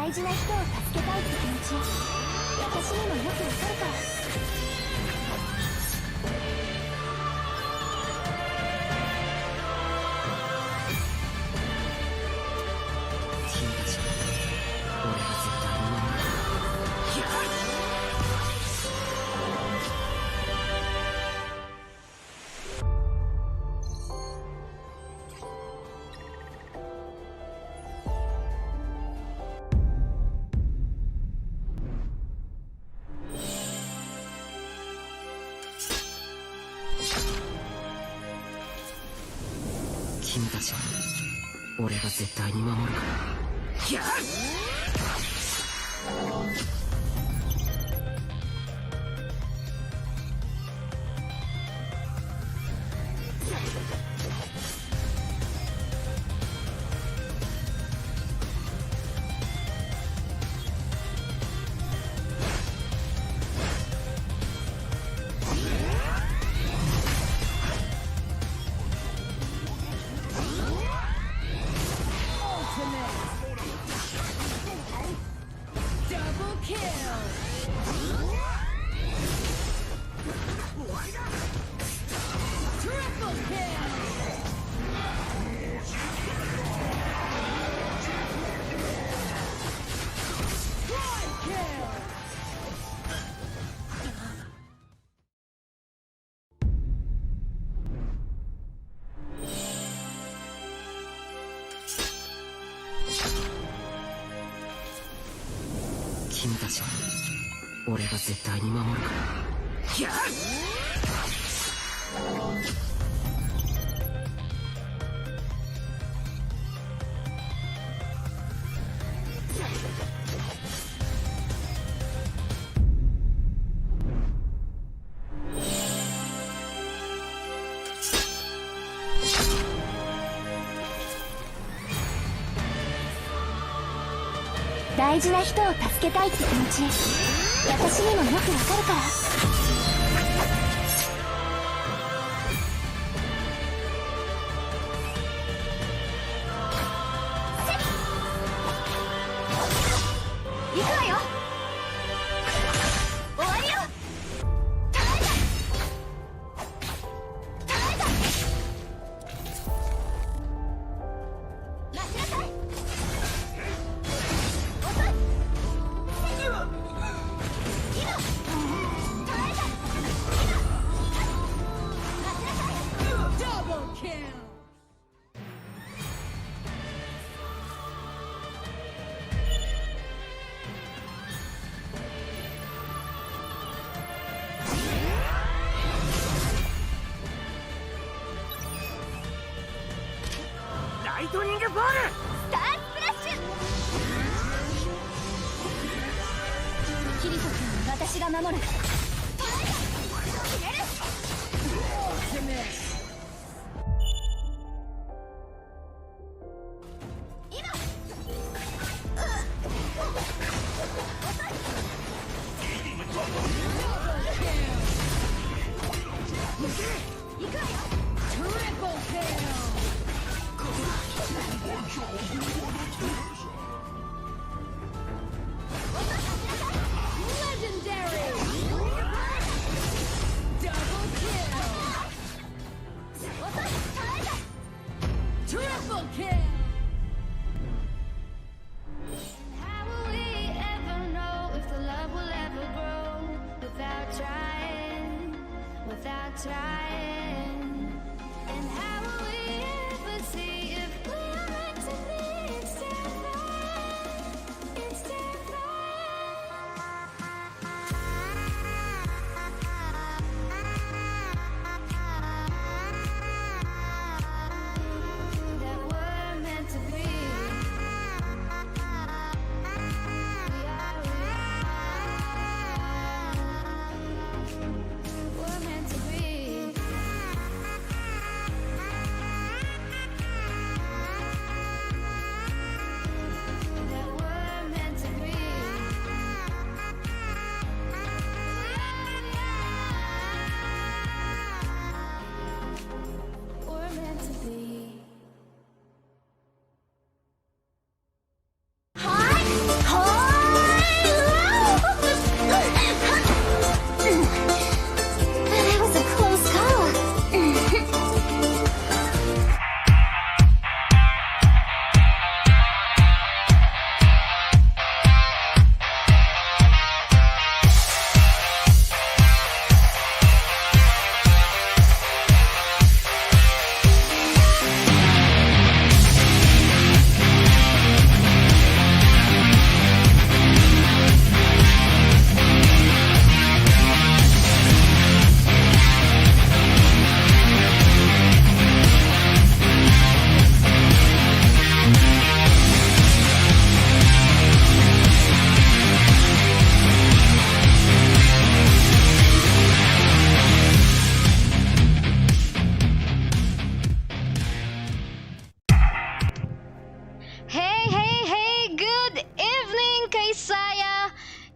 大事な人を助けたいって気持ち、私にもよくわかるから。君たち俺が絶対に守る。君たち俺が絶対に守るから。君たち俺が絶対に守るから。大事な人を助けたいって気持ち、私にもよくわかるから。行くわよ。終わりよ。耐えた。耐えた。待ちなさい。ライトニングボールスタースプラッシュ。キリト君は私が守る。決める。今。行くわよ。トリプルキル。Legendary! Double kill! Triple kill! How will we ever know if the love will ever grow without trying, without trying? And how will we ever see if we're meant to be instead of flying, instead of flying? That we're meant to be. We're meant to be.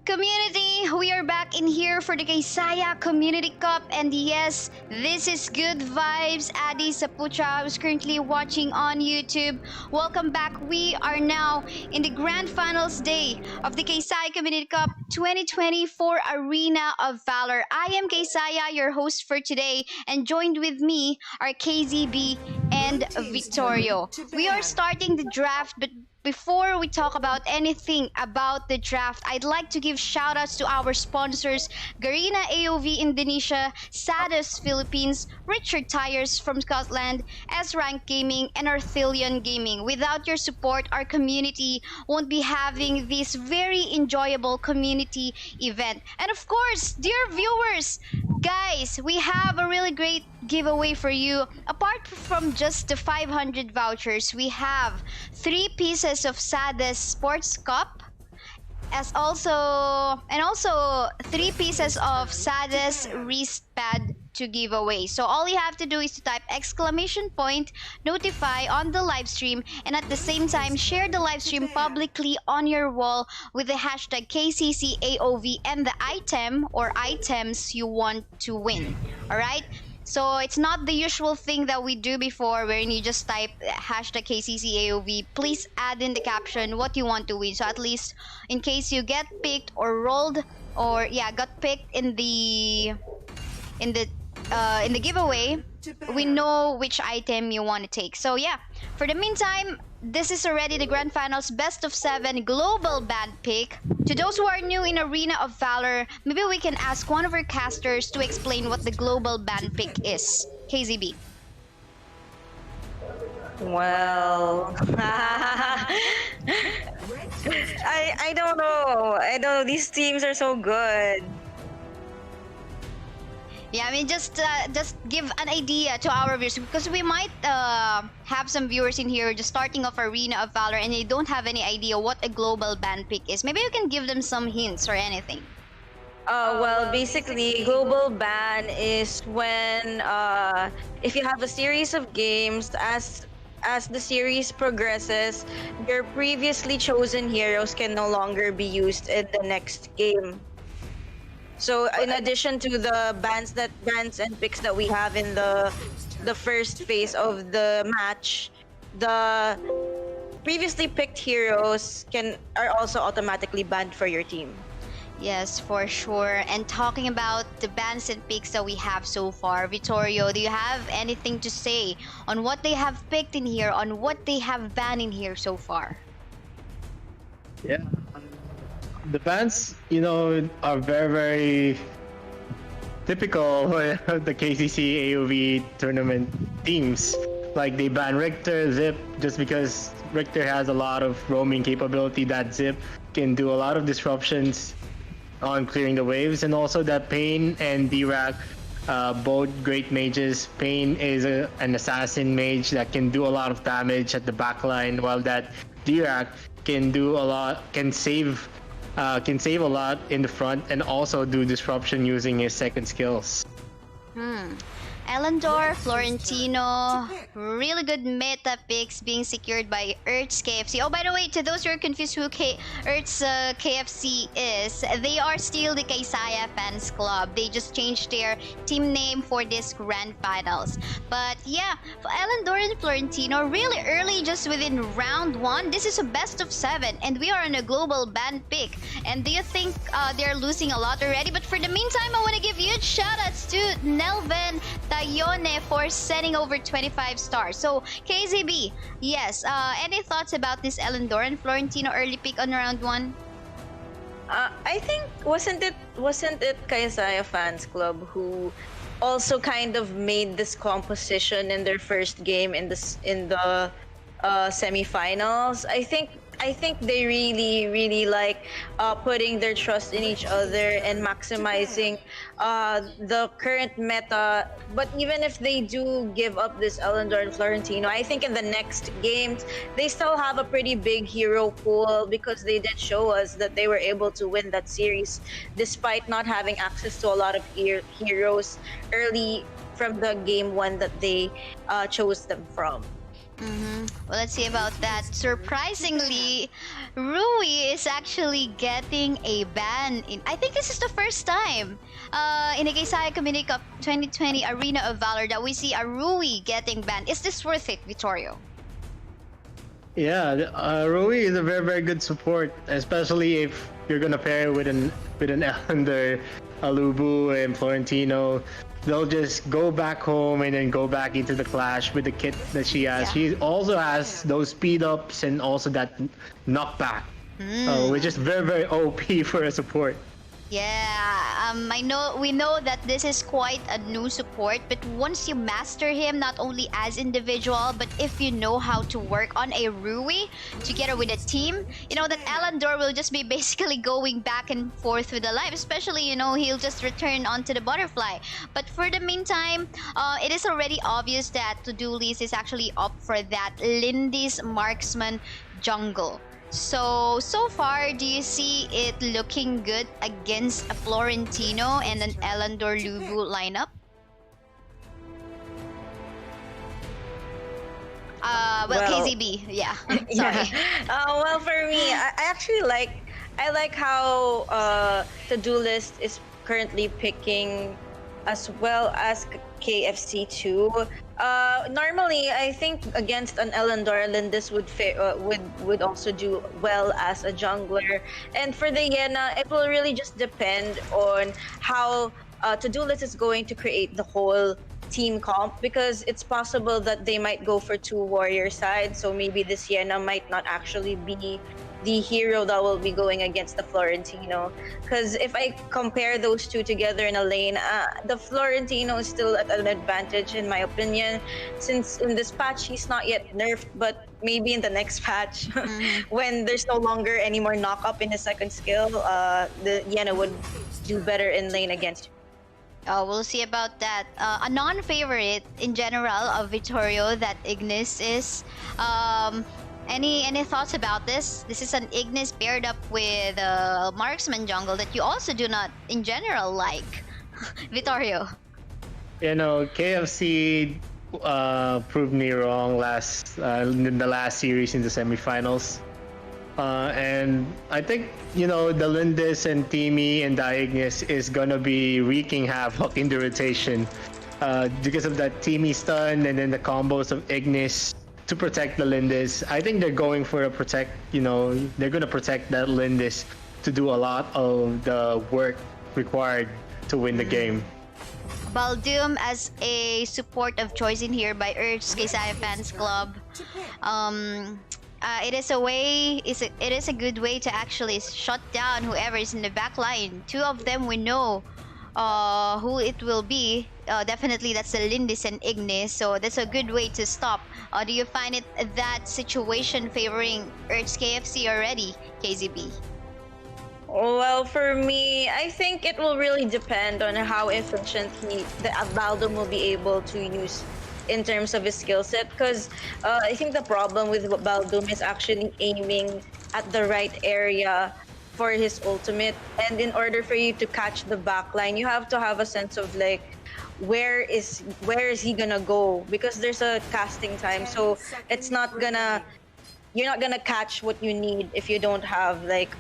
Community, we are back in here for the Kaisaya Community Cup, and yes, this is good vibes. Adi Sapucha, who's currently watching on YouTube. Welcome back. We are now in the grand finals day of the Kaisaya Community Cup 2024 Arena of Valor. I am Kaisaya, your host for today, and joined with me are KazeeB and Vittorio. We are starting the draft, but before we talk about anything about the draft, I'd like to give shoutouts to our sponsors, Garena AOV Indonesia, Zeus Philippines, Tyers from Scotland, S-Rank Gaming, and Arthelion Gaming. Without your support, our community won't be having this very enjoyable community event. And of course, dear viewers, guys, we have a really great giveaway for you. Apart from just the 500 vouchers, we have 3 pieces of Zeus Sports Cup, and also 3 pieces of Zeus wristpad to give away. So all you have to do is to type !notify on the live stream, and at the same time share the live stream publicly on your wall with the hashtag KCCAOV and the item or items you want to win. Alright? So it's not the usual thing that we do before wherein you just type hashtag KCCAOV. Please add in the caption what you want to win. So at least in case you get picked or rolled or got picked in the giveaway, we know which item you want to take. So yeah, for the meantime, this is already the Grand Finals Best of 7 Global Band pick. To those who are new in Arena of Valor, maybe we can ask one of our casters to explain what the Global Band pick is. KazeeB. Well, I don't know. I don't know. These teams are so good. Yeah, I mean, just give an idea to our viewers, because we might have some viewers in here just starting off Arena of Valor and they don't have any idea what a global band pick is. Maybe you can give them some hints or anything. Well, basically, global ban is when if you have a series of games, as the series progresses, your previously chosen heroes can no longer be used in the next game. So in addition to the bans and picks that we have in the first phase of the match, the previously picked heroes are also automatically banned for your team. Yes, for sure. And talking about the bans and picks that we have so far, Vittorio, do you have anything to say on what they have picked in here, on what they have banned in here so far? Yeah. The bans, are very, very typical of the KCC AOV tournament teams. Like they ban Richter, Zip, just because Richter has a lot of roaming capability that Zip can do a lot of disruptions on clearing the waves, and also that Pain and D-Rack, both great mages. Pain is an assassin mage that can do a lot of damage at the backline, while that D-Rack can save a lot in the front and also do disruption using his second skills. Elendor, Florentino, really good meta picks being secured by Hertz.KFC. Oh, by the way, to those who are confused who Hertz.KFC is, they are still the Kaisaya fans club. They just changed their team name for this grand finals. But yeah, for Elendor and Florentino, really early, just within round 1. This is a best of 7, and we are on a global ban pick. And do you think they're losing a lot already? But for the meantime, I want to give huge shoutouts to Nelven Tayone for sending over 25 stars. So KazeeB, yes, any thoughts about this Elendor and Florentino early pick on round 1? I think wasn't it Kaisaya fans club who also kind of made this composition in their first game in the semifinals? I think they really like putting their trust in each other and maximizing the current meta. But even if they do give up this Elendor and Florentino, I think in the next games they still have a pretty big hero pool, because they did show us that they were able to win that series despite not having access to a lot of heroes early from the game 1 that they chose them from. Well, let's see about that. Surprisingly, Rui is actually getting a ban. I think this is the first time in the Kaisaya Community Cup 2020 Arena of Valor that we see a Rui getting banned. Is this worth it, Vittorio? Yeah, Rui is a very very good support, especially if you're gonna pair with an Elander, Alubu, and Florentino. They'll just go back home and then go back into the clash with the kit that she has. Yeah. She also has those speed ups and also that knockback, which is very very OP for a support. Yeah, we know that this is quite a new support, but once you master him, not only as individual, but if you know how to work on a Rui together with a team, you know that Elandor will just be basically going back and forth with the life, especially, you know, he'll just return onto the butterfly. But for the meantime, it is already obvious that Todolist is actually up for that Lindy's marksman jungle. So far, do you see it looking good against a Florentino and an Elandor Lubu lineup? Well, KazeeB, yeah. Sorry. Well, for me, I actually I like how Todolist is currently picking as well as KFC too. Normally, I think against an Elandor, Lindis would also do well as a jungler. And for the Yena, it will really just depend on how Todolist is going to create the whole team comp, because it's possible that they might go for two warrior sides. So maybe this Yena might not actually be the hero that will be going against the Florentino. Because if I compare those two together in a lane, the Florentino is still at an advantage in my opinion, since in this patch he's not yet nerfed, but maybe in the next patch when there's no longer any more knock up in his second skill, the Yena would do better in lane against. Oh, we'll see about that. A non-favorite in general of Vittorio that Ignis is. Any thoughts about this? This is an Ignis paired up with a marksman jungle that you also do not in general like. Vittorio. You know, KFC proved me wrong in the last series in the semifinals. And I think, you know, the Lindis and Timmy and the Ignis is gonna be wreaking havoc in the rotation because of that Timmy stun and then the combos of Ignis to protect the Lindis. I think they're going for a protect, you know, they're gonna protect that Lindis to do a lot of the work required to win the game. Baldoom as a support of choice in here by Urge Kaisaya Fans Club. It is a good way to actually shut down whoever is in the back line. Two of them we know who it will be. Definitely that's the Lindis and Ignis, so that's a good way to stop. Do you find that situation favoring Hertz.KFC already, KazeeB? Well, for me, I think it will really depend on how efficient the Baldo will be able to use in terms of his skill set, because I think the problem with Baldoom is actually aiming at the right area for his ultimate, and in order for you to catch the backline, you have to have a sense of like where is he gonna go, because there's a casting time, so you're not gonna catch what you need if you don't have like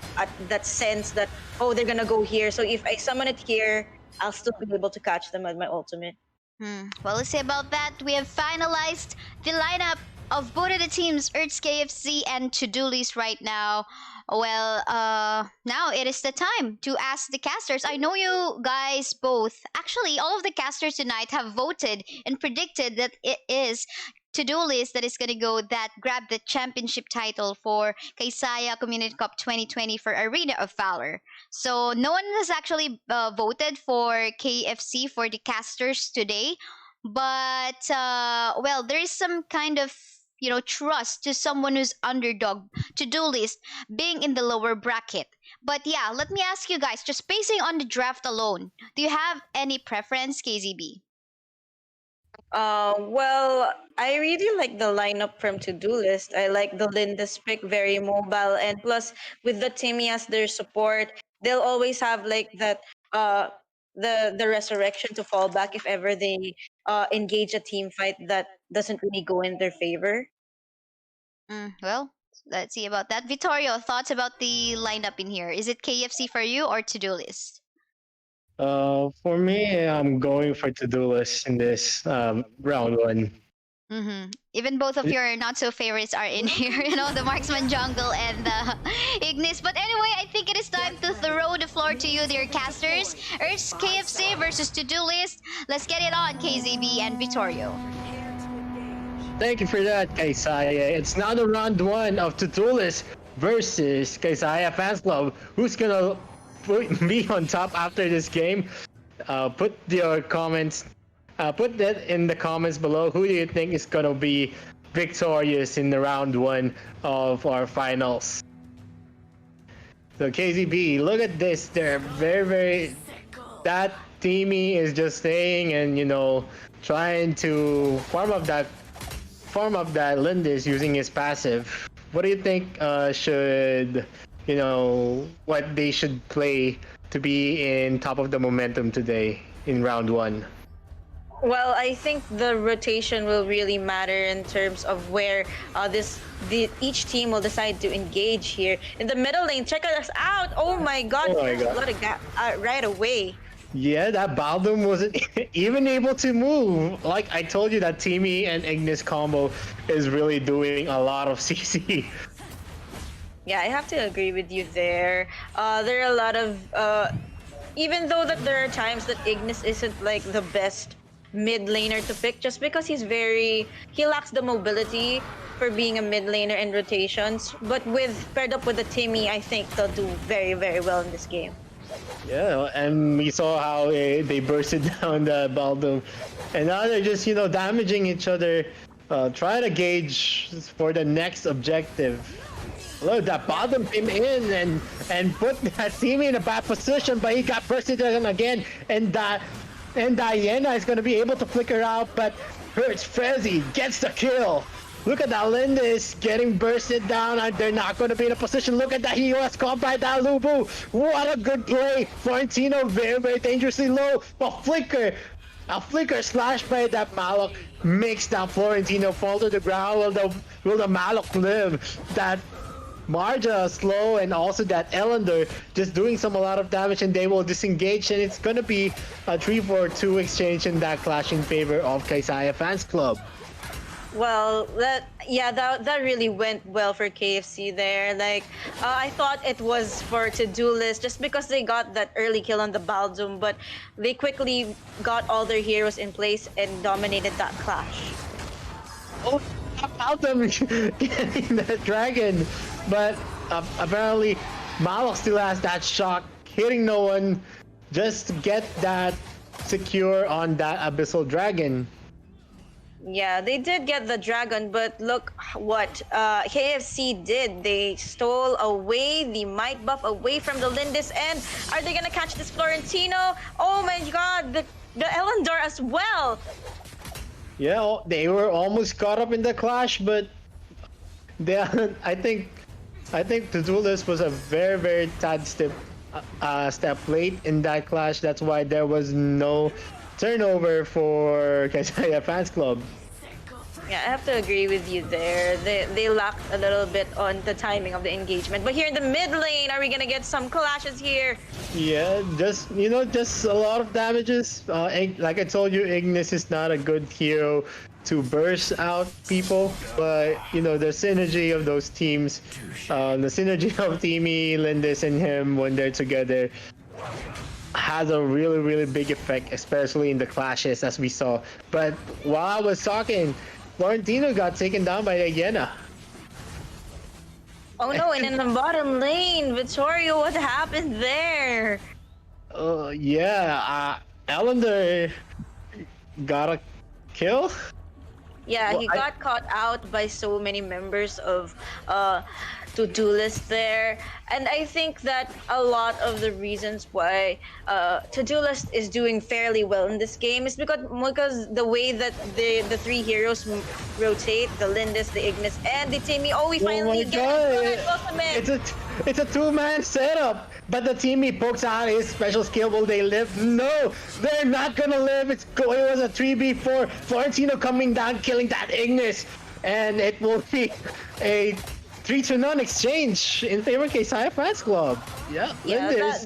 that sense that, oh, they're gonna go here, so if I summon it here, I'll still be able to catch them with my ultimate. Well, let's see about that. We have finalized the lineup of both of the teams, Hertz.KFC and Todolist right now. Well, now it is the time to ask the casters. I know you guys both, actually all of the casters tonight have voted and predicted that it is Todolist that is going to grab the championship title for Kaisaya Community Cup 2020 for Arena of Valor. So no one has actually voted for KFC for the casters today, but well, there is some kind of, you know, trust to someone who's underdog, Todolist being in the lower bracket. But yeah, let me ask you guys, just basing on the draft alone, do you have any preference, KazeeB? Well, I really like the lineup from Todolist. I like the Lindis pick, very mobile, and plus with the Timmy as their support, they'll always have like that the resurrection to fall back if ever they engage a team fight that doesn't really go in their favor. Well, let's see about that. Vittorio, thoughts about the lineup in here? Is it KFC for you or Todolist? For me, I'm going for Todolist in this round one. Even both of your not so favorites are in here, the Marksman Jungle and the Ignis. But anyway, I think it is time to throw the floor to you, dear casters. Hertz.KFC versus Todolist. Let's get it on, KazeeB and Vittorio. Thank you for that, Kaisaya. It's now the round one of Todolist versus Kaisaya Fans Club. Who's gonna be on top after this game? Put your comments. Put that in the comments below. Who do you think is gonna be victorious in the round one of our finals? So KazeeB, look at this. They're very. That Teamy is just staying and trying to farm up that Lindis using his passive. What do you think what they should play to be in top of the momentum today in round one? Well, I think the rotation will really matter in terms of where each team will decide to engage here. In the middle lane, check us out! Oh my god, got a gap right away. Yeah, that Baldum wasn't even able to move. Like I told you, that Teamy and Ignis combo is really doing a lot of CC. Yeah, I have to agree with you there. There are a lot of even though that there are times that Ignis isn't like the best mid laner to pick, just because he lacks the mobility for being a mid laner in rotations. But paired up with the Timmy, I think they'll do very, very well in this game. Yeah, and we saw how they bursted down the Baldum, and now they're just damaging each other. Try to gauge for the next objective. Look, that Baldum came in and put that team in a bad position, but he got bursted down again, and Diana is going to be able to flicker out, but Hertz Frenzy gets the kill. Look at that Lindis getting bursted down, and they're not going to be in a position. Look at that, he was caught by that Lubu. What a good play. Florentino very, very dangerously low. A flicker slash by that Malok makes that Florentino fall to the ground. Will the Malok live? That Marja slow, and also that Ellender just doing a lot of damage, and they will disengage, and it's gonna be a 3-4-2 exchange in that clash in favor of Kaisaya Fans Club. Well, that really went well for KFC there. Like, I thought it was for Todolist just because they got that early kill on the Baldum, but they quickly got all their heroes in place and dominated that clash. Oh, Baldum getting that dragon, but apparently Malok still has that shock, hitting no one, just to get that secure on that Abyssal Dragon. Yeah, they did get the dragon, but look what KFC did. They stole away the might buff away from the Lindis, and are they gonna catch this Florentino? Oh my god, the Ellender as well! Yeah, they were almost caught up in the clash, but I think Todolist was a very, very tad step late in that clash. That's why there was no turnover for Kaisaya Fans Club. Yeah, I have to agree with you there. They lacked a little bit on the timing of the engagement. But here in the mid lane, are we gonna get some clashes here? Yeah, just a lot of damages. Like I told you, Ignis is not a good hero to burst out people, but the synergy of those teams, the synergy of Teamy, Lindis, and him when they're together has a really, really big effect, especially in the clashes as we saw. But while I was talking, Florentino got taken down by Diana. Oh no, and in the bottom lane, Vittorio, what happened there? Ellender got a kill? Yeah, he got caught out by so many members of Todolist there, and I think that a lot of the reasons why Todolist is doing fairly well in this game is because the way that the three heroes rotate, the Lindis, the Ignis, and the Timmy. Oh, we finally get it. It's a two-man setup, but the Timmy pokes out his special skill. Will they live? No, they're not gonna live. It was a 3v4. Florentino coming down, killing that Ignis. and it will be a 3-0 exchange in favor of Kaisaya Fans Club. Yeah, Yeah, Lindis.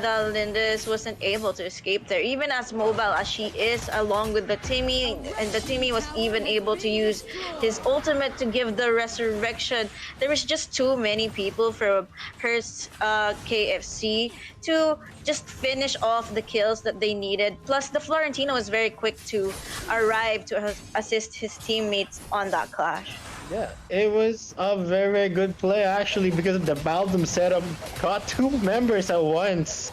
that Lindis wasn't able to escape there, even as mobile as she is, along with the Timmy, and the Timmy was even able to use his ultimate to give the resurrection. There was just too many people from Hertz.KFC to just finish off the kills that they needed. Plus, the Florentino was very quick to arrive to assist his teammates on that clash. Yeah, it was a very, very good play actually because of the Baldum setup. Caught two members at once.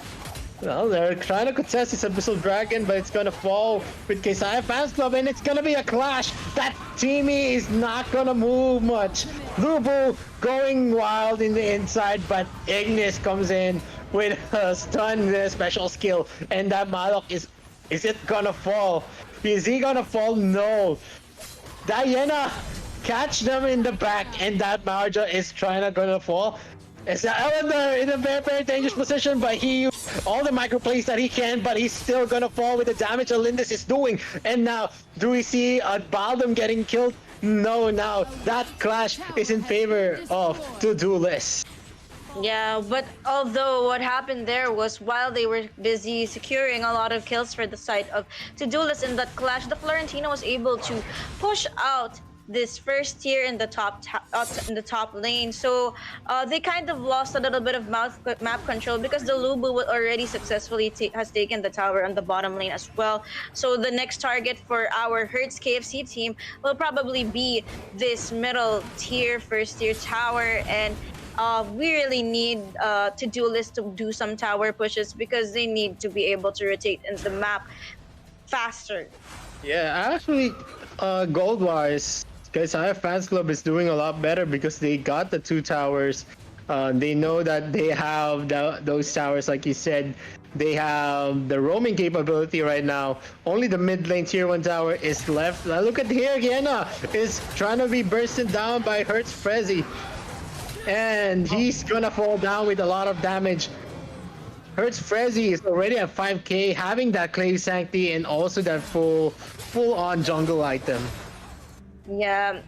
Well, they're trying to contest this Abyssal Dragon, but it's gonna fall with Kaisaya Fans Club, and it's gonna be a clash. That Timmy is not gonna move much. Lubu going wild in the inside, but Ignis comes in with a stun special skill, and that Malok is it gonna fall? Is he gonna fall? No. Diana catch them in the back, and that Marja is gonna fall. It's Eleanor in a very, very dangerous position, but he used all the microplays that he can, but he's still gonna fall with the damage that Lindis is doing. And now, do we see Baldum getting killed? No, now that clash is in favor of Todolist. Yeah, but although what happened there was while they were busy securing a lot of kills for the side of Todolist in that clash, the Florentino was able to push out this first tier in the top lane. So they kind of lost a little bit of map control because the Lubu already successfully has taken the tower on the bottom lane as well. So the next target for our Hertz.KFC team will probably be this middle tier, first tier tower, and we really need Todolist to do some tower pushes because they need to be able to rotate in the map faster. Yeah, actually, gold-wise, Kaisaya Fans Club is doing a lot better because they got the two towers. They know that they have those towers, like you said. They have the roaming capability right now. Only the mid lane tier 1 tower is left. Now look at here, Garena is trying to be bursted down by Hertz Frezzy. And he's gonna fall down with a lot of damage. Hertz Frezzy is already at 5k, having that Clay Sanctity and also that full-on jungle item. Yeah,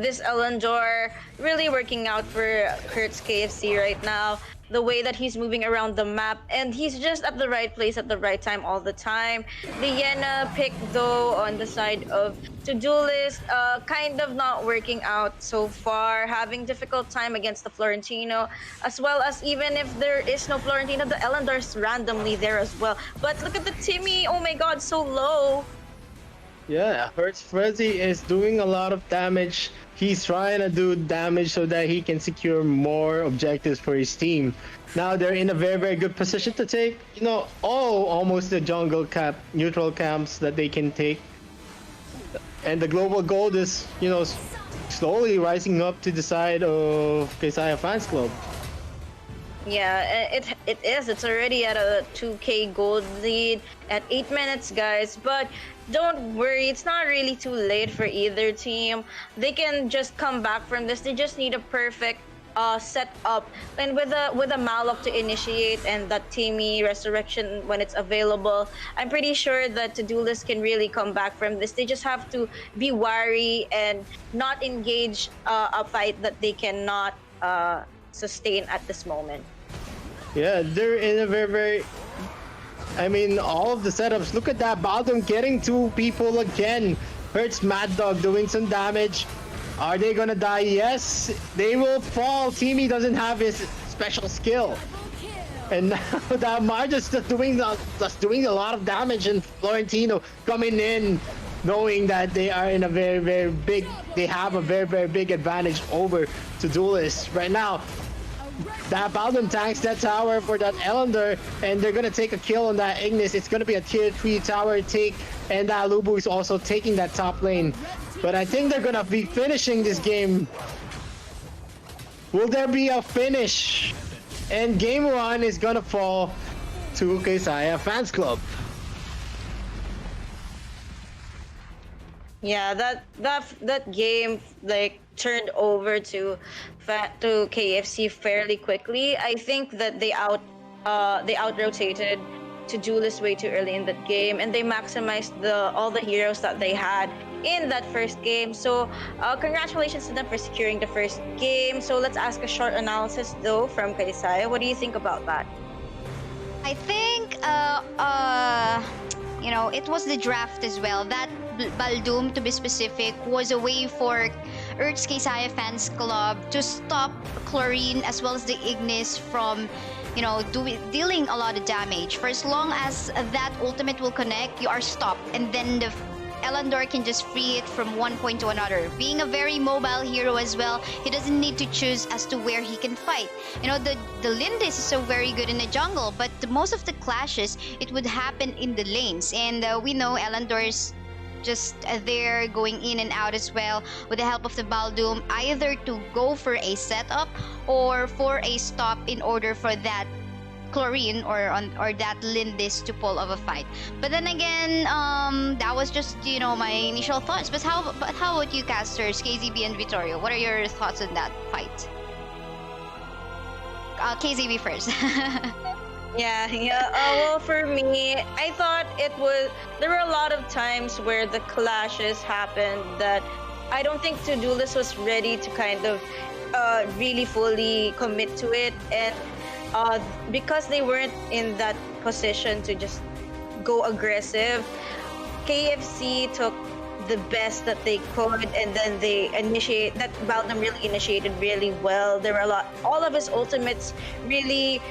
this Elendor really working out for Hertz.KFC right now. The way that he's moving around the map, and he's just at the right place at the right time all the time. The Yena pick though on the side of Todolist, kind of not working out so far, having difficult time against the Florentino, as well as even if there is no Florentino, the Elendor's randomly there as well. But look at the Timmy, oh my god, so low. Yeah, Hertz Frezzy is doing a lot of damage. He's trying to do damage so that he can secure more objectives for his team. Now they're in a very, very good position to take, almost the jungle cap, neutral camps that they can take. And the global gold is, slowly rising up to the side of Kaisaya Fans Club. Yeah, it is. It's already at a 2k gold lead at 8 minutes, guys. But don't worry, it's not really too late for either team. They can just come back from this. They just need a perfect setup, and with a Malok to initiate and that Timmy resurrection when it's available. I'm pretty sure that Todolist can really come back from this. They just have to be wary and not engage a fight that they cannot sustain at this moment. Yeah, they're in a very, very... all of the setups. Look at that, Baldum getting two people again. Hurts Mad Dog doing some damage. Are they gonna die? Yes, they will fall. Timmy doesn't have his special skill. And now that Marja's just doing a lot of damage, and Florentino coming in, knowing that they are in a very, very big... They have a very, very big advantage over Todolist right now. That Baldum tanks that tower for that Elender, and they're gonna take a kill on that Ignis. It's gonna be a tier 3 tower take, and that Lubu is also taking that top lane. But I think they're gonna be finishing this game. Will there be a finish? And game 1 is gonna fall to Kaisaya Fans Club. Yeah, that game turned over to KFC fairly quickly. I think that they out rotated Todolist way too early in that game, and they maximized all the heroes that they had in that first game. So congratulations to them for securing the first game. So let's ask a short analysis though from Kaisaya. What do you think about that? I think, it was the draft as well. That Baldum, to be specific, was a way for Hertz.KFC Fans Club to stop Chlorine as well as the Ignis from, dealing a lot of damage. For as long as that ultimate will connect, you are stopped, and then the Elandor can just free it from one point to another. Being a very mobile hero as well, he doesn't need to choose as to where he can fight. The Lindis is so very good in the jungle, but most of the clashes, it would happen in the lanes. And we know Elandor is just there going in and out as well with the help of the Baldum, either to go for a setup or for a stop in order for that Chlorine or that Lindis to pull of a fight. But then again, that was just my initial thoughts. But how about you, casters, KazeeB and Vittorio? What are your thoughts on that fight? KazeeB first. Yeah. Well, for me, I thought there were a lot of times where the clashes happened that I don't think Todolist was ready to kind of really fully commit to it, and because they weren't in that position to just go aggressive, KFC took the best that they could, and then that Baldum really initiated really well. There were all of his ultimates really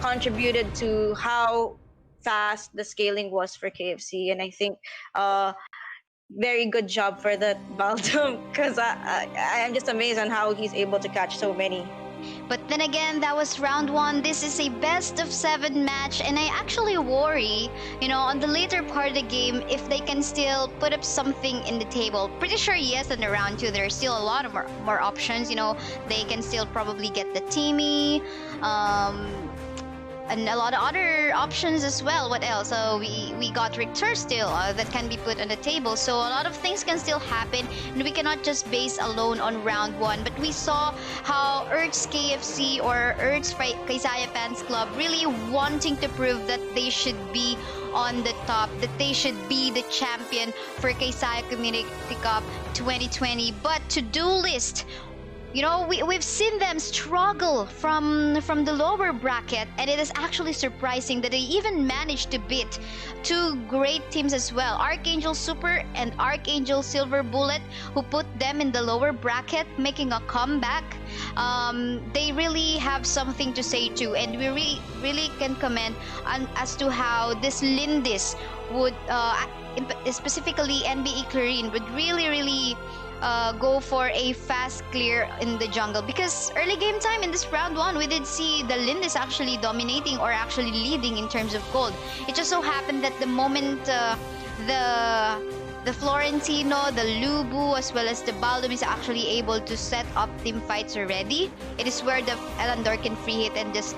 contributed to how fast the scaling was for KFC, and I think very good job for that Baldum, because I'm just amazed on how he's able to catch so many. But then again, that was round 1. This is a best of 7 match, and I actually worry, on the later part of the game, if they can still put up something in the table. Pretty sure yes, in the round 2, there's still a lot of more options. They can still probably get the Timmy, and a lot of other options as well. What else? We got Richter still that can be put on the table. So a lot of things can still happen, and we cannot just base alone on round 1. But we saw how Hertz.KFC or Hertz.KFC Fans Club really wanting to prove that they should be on the top, that they should be the champion for Kaisaya Community Cup 2020. But Todolist, we've seen them struggle from the lower bracket, and it is actually surprising that they even managed to beat 2 great teams as well, Archangel Super and Archangel Silver Bullet, who put them in the lower bracket, making a comeback. They really have something to say too, and we really can comment on as to how this Lindis would, specifically NBA Chlorine, would really go for a fast clear in the jungle, because early game time in this round 1, we did see the Lindis actually dominating or actually leading in terms of gold. It just so happened that the moment the Florentino, the Lubu, as well as the Baldum is actually able to set up team fights already, it is where the Elandor can free hit and just,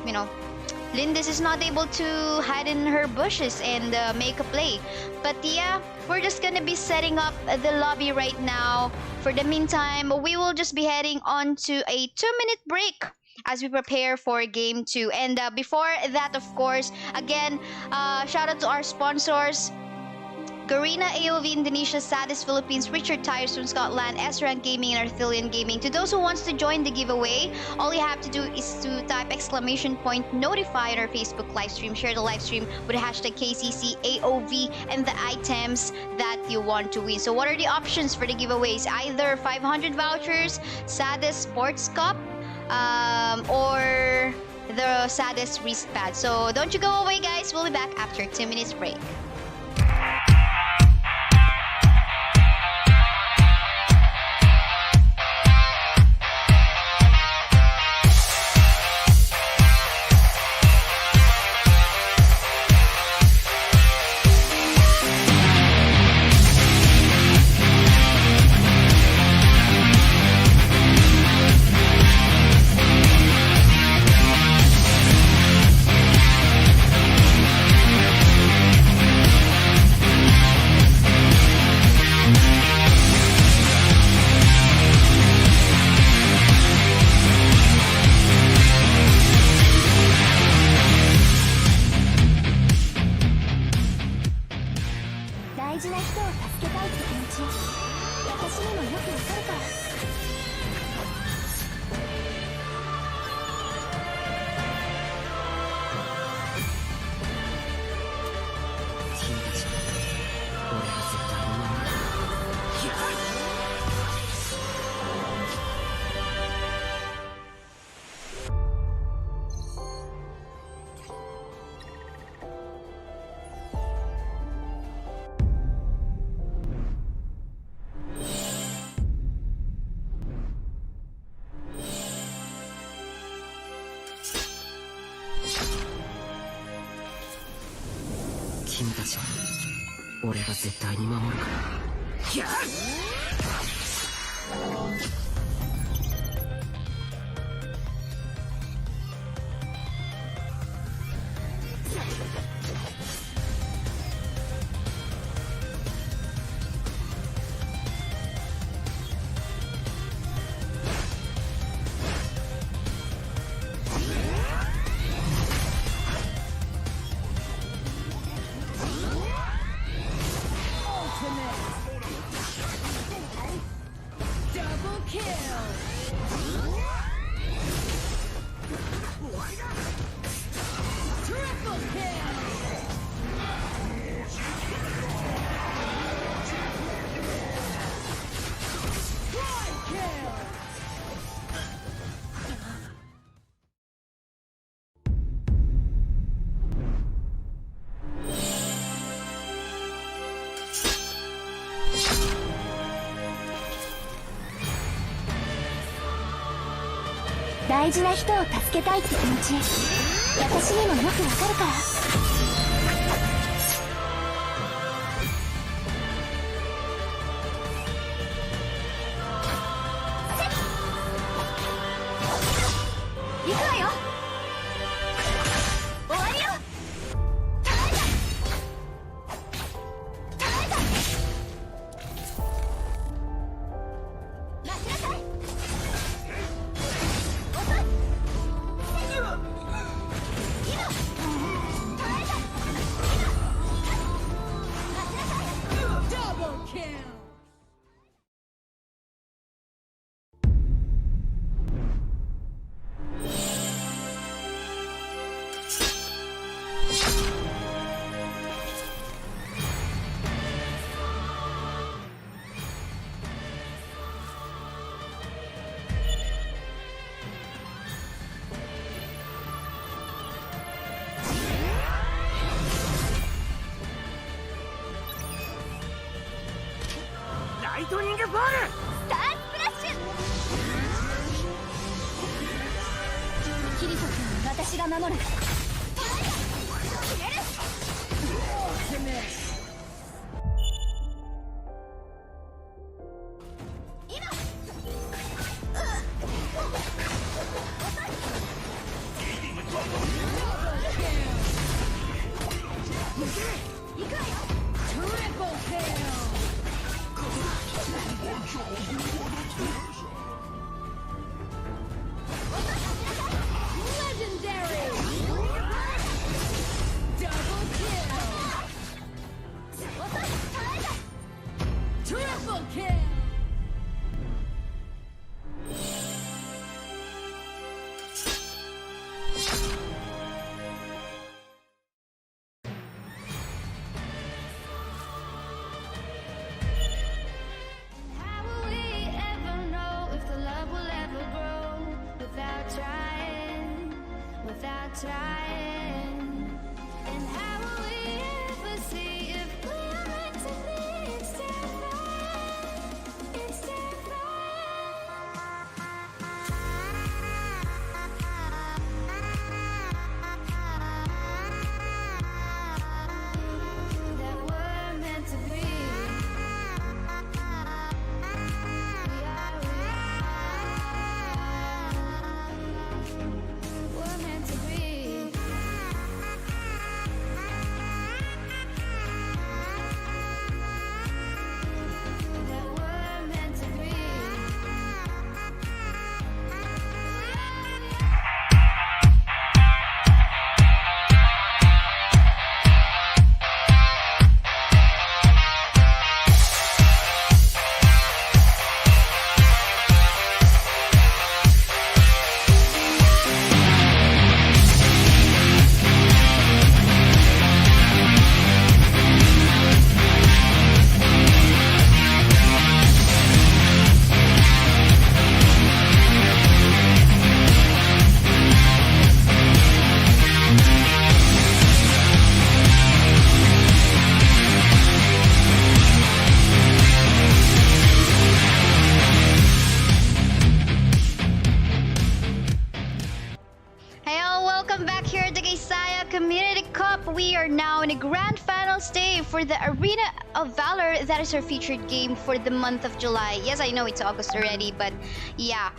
Lindis is not able to hide in her bushes and make a play. But yeah, we're just gonna be setting up the lobby right now. For the meantime, we will just be heading on to a 2-minute break as we prepare for game 2. And before that, of course, again, shout out to our sponsors: Garena AOV Indonesia, Sadis Philippines, Richard Tyers from Scotland, S-Rank Gaming, and Arthilian Gaming. To those who wants to join the giveaway, all you have to do is to type !notify on our Facebook live stream. Share the live stream with the hashtag KCC AOV and the items that you want to win. So what are the options for the giveaways? Either 500 vouchers, Sadis Sports Cup, or the Sadis wristpad. So don't you go away, guys. We'll be back after 2 minutes break. 君たちは俺が絶対に守るから。大事な人を助けたいって気持ち、私にもよくわかるから。行くわよ。終わりよ。待ちなさい。ライトニングボール。スタースプラッシュ。キリト君は私が守る。Hey all, welcome back here at the Kaisaya Community Cup. we are now in a grand finals day for the Arena of Valor. That is our featured game for the month of July. Yes, I know it's August already, but yeah,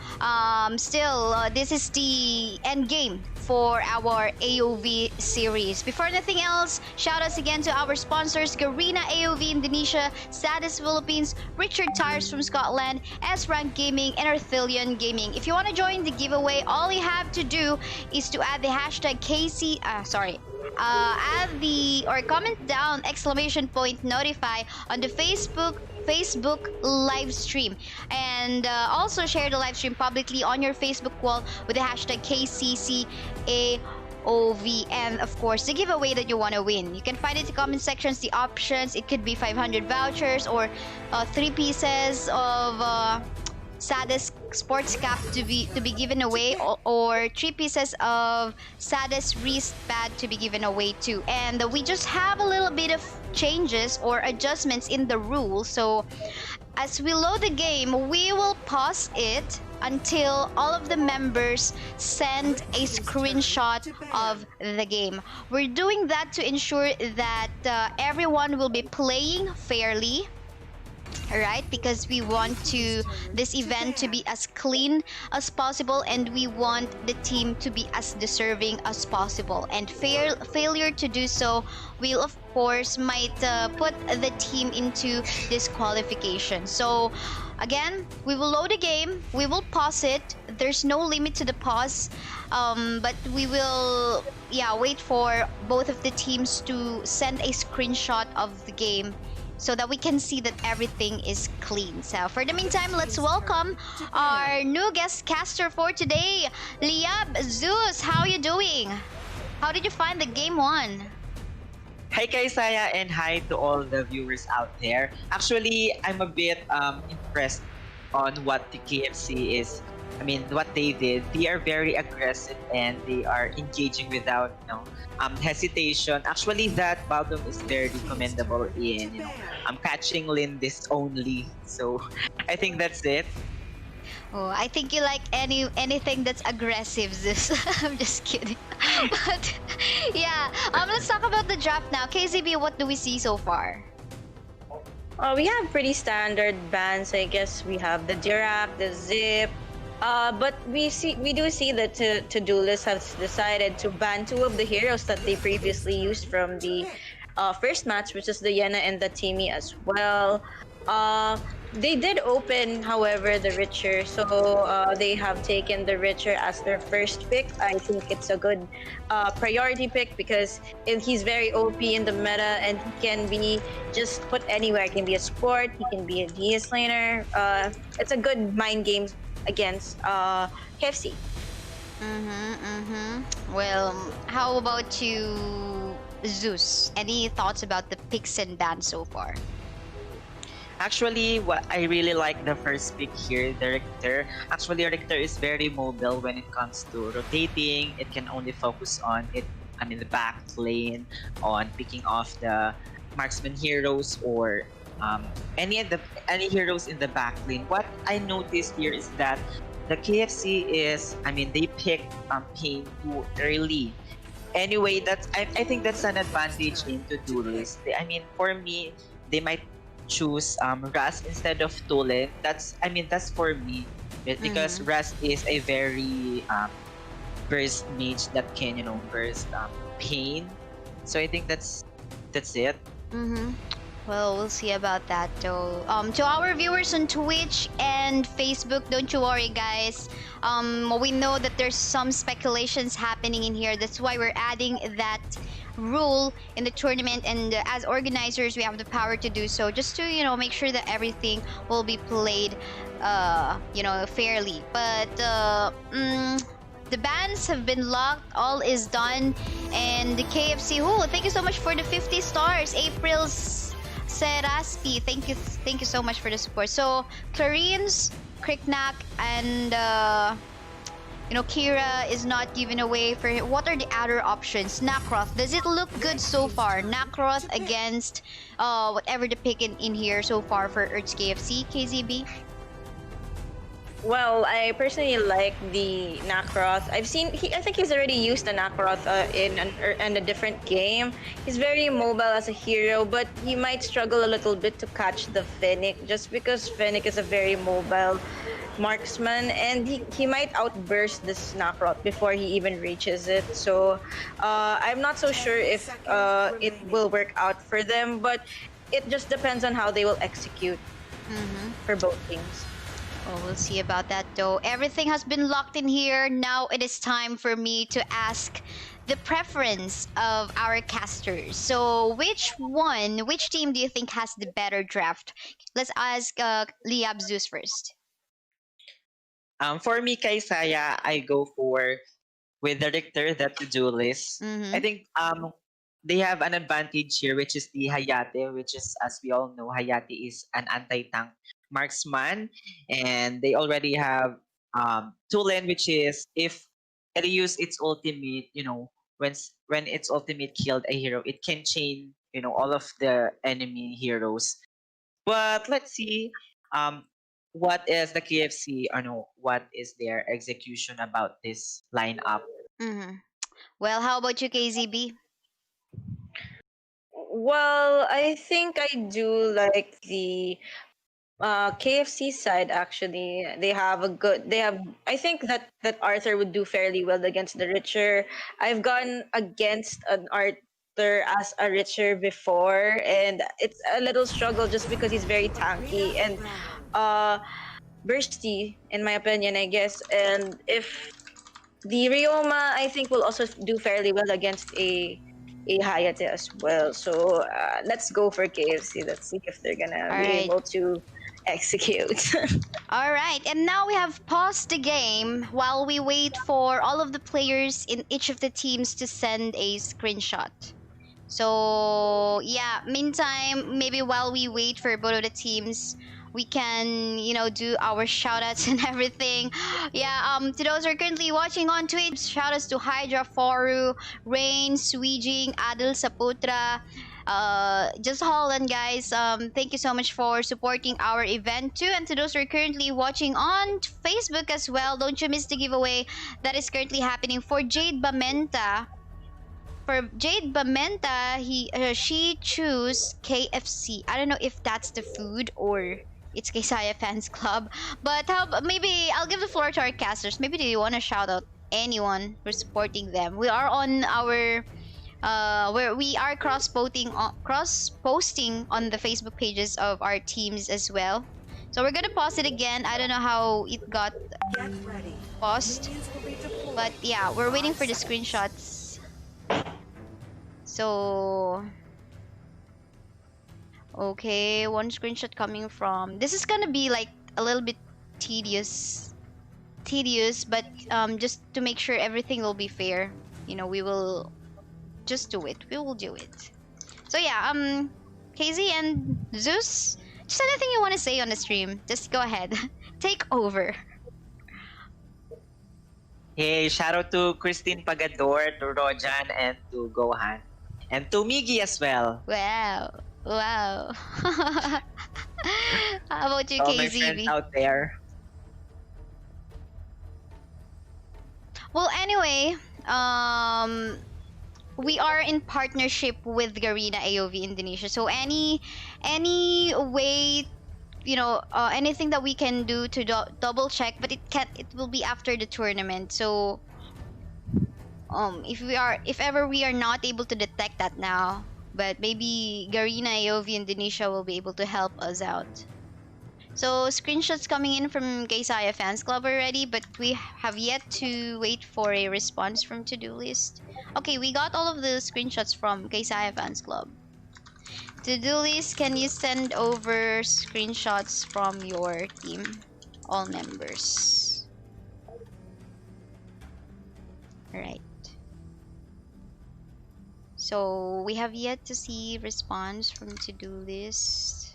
still, this is the end game for our AOV series. Before anything else, shout outs again to our sponsors, Garena AOV Indonesia, Sadis Philippines, Richard Tyers from Scotland, S-Rank Gaming, and Arthilian Gaming. If you want to join the giveaway, all you have to do is to add the hashtag add the or comment down !notify on the Facebook live stream, and also share the live stream publicly on your Facebook wall with the hashtag KCCAOV, and of course the giveaway that you want to win. You can find it in the comment sections, the options. It could be 500 vouchers or 3 pieces of Saddest sports cap to be given away, or 3 pieces of Saddest wristband to be given away too. And we just have a little bit of changes or adjustments in the rules. So as we load the game, we will pause it until all of the members send a screenshot of the game. We're doing that to ensure that everyone will be playing fairly. Alright, because we want this event to be as clean as possible, and we want the team to be as deserving as possible. And failure to do so will, of course, might put the team into disqualification. So again, we will load the game, we will pause it. There's no limit to the pause, but we will wait for both of the teams to send a screenshot of the game, so that we can see that everything is clean. So for the meantime, let's welcome our new guest caster for today, Liab Zeus. How are you doing? How did you find the game one? Hi Kaisaya, and hi to all the viewers out there. Actually, I'm a bit impressed on what the KFC is. I mean, what they did. They are very aggressive and they are engaging without, hesitation. Actually, that Baldom is very commendable in, catching Lindis only. So, I think that's it. Oh, I think you like anything that's aggressive, Zeus. I'm just kidding. But yeah, let's talk about the draft now. KazeeB, what do we see so far? We have pretty standard bans. I guess we have the Dirac, the Zip. But we do see that Todolist has decided to ban 2 of the heroes that they previously used from the first match, which is the Yena and the Timmy as well. They did open, however, the Richer, so they have taken the Richer as their first pick. I think it's a good priority pick because he's very OP in the meta, and he can be just put anywhere. He can be a support, he can be a DS laner. It's a good mind game against KFC. Well, how about you, Zeus? Any thoughts about the picks and bans so far? Actually, what I really like the first pick here, the Richter. Actually, Richter is very mobile when it comes to rotating. It can only focus on the back lane, on picking off the marksman heroes or any heroes in the back lane. What I noticed here is that the KFC is, they picked Pain too early. Anyway, I think that's an advantage in Todolist. For me, they might choose Ras instead of Tulen. That's for me, because Ras is a very burst mage that can burst Pain. So I think that's it. Well, we'll see about that though. To our viewers on Twitch and Facebook, don't you worry, guys. We know that there's some speculations happening in here. That's why we're adding that rule in the tournament, and as organizers, we have the power to do so, just to make sure that everything will be played, fairly. But the bans have been locked, all is done, and the KFC. Thank you so much for the 50 stars, April's Seraspi. Thank you so much for the support. So Clarines, Kriknak, and Kira is not given away for. What are the other options? Nakroth, does it look good so far? Nakroth against whatever the pick in here so far for Hertz.KFC, KazeeB? Well, I personally like the Nakaroth. I think he's already used the Nakaroth in a different game. He's very mobile as a hero, but he might struggle a little bit to catch the Fennec just because Fennec is a very mobile marksman, and he might outburst this Nakaroth before he even reaches it. So I'm not so sure if it will work out for them, but it just depends on how they will execute for both teams. Oh, we'll see about that though. Everything has been locked in here. Now it is time for me to ask the preference of our casters. So which team do you think has the better draft? Let's ask Liab Zeus first. For me, Kaisaya, I go for with the Richter, the Todolist. I think they have an advantage here, which is the Hayate, which is, as we all know, Hayate is an anti-tank marksman, and they already have Tulen, which is if it use its ultimate, when its ultimate killed a hero, it can chain, all of the enemy heroes. But let's see, what is the KFC, or no, what is their execution about this lineup? Well, how about you, KazeeB? Well, I think I do like the KFC side. Actually, I think that Arthur would do fairly well against the Richer. I've gone against an Arthur as a Richer before, and it's a little struggle just because he's very tanky and bursty, in my opinion, I guess. And if the Ryoma, I think, will also do fairly well against a Hayate as well. So let's go for KFC. Let's see if they're gonna be Alright. able to execute. All right, and now we have paused the game while we wait for all of the players in each of the teams to send a screenshot. So yeah, meantime, maybe while we wait for both of the teams, we can, do our shoutouts and everything. Yeah, to those who are currently watching on Twitch, shoutouts to Hydra, Foru, Rain, Sweejing, Adel Saputra, just Holland, guys. Thank you so much for supporting our event too. And to those who are currently watching on Facebook as well, don't you miss the giveaway that is currently happening for Jade Bamenta. For Jade Bamenta, she choose KFC. I don't know if that's the food or it's Kaisaya Fans Club. But maybe I'll give the floor to our casters. Maybe they want to shout out anyone for supporting them. We are on our where we are cross-posting on the Facebook pages of our teams as well. So we're gonna pause it again. I don't know how it got paused, but yeah, we're waiting for the screenshots. So okay, one screenshot coming from. This is gonna be like a little bit tedious, but just to make sure everything will be fair, we will just do it. We will do it. So yeah, KZ and Zeus, just anything you want to say on the stream, just go ahead. Take over. Hey, shout out to Christine Pagador, to Rojan, and to Gohan. And to Miggy as well. Wow. How about you, All my friends KZB? out there. Well, anyway, we are in partnership with Garena AOV Indonesia. So any way, anything that we can do to double check, but it will be after the tournament. So if ever we are not able to detect that now, but maybe Garena AOV Indonesia will be able to help us out. So screenshots coming in from Kaisaya Fans Club already, but we have yet to wait for a response from Todolist. Okay, we got all of the screenshots from Kaisaya Fans Club. Todolist, can you send over screenshots from your team, all members? Alright. So we have yet to see response from Todolist.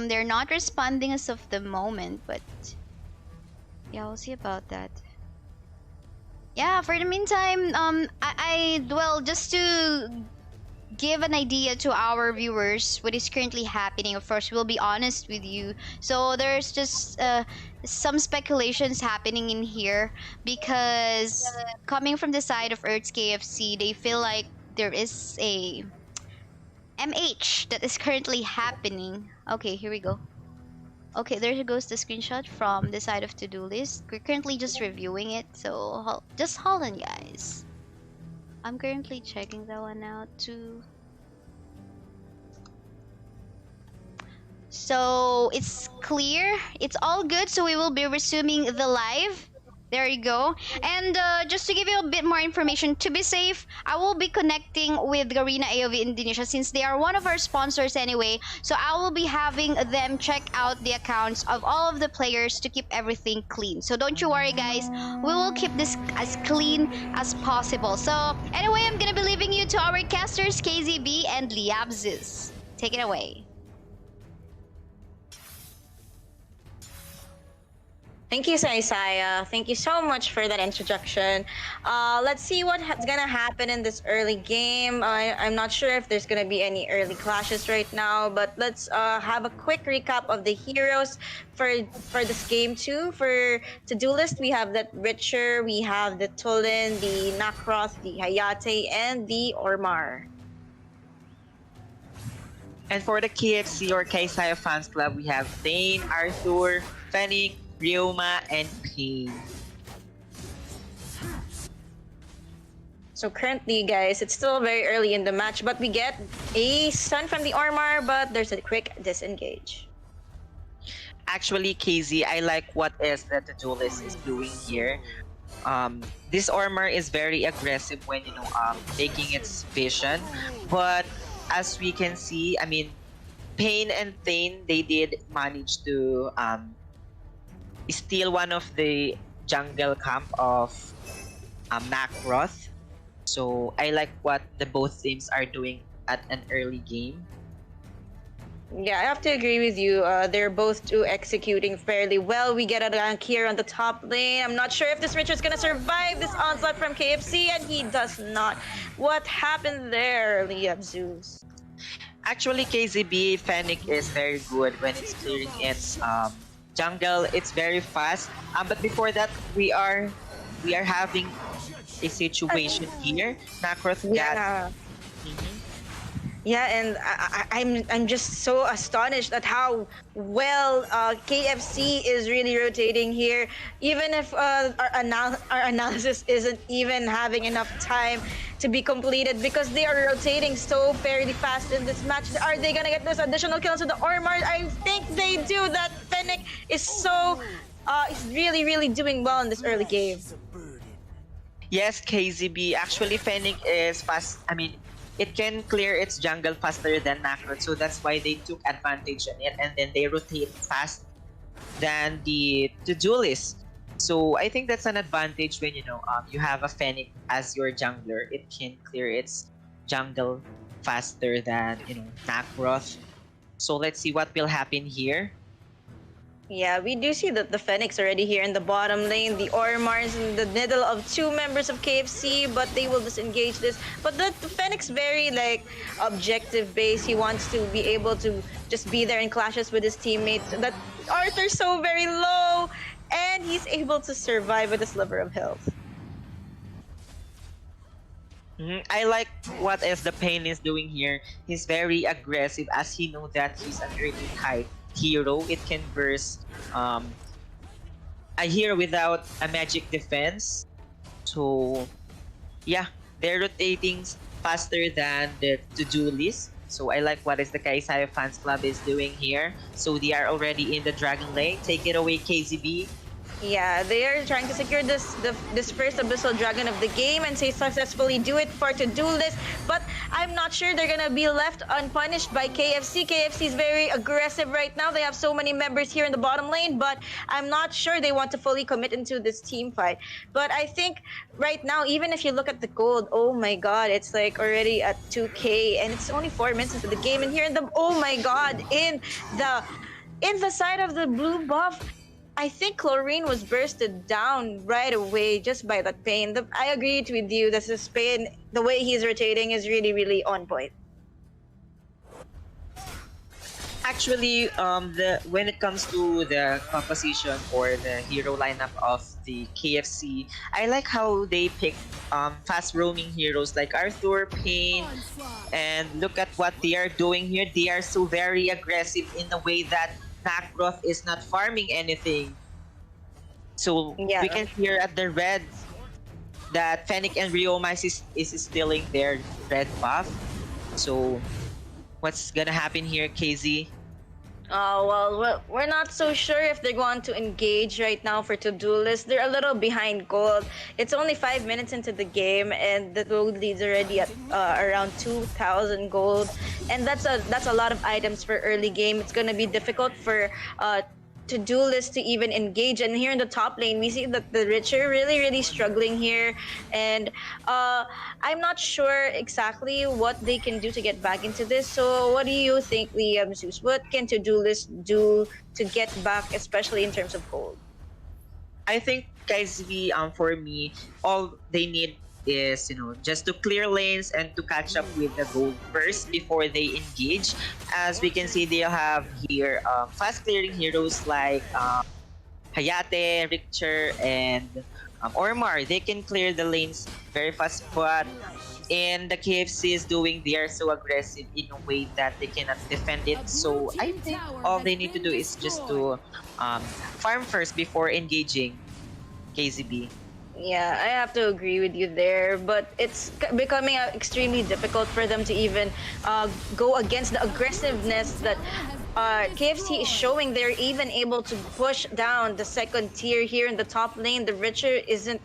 They're not responding as of the moment, but yeah, we'll see about that. Yeah, for the meantime, well, just to give an idea to our viewers what is currently happening, of course, we'll be honest with you. So there's just some speculations happening in here because coming from the side of Hertz.KFC, they feel like there is a MH that is currently happening. Okay, here we go. Okay, there goes the screenshot from the side of Todolist. We're currently just reviewing it, so just hold on, guys. I'm currently checking that one out too. So it's clear, it's all good. So we will be resuming the live. There you go. And just to give you a bit more information, to be safe, I will be connecting with Garena AOV Indonesia since they are one of our sponsors anyway. So I will be having them check out the accounts of all of the players to keep everything clean. So don't you worry, guys. We will keep this as clean as possible. So anyway, I'm gonna be leaving you to our casters, KazeeB and Zeus. Take it away. Thank you, Kaisaya. Thank you so much for that introduction. Let's see what's gonna happen in this early game. I'm not sure if there's gonna be any early clashes right now, but let's have a quick recap of the heroes for this game too. For Todolist, we have that Richer, we have the Tulin, the Nakroth, the Hayate, and the Ormar. And for the KFC or Kaisaya Fans Club, we have Thane, Arthur, Fennec, Ryoma, and Pain. So currently, guys, it's still very early in the match, but we get a stun from the Ormar, but there's a quick disengage. Actually, KZ, I like what is that the Duelist is doing here. This Ormar is very aggressive when taking its vision, but as we can see, I mean, Pain and Thane, they did manage to steal one of the jungle camp of Nakroth. So I like what the both teams are doing at an early game. Yeah, I have to agree with you. They're both two executing fairly well. We get a rank here on the top lane. I'm not sure if this Richard's gonna survive this onslaught from KFC, and he does not. What happened there, Zeus? Actually, KazeeB Fennec is very good when it's clearing its jungle. It's very fast. But before that, we are having a situation here. Nakroth got. Yeah, and I'm just so astonished at how well KFC is really rotating here. Even if our analysis isn't even having enough time to be completed because they are rotating so fairly fast in this match. Are they gonna get those additional kills with the Ormar? I think they do. That Fennec is so is really doing well in this early game. Yes, KazeeB. Actually, Fennec is fast. I mean, it can clear its jungle faster than Nakroth, so that's why they took advantage on it, and then they rotate fast than the Duelist. So I think that's an advantage when you have a Fennec as your jungler. It can clear its jungle faster than Nakroth. So let's see what will happen here. Yeah, we do see that the Fennec's already here in the bottom lane. The Ormar's in the middle of two members of KFC, but they will disengage this. But the Fennec's very objective based. He wants to be able to just be there in clashes with his teammates. That Arthur's so very low, and he's able to survive with a sliver of health. I like what the Pain is doing here. He's very aggressive as he knows that he's an early type hero. It can burst a hero without a magic defense. So yeah, they're rotating faster than the Duelist. So I like what the Kaisaya Fans Club is doing here. So they are already in the Dragon Lane. Take it away, KazeeB. Yeah, they are trying to secure this first Abyssal Dragon of the game and successfully do it for Todolist. But I'm not sure they're gonna be left unpunished by KFC. KFC is very aggressive right now. They have so many members here in the bottom lane, but I'm not sure they want to fully commit into this team fight. But I think right now, even if you look at the gold, oh my god, it's already at 2K, and it's only 4 minutes into the game. And here in the oh my god, in the side of the blue buff, I think Chlorine was bursted down right away just by that pain. I agree with you. That the pain, the way he's rotating is really, really on point. Actually, when it comes to the composition or the hero lineup of the KFC, I like how they pick fast roaming heroes like Arthur, Pain, and look at what they are doing here. They are so very aggressive in the way that Nacroft is not farming anything. So Yeah. we can hear at the red that Fennec and Rioma is stealing their red buff. So what's gonna happen here, KZ? Oh, well, we're not so sure if they're going to engage right now for Todolist. They're a little behind gold. It's only 5 minutes into the game, and the gold lead's already at around 2,000 gold. And that's a lot of items for early game. It's going to be difficult for Todolist to even engage. And here in the top lane, we see that the rich are really, really struggling here. And I'm not sure exactly what they can do to get back into this. So what do you think, Liam, Zeus? What can Todolist do to get back, especially in terms of gold? I think KazeeB, for me, all they need is, just to clear lanes and to catch up with the gold first before they engage. As we can see, they have here fast clearing heroes like Hayate, Richter, and Ormar. They can clear the lanes very fast, but in the KFC is doing, they are so aggressive in a way that they cannot defend it. So I think all they need to do is just to farm first before engaging KazeeB. Yeah, I have to agree with you there, but it's becoming extremely difficult for them to even go against the aggressiveness that KFC is showing. They're even able to push down the second tier here in the top lane. The Richer isn't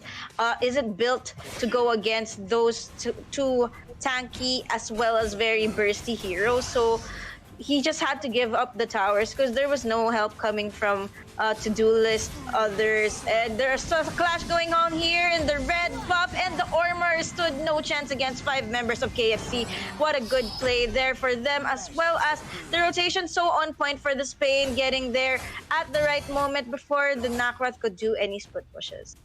built to go against those two tanky as well as very bursty heroes. So he just had to give up the towers because there was no help coming from Todolist others. And there's a clash going on here in the red buff, and the Ormar stood no chance against 5 members of KFC. What a good play there for them, as well as the rotation so on point for the Spain, getting there at the right moment before the Nacroth could do any split pushes.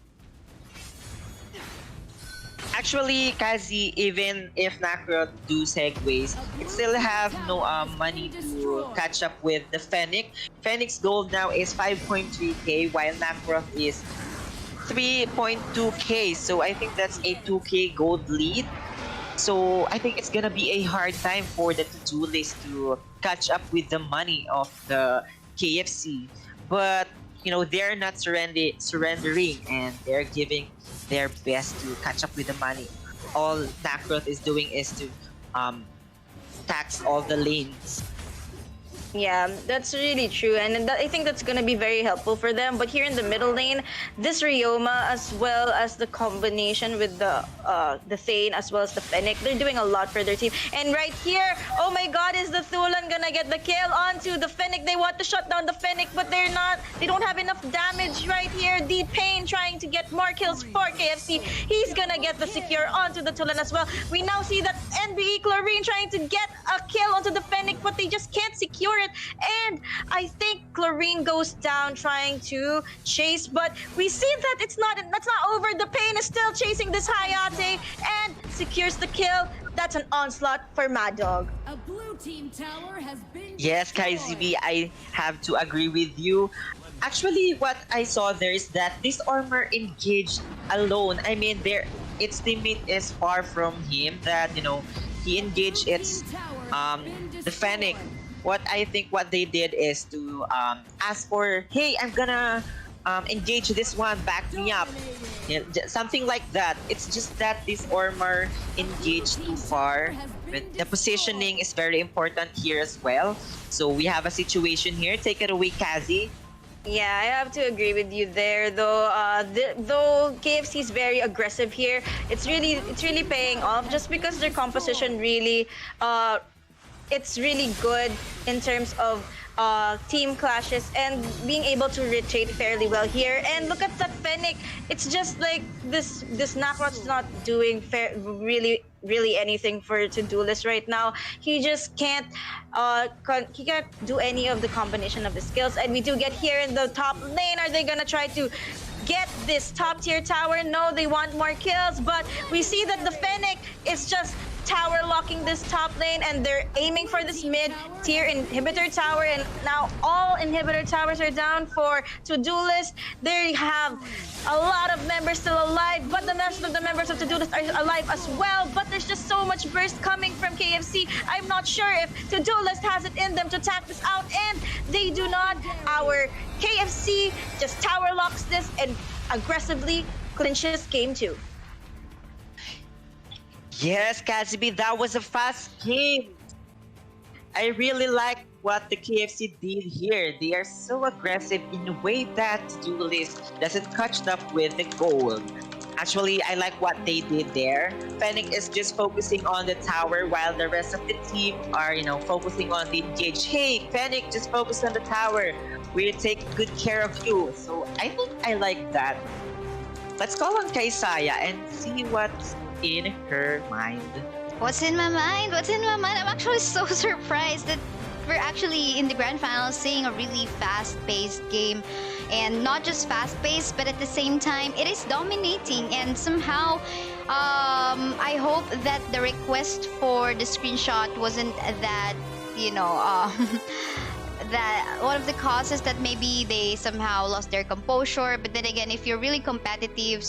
Actually, Kazi, even if Nacroth do segues, it still have no money to catch up with the Fennec. Fennec's gold now is 5.3k, while Nacroth is 3.2k. So I think that's a 2k gold lead. So I think it's gonna be a hard time for the Todolist to catch up with the money of the KFC. But they're not surrendering, and they're giving their best to catch up with the money. All Nacroth is doing is to tax all the lanes. Yeah, that's really true, and I think that's gonna be very helpful for them. But here in the middle lane, this Ryoma as well as the combination with the Thane as well as the Fennec, they're doing a lot for their team. And right here, oh my God, is the Thulan gonna get the kill onto the Fennec? They want to shut down the Fennec, but they're not. They don't have enough damage right here. The Pain trying to get more kills for KFC. He's gonna get the secure onto the Thulan as well. We now see that NBE Chlorine trying to get a kill onto the Fennec, but they just can't secure it. And I think Chlorine goes down trying to chase, but we see that that's not over. The Pain is still chasing this Hayate and secures the kill. That's an onslaught for Mad Dog. A blue team tower has been Yes, KazeeB, I have to agree with you. Actually, what I saw there is that this Ormar engaged alone. I mean, its teammate is far from him. That he engaged the Fennec. What they did is to ask for, hey, I'm gonna engage this one, back me up. Something like that. It's just that this Ormar engaged too far. But the positioning is very important here as well. So we have a situation here. Take it away, Kazi. Yeah, I have to agree with you there. Though, though KFC is very aggressive here, it's really paying off just because their composition really it's really good in terms of team clashes and being able to rotate fairly well here. And look at that Fennec. It's just like this Nakrot's not doing really anything for Todolist right now. He just can't he can't do any of the combination of the skills. And we do get here in the top lane. Are they gonna try to get this top tier tower? No, they want more kills, but we see that the Fennec is just tower locking this top lane, and they're aiming for this mid tier inhibitor tower, and now all inhibitor towers are down for Todolist. They have a lot of members still alive, but the rest of the members of Todolist are alive as well, but there's just so much burst coming from KFC. I'm not sure if Todolist has it in them to tap this out, and they do not. Our KFC just tower locks this and aggressively clinches game 2. Yes, KazeeB, that was a fast game. I really like what the KFC did here. They are so aggressive in a way that Todolist doesn't catch up with the goal. Actually, I like what they did there. Fennec is just focusing on the tower while the rest of the team are, focusing on the engage. Hey, Fennec, just focus on the tower. We'll take good care of you. So I think I like that. Let's call on Kaisaya and see what's in her mind. What's in my mind? What's in my mind? I'm actually so surprised that we're actually in the grand finals seeing a really fast-paced game. And not just fast-paced, but at the same time, it is dominating. And somehow, I hope that the request for the screenshot wasn't that, that one of the causes that maybe they somehow lost their composure. But then again, if you're really competitive,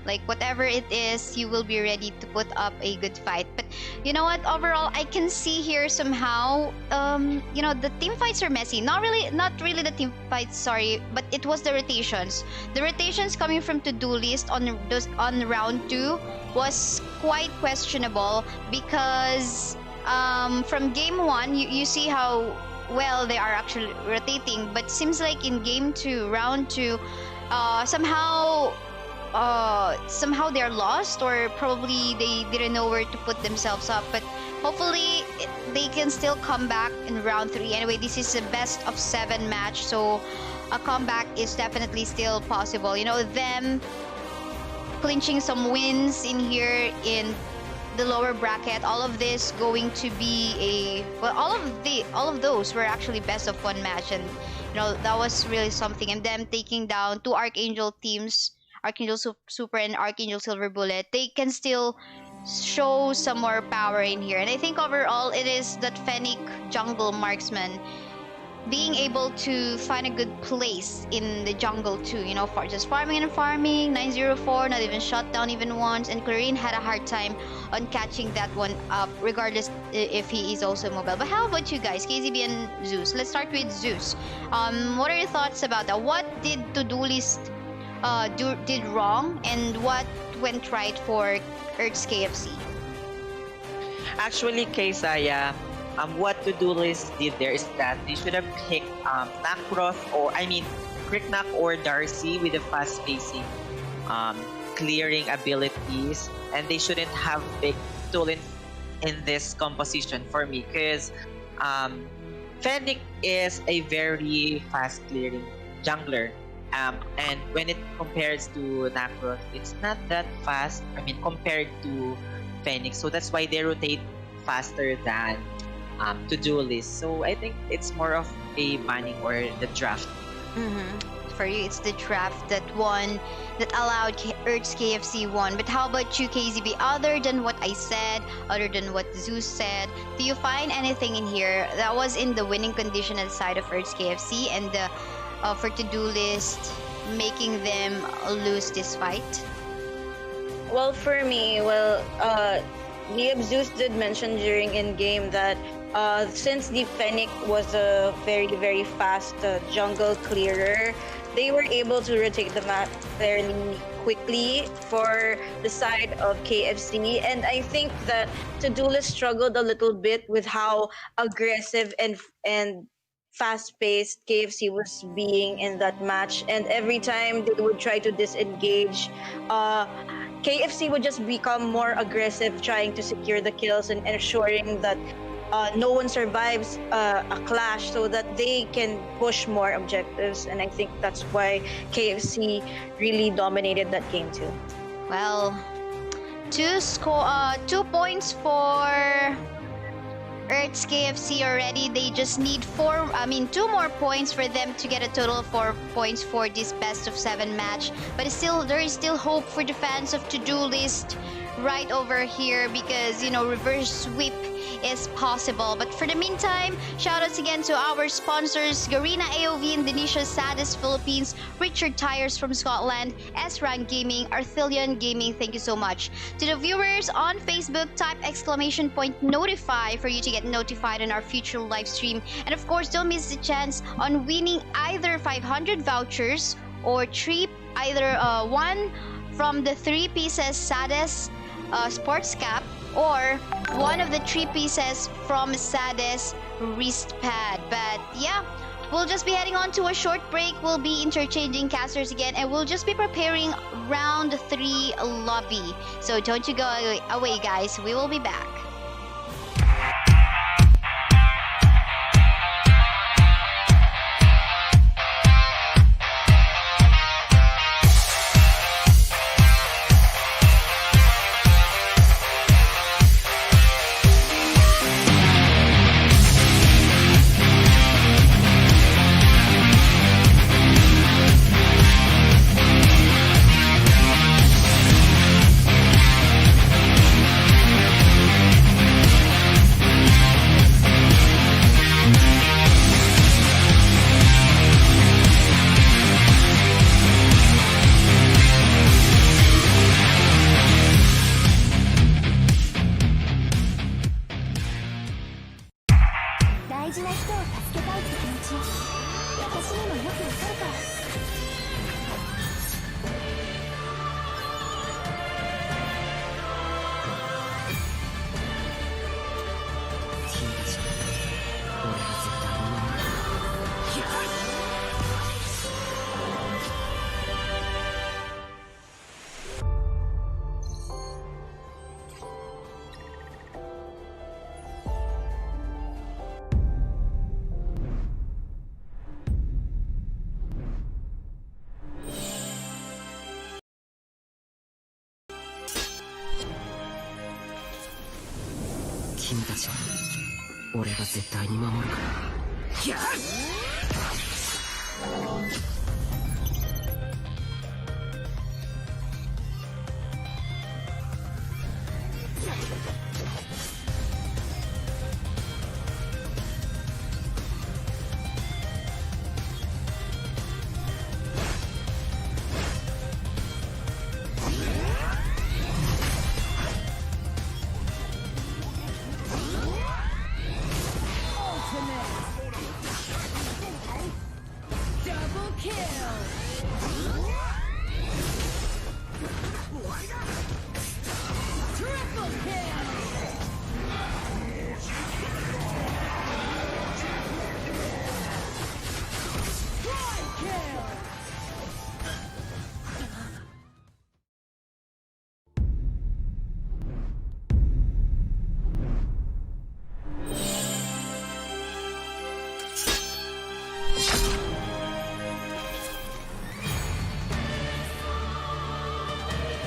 like whatever it is, you will be ready to put up a good fight. But you know what, overall I can see here somehow the team fights are messy. Not really the team fights, sorry, but it was the rotations coming from Todolist on round 2 was quite questionable, because from game 1 you see how well they are actually rotating, but seems like in game 2, round 2, somehow they're lost, or probably they didn't know where to put themselves up. But hopefully they can still come back in round 3. Anyway, this is a best of 7 match, so a comeback is definitely still possible. Them clinching some wins in here in the lower bracket, all of this going to be all of those were actually best of 1 match, and that was really something. And them taking down 2 Archangel teams, Archangel Super and Archangel Silver Bullet, they can still show some more power in here. And I think overall it is that Fennec jungle marksman being able to find a good place in the jungle too, for just farming and farming. 904 not even shot down even once, and Clarine had a hard time on catching that one up, regardless if he is also mobile. But how about you guys, KazeeB and Zeus? Let's start with Zeus. What are your thoughts about that? What did Todolist did wrong, and what went right for Hertz.KFC? Actually, Kaisaya, what Todolist did there is that they should have picked Cricknock or Darcy with the fast pacing, clearing abilities, and they shouldn't have picked Tulin in this composition for me, because Fennec is a very fast clearing jungler. And when it compares to Nacross, it's not that fast. Compared to Fennec, so that's why they rotate faster than Todolist. So I think it's more of a banning or the draft. For you, it's the draft that allowed Hertz.KFC won. But how about you, KazeeB? Other than what I said, other than what Zeus said, do you find anything in here that was in the winning condition side of Hertz.KFC and for Todolist making them lose this fight? Well, for me, Zeus did mention during in-game that since the Fennec was a very, very fast jungle clearer, they were able to rotate the map fairly quickly for the side of KFC. And I think that Todolist struggled a little bit with how aggressive and fast-paced KFC was being in that match. And every time they would try to disengage, KFC would just become more aggressive, trying to secure the kills and ensuring that no one survives a clash, so that they can push more objectives. And I think that's why KFC really dominated that game too. Well, 2 points for Hertz.KFC already. They just need 2 more points for them to get a total of 4 points for this best of 7 match. But there is still hope for the fans of Todolist right over here, because reverse sweep is possible. But for the meantime, shoutouts again to our sponsors: Garena AOV Indonesia, Sadis Philippines, Richard Tyers from Scotland, S-Rank Gaming, Arthilian Gaming. Thank you so much. To the viewers on Facebook, type !notify for you to get notified on our future live stream. And of course, don't miss the chance on winning either 500 vouchers or one from the 3 pieces Sadis sports cap, or one of the 3 pieces from Sadis wrist pad. But yeah, we'll just be heading on to a short break. We'll be interchanging casters again, and we'll just be preparing round 3 lobby. So don't you go away, guys. We will be back.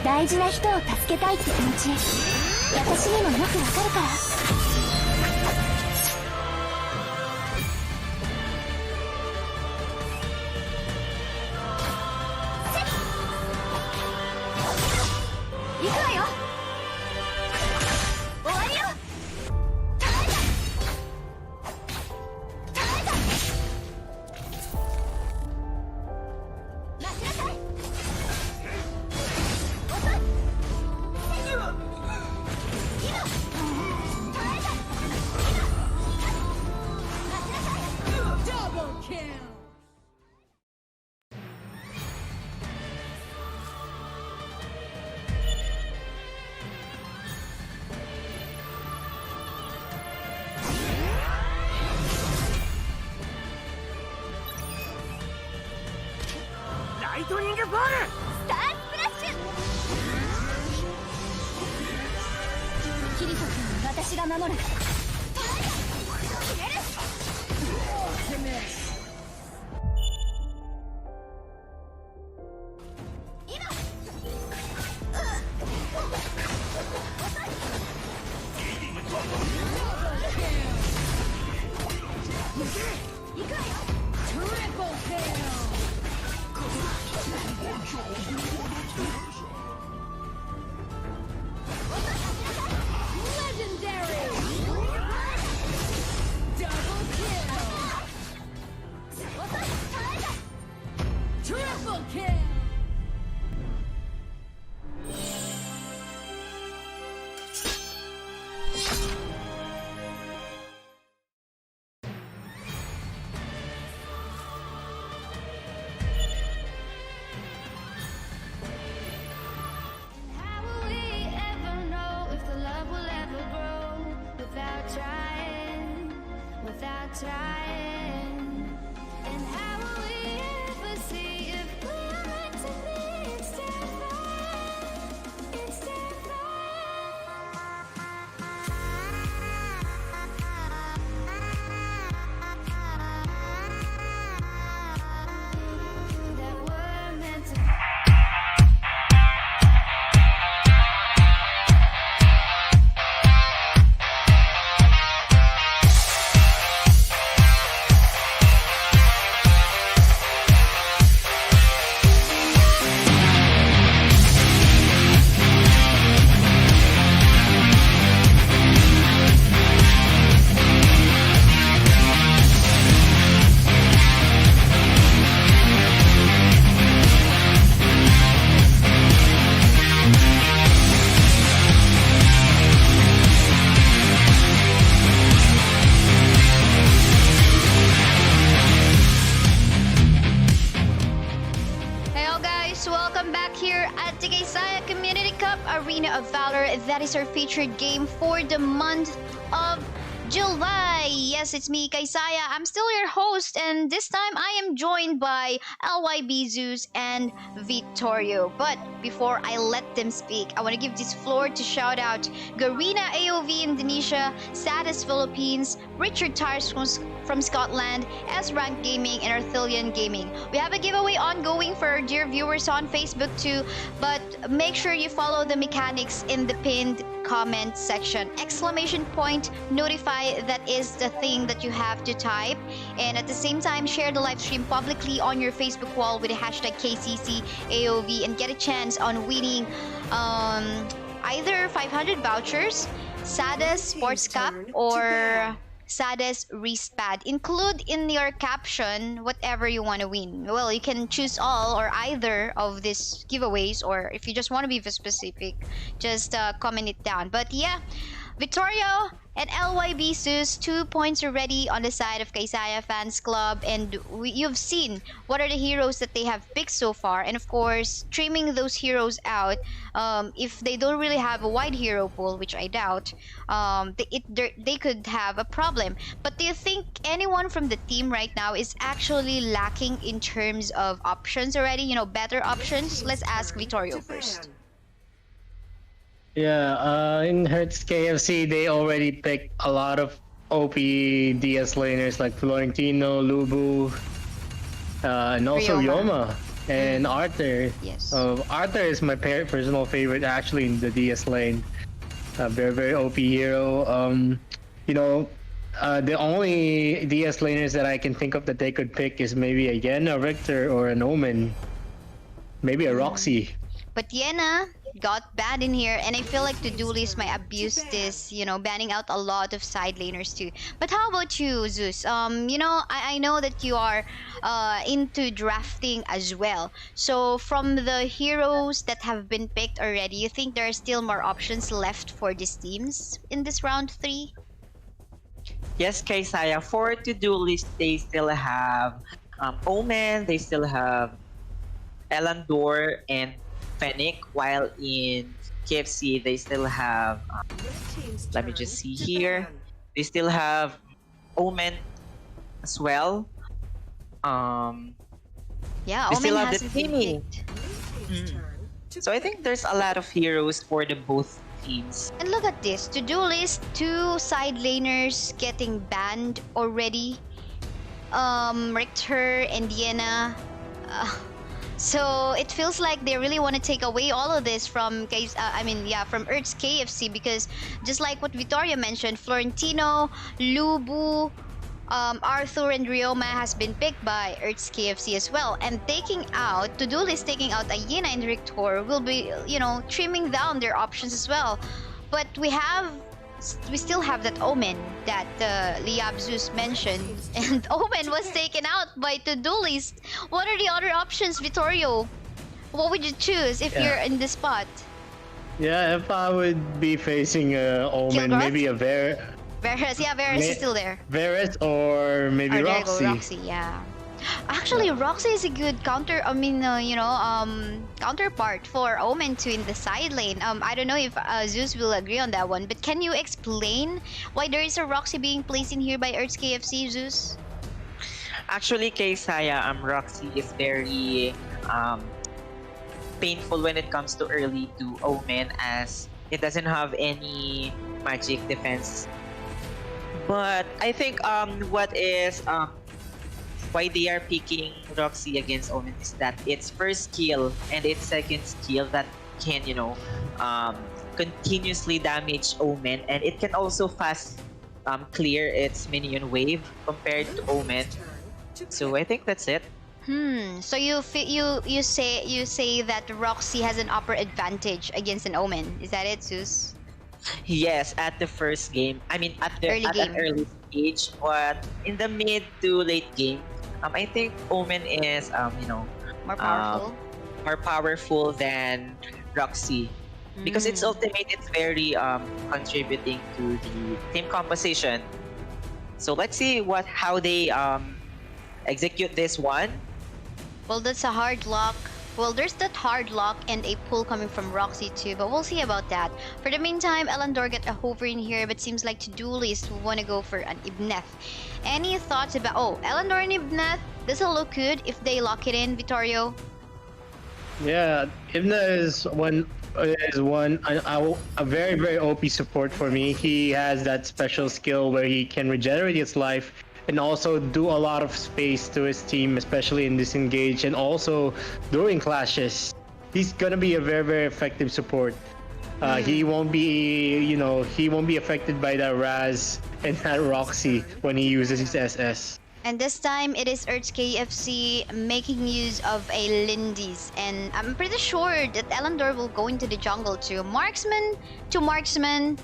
大事な人を助けたいって気持ち、私にもよくわかるから。行くわよ。終わりよ。ライトニングボールスタースプラッシュ。キリト君は私が守る。Triple kill! Legendary! Double kill! Triple kill! How will we ever know if the love will ever grow without trying, without trying? And how will we ever see if we're meant to be instead of flying, instead of flying? That we're meant to. Hello guys, welcome back here at the Kaisaya Community Cup Arena of Valor. That is our featured game for the month of July. Yes, it's me, Kaisaya. I'm still your host, and this time I am joined by LYB, Zeus, and Vittorio. But before I let them speak, I want to give this floor to shout out Garena AOV Indonesia, Saddest Philippines, Richard Tyers from Scotland, S-Rank Gaming, and Arthilian Gaming. We have a giveaway ongoing for our dear viewers on Facebook too, but make sure you follow the mechanics in the pinned comment section. Exclamation point, notify, that is the thing that you have to type. And at the same time, share the live stream publicly on your Facebook wall with the hashtag KCCAOV and get a chance on winning either 500 vouchers, Saddest Sports Cup, or Saddest Wristpad. Include in your caption whatever you want to win. Well, you can choose all or either of these giveaways, or if you just want to be specific, just comment it down. But yeah, Vittorio and LYB Zeus, 2 points already on the side of Kaisaya Fans Club, and you've seen what are the heroes that they have picked so far, and of course trimming those heroes out. If they don't really have a wide hero pool, which I doubt, they could have a problem. But do you think anyone from the team right now is actually lacking in terms of options already? You know, better options? Let's ask Vittorio first. Yeah, in Hertz.KFC, they already picked a lot of OP DS laners like Florentino, Lubu, and also Yoma and Arthur. Yes. Arthur is my personal favorite actually in the DS lane. Very, very OP hero. You know, the only DS laners that I can think of that they could pick is maybe a Yena, Richter, or an Omen. Maybe a Roxy. But Yena got banned in here, and I feel like the Todolist might abuse this, you know, banning out a lot of side laners too. But how about you, Zeus? You know, I know that you are into drafting as well. So from the heroes that have been picked already, you think there are still more options left for these teams in this round 3? Yes, Kaisaya, for Todolist, they still have Omen, they still have Elandor and Fennec, while in KFC they still have let me just see here, they still have Omen as well. Yeah, they Omen still have the hasn't been Timmy. picked. So I think there's a lot of heroes for the both teams. And look at this, Todolist, 2 side laners getting banned already. Richter and Yena. So it feels like they really want to take away all of this from from Hertz.KFC, because just like what Vittorio mentioned, Florentino, Lubu, Arthur and Ryoma has been picked by Hertz.KFC as well, and Todolist taking out Ayena and Rictor will be, trimming down their options as well. But we still have that Omen that Liab Zeus mentioned, and Omen was taken out by Todolist. What are the other options, Vittorio? What would you choose if you're in this spot? Yeah, if I would be facing Omen, Kilgroth? maybe a Varus, Varus is still there. Varus or maybe Or there you Roxy. go, Roxy, yeah. Actually, Roxy is a good counterpart for Omen 2 in the side lane. I don't know if Zeus will agree on that one, but can you explain why there is a Roxy being placed in here by Hertz.KFC, Zeus? Actually, Kaisaya, Roxy is very painful when it comes to early to Omen, as it doesn't have any magic defense. But I think why they are picking Roxy against Omen is that its first skill and its second skill that can continuously damage Omen, and it can also fast clear its minion wave compared to Omen. So I think that's it. So you say that Roxy has an upper advantage against an Omen. Is that it, Zeus? Yes, at the first game. I mean, at an early stage, but in the mid to late game, I think Omen is More powerful. more powerful than Roxy, because its ultimate is very contributing to the team composition. So let's see how they execute this one. Well, that's a hard lock. Well, there's that hard lock and a pull coming from Roxy too, but we'll see about that. For the meantime, Elandor got a hover in here, but seems like Todolist will want to go for an Ibneth. Any thoughts about... Oh, Elandor and Ibneth, does it look good if they lock it in, Vittorio? Yeah, Ibna is a very, very OP support for me. He has that special skill where he can regenerate his life and also do a lot of space to his team, especially in disengage and also during clashes. He's gonna be a very, very effective support. He won't be, he won't be affected by that Raz and that Roxy when he uses his SS. And this time, it is Hertz.KFC making use of a Lindy's. And I'm pretty sure that Elandor will go into the jungle too. Marksman to marksman,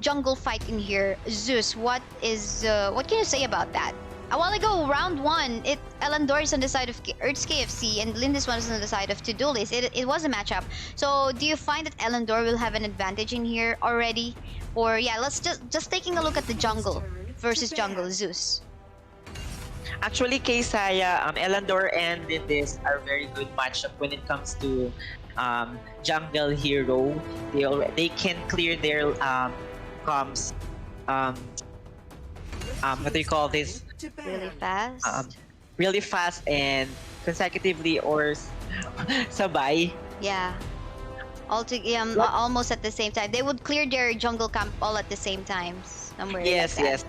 jungle fight in here. Zeus, what can you say about that? A while ago, round 1, Elandor is on the side of Hertz.KFC and Lindis one is on the side of Todolist. It was a matchup. So do you find that Elandor will have an advantage in here already? Or yeah, let's just taking a look at the jungle versus jungle, Zeus. Actually, Kaisaya, Elandor and Lindis are very good matchup when it comes to jungle hero. They can clear their comms. What do you call this? Really fast. Really fast and consecutively or sabay. Yeah. Almost at the same time. They would clear their jungle camp all at the same time. Somewhere Yes, like that. yes.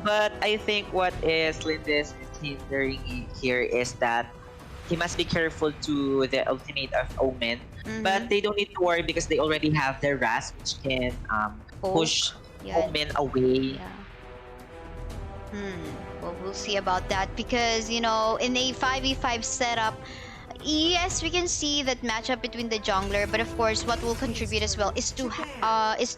But I think what is Lindis is hindering here is that he must be careful to the ultimate of Omen. But they don't need to worry because they already have their Raz, which can push Omen away. Yeah. Well, we'll see about that because, in a 5v5 setup, yes, we can see that matchup between the jungler, but of course, what will contribute as well is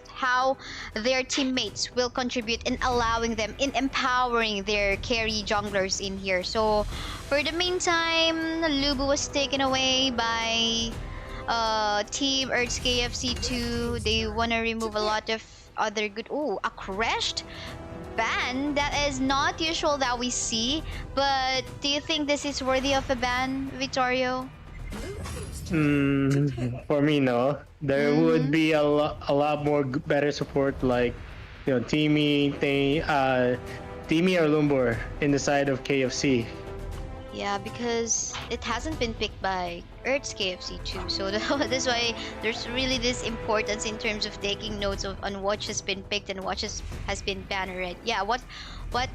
how their teammates will contribute in allowing them, in empowering their carry junglers in here. So, for the meantime, Lubu was taken away by Team Hertz.KFC 2. They want to remove a lot of other good... Oh, a crashed ban? That is not usual that we see, but do you think this is worthy of a ban, Vittorio? For me, no. There would be a lot more better support, like Teamy or Lumbor in the side of KFC. Yeah, because it hasn't been picked by Hertz.KFC too, so that's why there's really this importance in terms of taking notes on what has been picked and what has been banned already. Yeah, what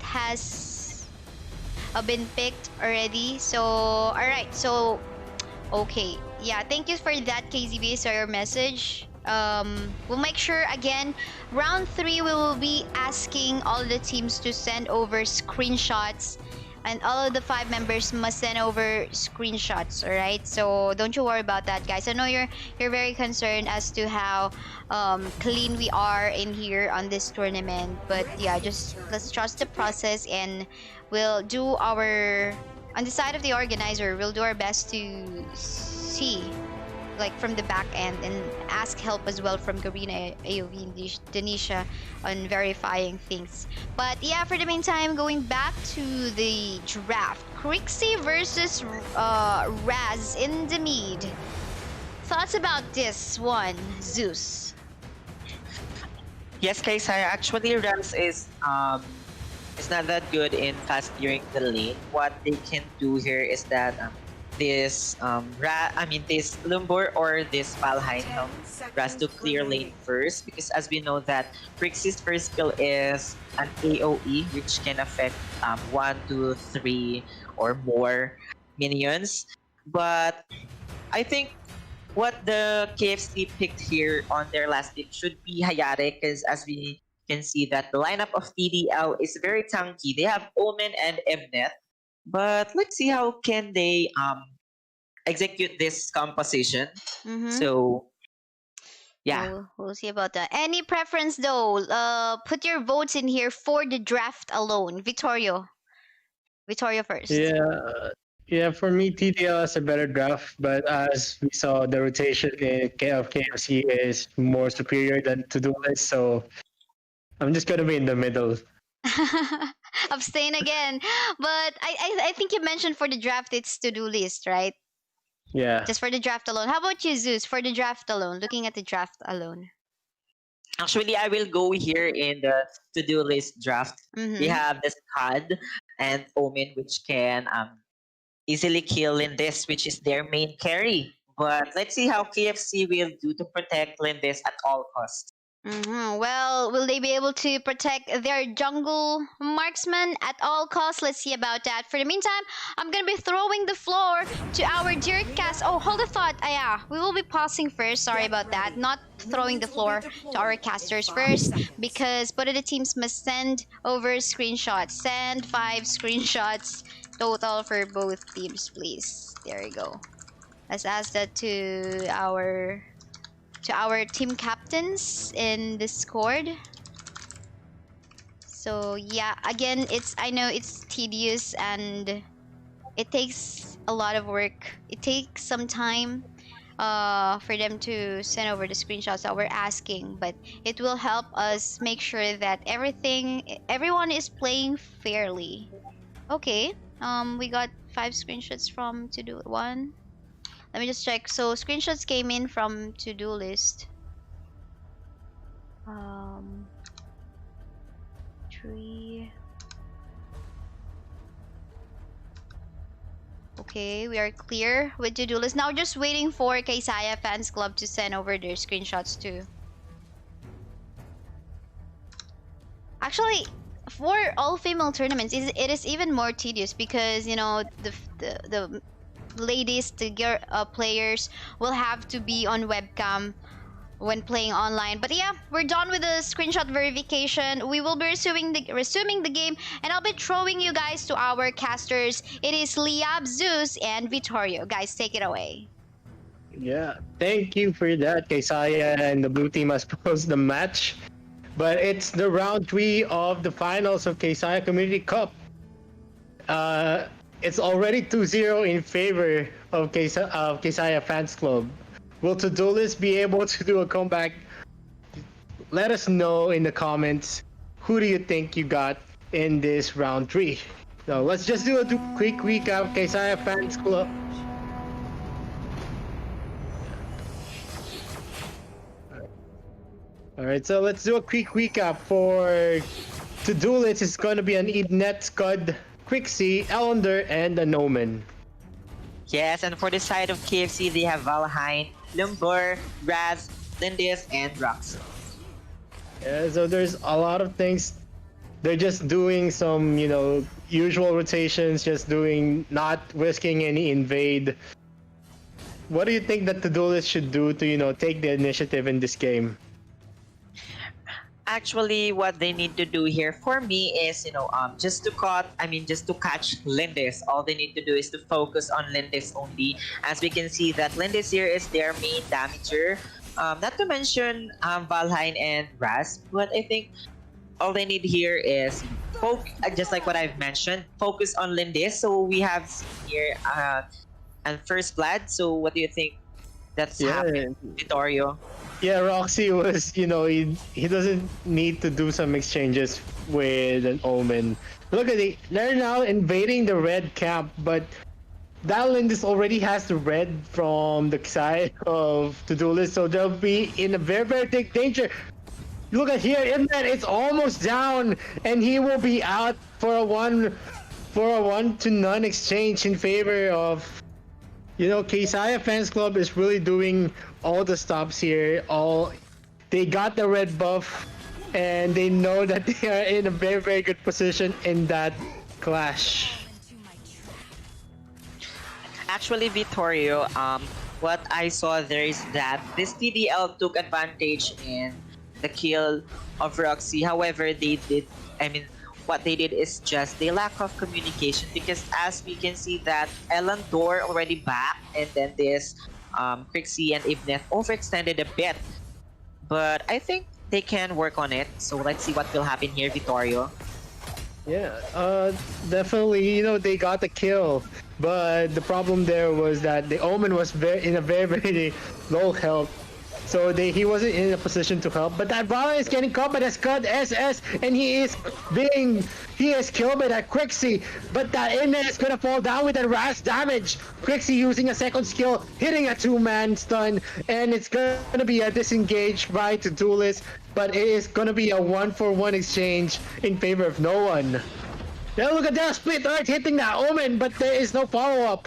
has been picked already. So alright, so okay, yeah, thank you for that, KazeeB. So your message, we'll make sure again, round 3 we will be asking all the teams to send over screenshots, and all of the 5 members must send over screenshots. All right, so don't you worry about that, guys. I know you're very concerned as to how clean we are in here on this tournament, but yeah, just let's trust the process, and we'll do our, on the side of the organizer, we'll do our best to see like from the back end and ask help as well from Garena AOV Indonesia on verifying things. But yeah, for the meantime, going back to the draft, KazeeB versus Raz in the mid. Thoughts about this one, Zeus? Yes, Kaisaya, actually Rams is not that good in fast clearing the lane. What they can do here is that this this Lumbor or this Valheim helps Raz to clear lane first, because as we know that KazeeB's first skill is an AOE, which can affect 1, 2, 3 or more minions. But I think what the KFC picked here on their last pick should be Hayate, because as we can see that the lineup of TDL is very tanky. They have Omen and Evnet, but let's see how can they execute this composition. So yeah, we'll see about that. Any preference though? Put your votes in here for the draft alone. Vittorio first. Yeah, for me, TDL is a better draft, but as we saw, the rotation of KFC is more superior than Todolist, so I'm just gonna be in the middle. Abstain again. But I think you mentioned for the draft it's Todolist, right? Yeah. Just for the draft alone. How about you, Zeus? For the draft alone, looking at the draft alone. actually I will go here in the to-do list draft. We have the Scud and Omen, which can easily kill Lindis, which is their main carry. But let's see how KFC will do to protect Lindis at all costs. Well, will they be able to protect their jungle marksman at all costs? Let's see about that. For the meantime, I'm gonna be throwing the floor to our dear cast. Oh, hold a thought. Yeah, we will be pausing first. Sorry about that. Not throwing the floor to our casters first, because both of the teams must send over screenshots. Send 5 screenshots total for both teams, please. There you go. Let's ask that to our team captains in Discord. So yeah, again, I know it's tedious and it takes a lot of work. It takes some time for them to send over the screenshots that we're asking, but it will help us make sure that everyone is playing fairly. Okay, we got 5 screenshots from to-do one. Let me just check. So screenshots came in from to-do list. 3. Okay, we are clear with to-do list. Now just waiting for Kaisaya Fans Club to send over their screenshots too. Actually, for all female tournaments, it is even more tedious because, you know, the ladies, the players will have to be on webcam when playing online. But yeah, we're done with the screenshot verification. We will be resuming the game, and I'll be throwing you guys to our casters. It is Liab, Zeus, and Vittorio. Guys, take it away. Yeah, thank you for that, Kaisaya, and the blue team has posed the match. But it's the round 3 of the finals of Kaisaya Community Cup. It's already 2-0 in favor of Kaisaya Fans Club. Will Todolist be able to do a comeback? Let us know in the comments. Who do you think you got in this round 3? So let's just do a quick recap. Kaisaya Fans Club. Alright, so let's do a quick recap. For Todolist, it's going to be an Ednet, Scud, Quixie, Elender, and a Noman. Yes, and for the side of KFC, they have Valheim, Lumbor, Raz, Lindis, and Rox. Yeah, so there's a lot of things. They're just doing some, you know, usual rotations, not risking any invade. what do you think that Todolist should do to, take the initiative in this game? Actually, what they need to do here for me is, just to catch Lindis. All they need to do is to focus on Lindis only. As we can see that Lindis here is their main damager. Not to mention Valheim and Raz, but I think all they need here is just like what I've mentioned, focus on Lindis. So we have here and First Blood. So what do you think that's happening, Vittorio? Yeah, Roxy was, he doesn't need to do some exchanges with an Omen. Look at it, they're now invading the red camp, but that Lindis already has the red from the side of Todolist, so they'll be in a very, very big danger. Look at here, Imnet, it's almost down, and he will be out for a 1-to-none exchange in favor of, Kaisaya Fans Club is really doing all the stops here. They got the red buff, and they know that they are in a very, very good position in that clash. Actually, Vittorio, what I saw there is that this TDL took advantage in the kill of Roxy. However, what they did is just the lack of communication, because as we can see that Elandor already back, and then this Crixie and Ibneth overextended a bit. But I think they can work on it. So let's see what will happen here, Vittorio. Yeah, definitely, they got the kill. But the problem there was that the Omen was in a very, very low health. So he wasn't in a position to help. But that Vala is getting caught by the Scud SS, and he is killed by that Crixie. But that Innet is gonna fall down with a rash damage. Crixie using a second skill, hitting a 2-man stun, and it's gonna be a disengage by Todolist, but it is gonna be a 1-for-1 exchange in favor of no one. Now look at that split earth hitting that Omen, but there is no follow-up.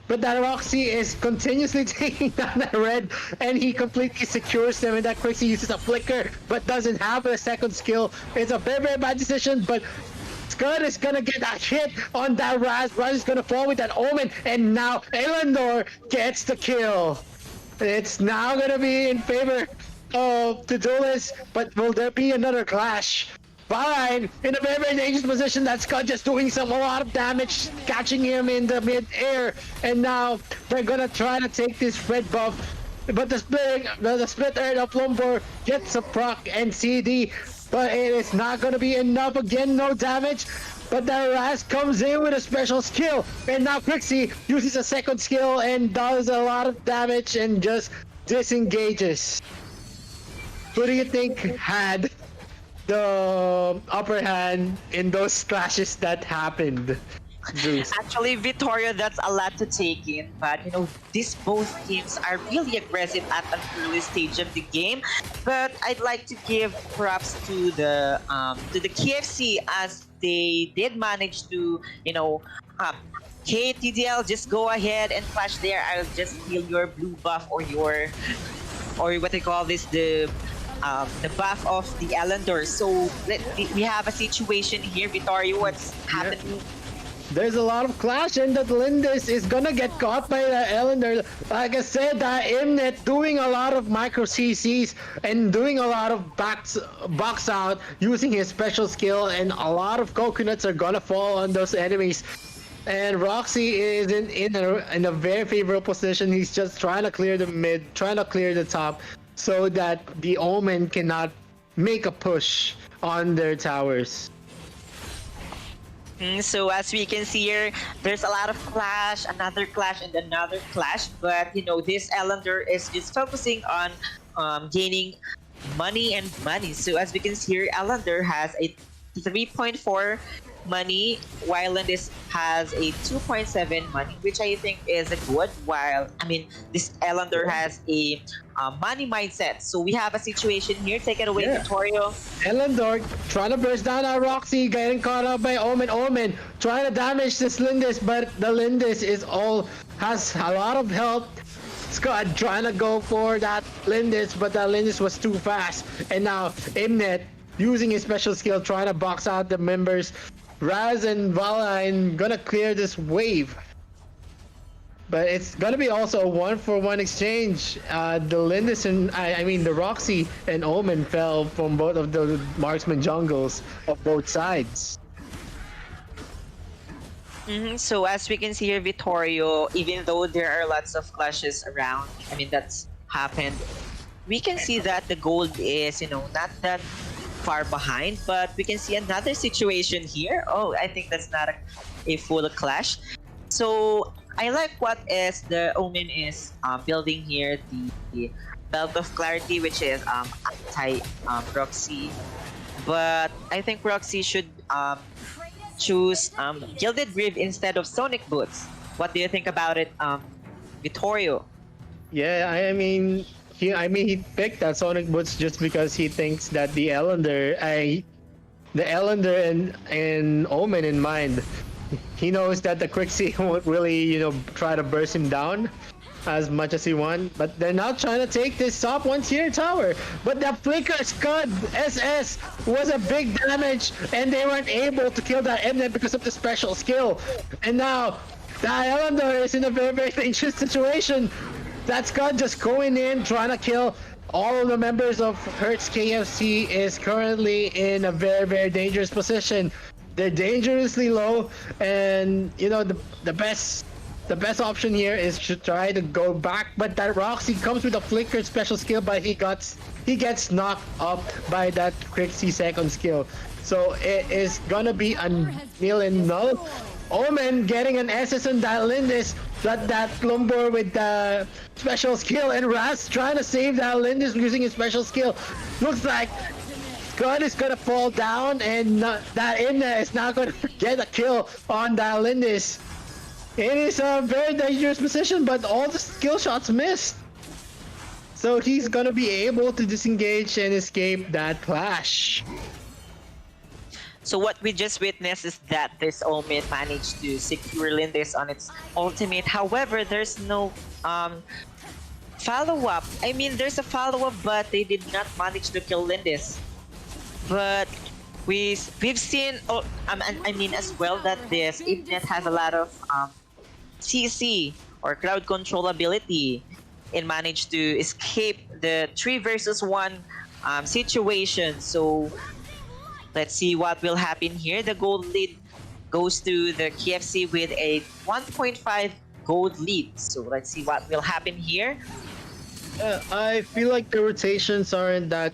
But that Roxy is continuously taking down that red, and he completely secures them, and that Crixie uses a flicker, but doesn't have a second skill. It's a very, very bad decision, but Scud is gonna get a hit on that Raz. Raz is gonna fall with that Omen, and now Elandor gets the kill. It's now gonna be in favor of Todolist, but will there be another clash? Fine, in a very, very dangerous position. That Scud just doing a lot of damage, catching him in the mid-air, and now they're gonna try to take this red buff. But the split earth of Lombor gets a proc and CD, but it is not gonna be enough. Again, no damage. But the Raz comes in with a special skill, and now Crixie uses a second skill and does a lot of damage and just disengages. Who do you think had the upper hand in those clashes that happened, Zeus? Actually, Vittorio, that's a lot to take in, but these both teams are really aggressive at an early stage of the game. But I'd like to give props to the KFC, as they did manage to, hey TDL, just go ahead and flash there. I'll just steal your blue buff or what they call this, the buff of the Elandor. So we have a situation here, Vittorio. What's happening? There's a lot of clash, and that Lindis is gonna get caught by the Elandor. Like I said, Imnet doing a lot of micro CCs and doing a lot of box out using his special skill, and a lot of coconuts are gonna fall on those enemies. And Roxy is in a very favorable position. He's just trying to clear the mid, trying to clear the top, so that the Omen cannot make a push on their towers. So as we can see here, there's a lot of clash, another clash, and another clash. But this Elandor is just focusing on gaining money and money. So as we can see here, Elandor has a 3.4 money, while Lindis has a 2.7 money, which I think is a good. This Elandor has a money mindset. So we have a situation here. Take it away, Vittorio. Elandor trying to burst down our Roxy, getting caught up by Omen. Omen trying to damage this Lindis, but the Lindis has a lot of health. Scud trying to go for that Lindis, but that Lindis was too fast. And now Imnet using his special skill, trying to box out the members. Raz and Valheim gonna clear this wave. But it's gonna be also a 1-for-1 exchange. The Lindis and I mean the Roxy and Omen fell from both of the marksman jungles of both sides. So as we can see here, Vittorio, even though there are lots of clashes around, I mean that's happened, we can see that the gold is, not that far behind, but we can see another situation here. Oh, I think that's not a full clash. So I like what is the Omen is building here, the Belt of Clarity, which is anti Roxy. But I think Roxy should choose Gilded Greave instead of Sonic Boots. What do you think about it, Vittorio? Yeah, I mean he picked that Sonic Boots just because he thinks that the Ellender and Omen in mind. He knows that the Crixie won't really, try to burst him down as much as he wants. But they're now trying to take this top 1-tier tower. But the Flicker Scud SS was a big damage, and they weren't able to kill that Mnet because of the special skill. And now, the Islander is in a very, very dangerous situation. That Scud just going in, trying to kill all of the members of Hertz.KFC is currently in a very, very dangerous position. They're dangerously low, and the best option here is to try to go back. But that Roxy comes with a flickered special skill, but he gets knocked up by that Crixie second skill. So it is gonna be a nil and null. Omen getting an SS on that Lindis, but that Lumbor with the special skill, and Raz trying to save that Lindis using his special skill. Looks like Scud is gonna fall down, and that Imna is not gonna get a kill on that Lindis. It is a very dangerous position, but all the skill shots missed. So he's gonna be able to disengage and escape that clash. So what we just witnessed is that this Omen managed to secure Lindis on its ultimate. However, there's no follow-up. I mean, there's a follow-up, but they did not manage to kill Lindis. But we've seen, I mean as well, that this Ibnet has a lot of CC or crowd control ability and managed to escape the 3 versus 1 situation. So let's see what will happen here. The gold lead goes to the KFC with a 1.5 gold lead. So let's see what will happen here. I feel like the rotations aren't that,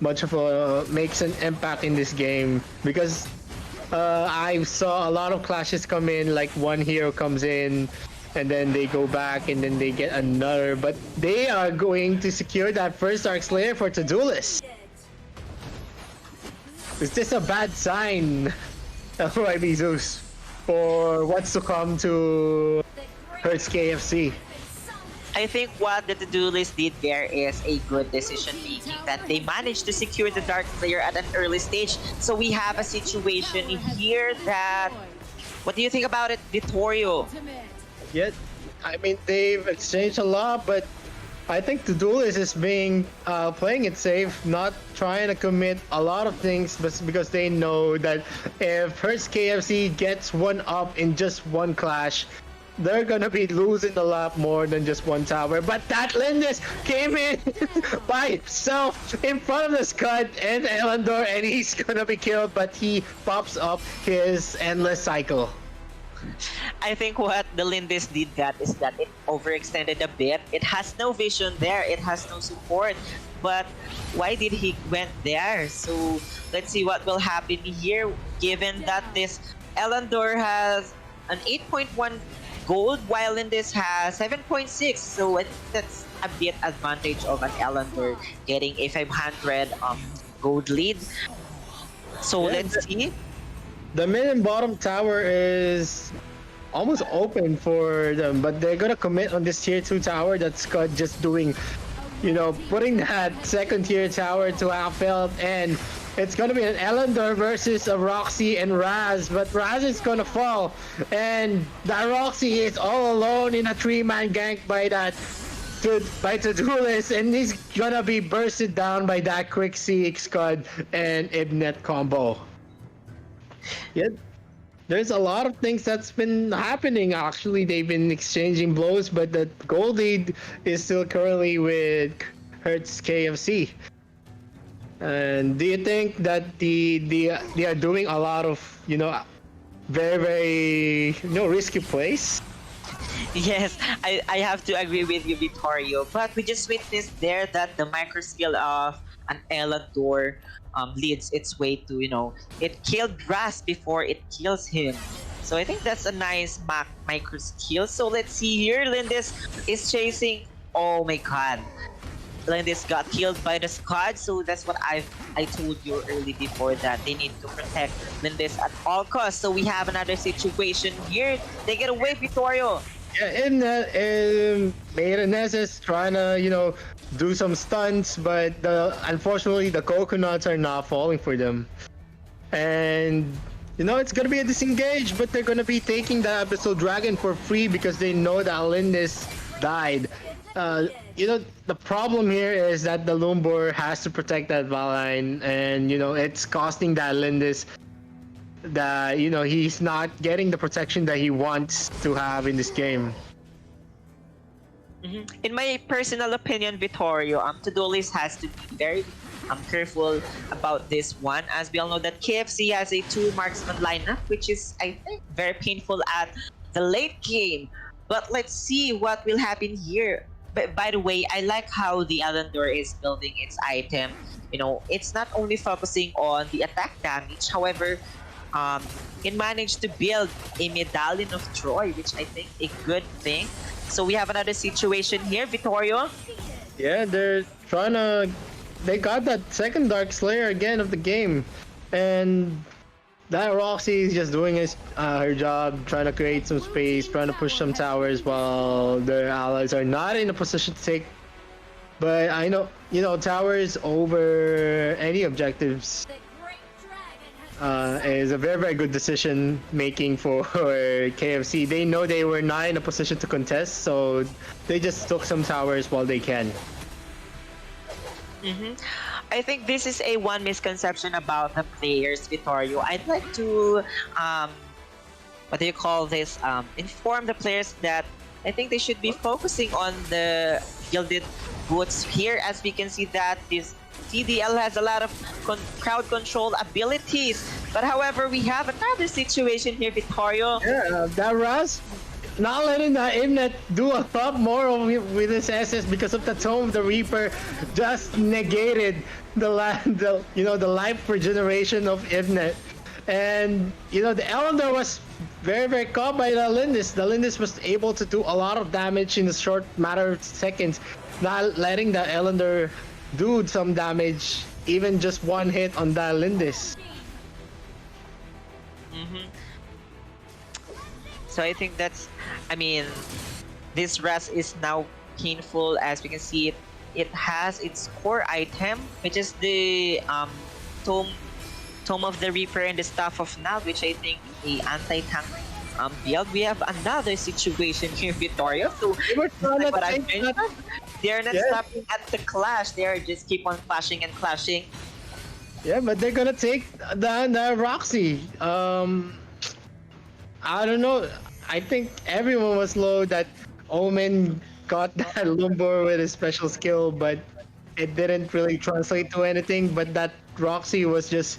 much of a makes an impact in this game, because I saw a lot of clashes come in, like one hero comes in and then they go back and then they get another, but they are going to secure that first Dark Slayer for Todolist. Is this a bad sign, FYB Zeus, for what's to come to Hertz.KFC? I think what the Todolist did there is a good decision making, that they managed to secure the Dark Slayer at an early stage. So we have a situation here that... What do you think about it, Vittorio? Yeah, I mean, they've exchanged a lot, but I think Todolist is playing it safe, not trying to commit a lot of things, but because they know that if Hertz.KFC gets one up in just one clash, they're gonna be losing a lot more than just one tower. But that Lindis came in by himself in front of the Scud and Elandor, and he's gonna be killed, but he pops up his endless cycle. I think what the Lindis did that is that it overextended a bit. It has no vision there, it has no support. But why did he went there? So let's see what will happen here, given that this Elandor has an 8.1 gold, while Lindis has 7.6. So I think that's a bit advantage of an Elandor getting a 500 gold lead. So let's see. The mid and bottom tower is almost open for them, but they're gonna commit on this tier 2 tower that Scud just doing, putting that second tier tower to outfield, and it's gonna be an Elandor versus a Roxy and Raz, but Raz is gonna fall, and that Roxy is all alone in a 3-man gank by Todolist, and he's gonna be bursted down by that Crixie, Scud, and Ibnet combo. Yeah, there's a lot of things that's been happening. Actually, they've been exchanging blows, but the gold lead is still currently with Hertz.KFC. And do you think that they are doing a lot of very very risky plays? Yes, I have to agree with you, Vittorio. But we just witnessed there that the micro skill of an Elador leads its way to, it killed Ras before it kills him. So I think that's a nice micro skill. So let's see here. Lindis is chasing. Oh my god. Lindis got killed by the squad, so that's what I told you early before, that they need to protect Lindis at all costs. So we have another situation here. They get away, Vittorio. Yeah, in that, Mayonnaise is trying to, do some stunts, but unfortunately the coconuts are not falling for them. And, it's gonna be a disengage, but they're gonna be taking the Abyssal Dragon for free because they know that Lindis died. The problem here is that the Lumbor has to protect that Valine, and, it's costing that Lindis that he's not getting the protection that he wants to have in this game. In my personal opinion, Vittorio, Todolist has to be very careful about this one, as we all know that KFC has a 2 marksman lineup, which is, I think, very painful at the late game. But let's see what will happen here. But by the way, I like how the Elandor is building its item. It's not only focusing on the attack damage, however, it managed to build a Medallion of Troy, which I think a good thing. So we have another situation here, Vittorio. Yeah, they're they got that second Dark Slayer again of the game, and that Roxy is just doing her job, trying to create some space, trying to push some towers while their allies are not in a position to take. But I know, towers over any objectives is a very, very good decision making for KFC. They know they were not in a position to contest, so they just took some towers while they can. I think this is a one misconception about the players, Vittorio. I'd like to, what do you call this? Inform the players that I think they should be focusing on the gilded boots here, as we can see that this TDL has a lot of crowd control abilities. But however, we have another situation here, Vittorio. Yeah, that Ras not letting that Imnet do a lot more with his SS because of the Tome of the Reaper just negated the life regeneration of Imnet. And the Elandor was very, very caught by the Lindis. The Lindis was able to do a lot of damage in a short matter of seconds, not letting the Elandor do some damage, even just one hit on that Lindis. So I think that's, this Ras is now painful, as we can see it. It has its core item, which is the Tome of the Reaper and the Staff of Nald, which I think a anti-tank build. We have another situation here, Vittorio. So what I mentioned, they're not stopping at the clash. They are just keep on clashing and clashing. Yeah, but they're gonna take the Roxy. I don't know. I think everyone was low that Omen got that Lumbor with his special skill, but it didn't really translate to anything. But that Roxy was just,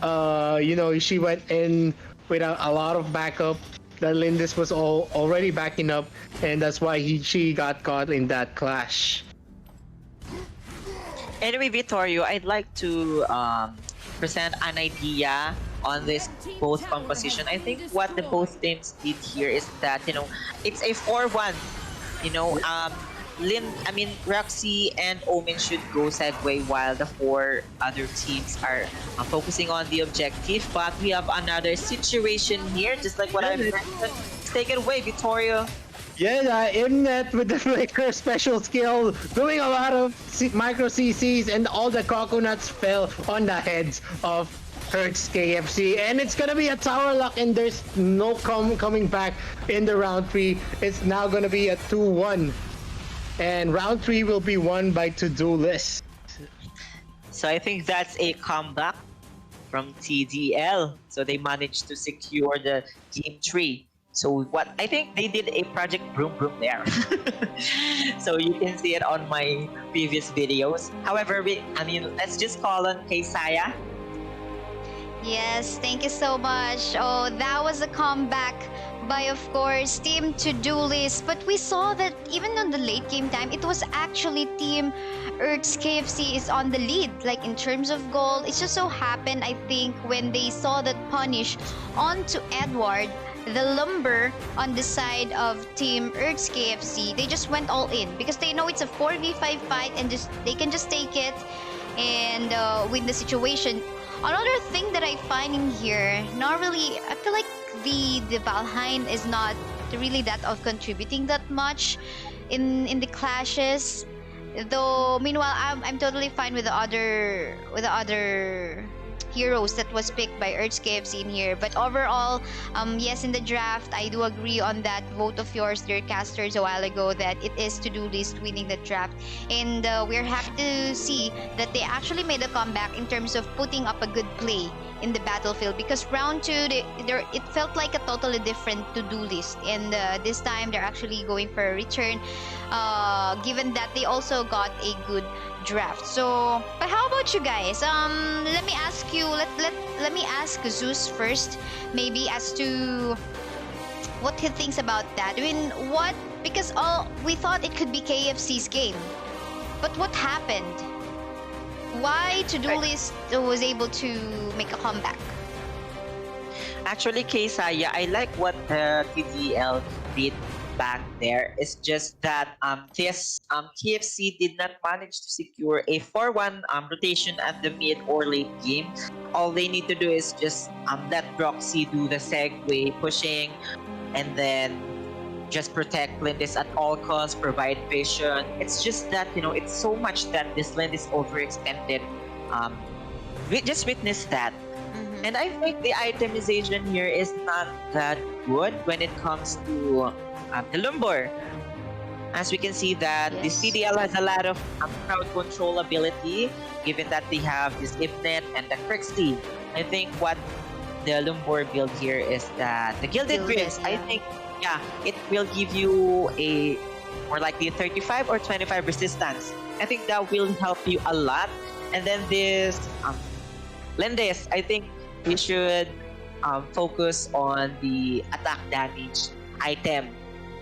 she went in with a lot of backup. The Lindis was already backing up, and that's why she got caught in that clash. Anyway, Vittorio, I'd like to present an idea on this both composition. I think what the both teams did here is that it's a 4-1. Roxy and Omen should go segue while the 4 other teams are focusing on the objective. But we have another situation here, just like what I mentioned. Take it away, Vittorio. Yeah, Imnet with the Flicker special skill, doing a lot of micro CCs, and all the coconuts fell on the heads of Hertz.KFC, and it's gonna be a tower lock, and there's no coming back in the round 3. It's now gonna be a 2-1, and round 3 will be won by Todolist. So I think that's a comeback from TDL. So they managed to secure the game 3. So what I think they did a project Broom Broom there. So you can see it on my previous videos. However, let's just call on Kaisaya. Yes, thank you so much. Oh, that was a comeback by, of course, Team Todolist. But we saw that even on the late game time, it was actually Team Hertz.KFC is on the lead. Like in terms of goal, it just so happened, I think, when they saw that punish onto Edward, the lumber on the side of Team Hertz.KFC, they just went all in because they know it's a 4v5 fight and they can just take it and win the situation. Another thing that I find in here, not really, I feel like the Valheim is not really that of contributing that much in the clashes. Though meanwhile, I'm totally fine with the other heroes that was picked by Hertz.KFC in here. But overall, yes, in the draft, I do agree on that vote of yours, dear casters, a while ago, that it is Todolist winning the draft. And we're happy to see that they actually made a comeback in terms of putting up a good play in the battlefield, because round 2, it felt like a totally different Todolist, and this time they're actually going for a return, given that they also got a good draft. So, but how about you guys? Let me ask you. Let me ask Zeus first, maybe as to what he thinks about that. I mean, because we thought it could be KFC's game, but what happened? Why Todolist was able to make a comeback? Actually, Kaisaya, I like what the TDL did back there. It's just that this KFC did not manage to secure a 4-1 rotation at the mid or late game. All they need to do is just let Roxy do the segue pushing, and then just protect Lindis at all costs, provide vision. It's just that, it's so much that this Lindis overextended. We just witnessed that. And I think the itemization here is not that good when it comes to the Lumbor. As we can see that the CDL has a lot of crowd control ability, given that they have this Ifnet and the Crixie. I think what the Lumbor build here is that the Gilded Grids, I think, it will give you a more likely 35 or 25 resistance. I think that will help you a lot. And then this Lindis, I think we should focus on the attack damage item.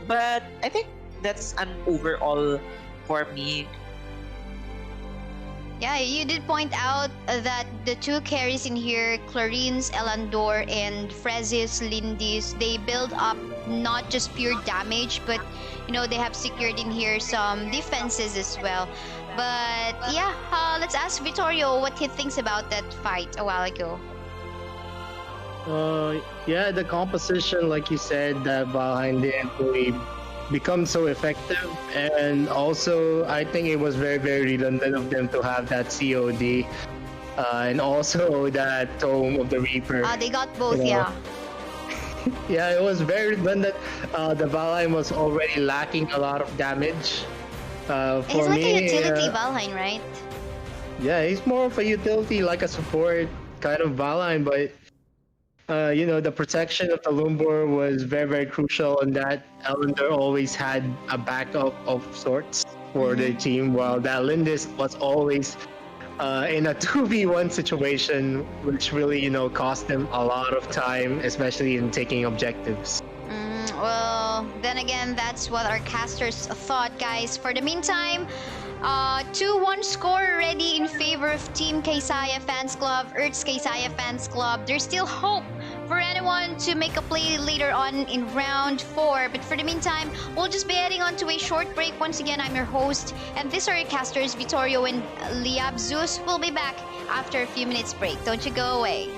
But I think that's an overall for me. Yeah, you did point out that the two carries in here, Clarins, Elandor, and Frezis, Lindis, they build up not just pure damage, but they have secured in here some defenses as well. But yeah, let's ask Vittorio what he thinks about that fight a while ago. Yeah, the composition, like you said, that Valheim didn't really become so effective, and also I think it was very, very redundant of them to have that COD, and also that Tome of the Reaper. They got both, yeah. Yeah, it was very redundant. The Valheim was already lacking a lot of damage. He's like a utility Valheim, right? Yeah, he's more of a utility, like a support kind of Valheim, but the protection of the Lumbor was very, very crucial, and that Elandor always had a backup of sorts for the team, while that Lindis was always in a 2v1 situation, which really, cost them a lot of time, especially in taking objectives. Well, then again, that's what our casters thought, guys. For the meantime, 2-1 score already in favor of Team Kaisaya Fans Club, Hertz.Kaisaya Fans Club. There's still hope for anyone to make a play later on in round 4. But for the meantime, we'll just be heading on to a short break. Once again, I'm your host, and these are your casters, Vittorio and Liab. Zeus will be back after a few minutes break. Don't you go away.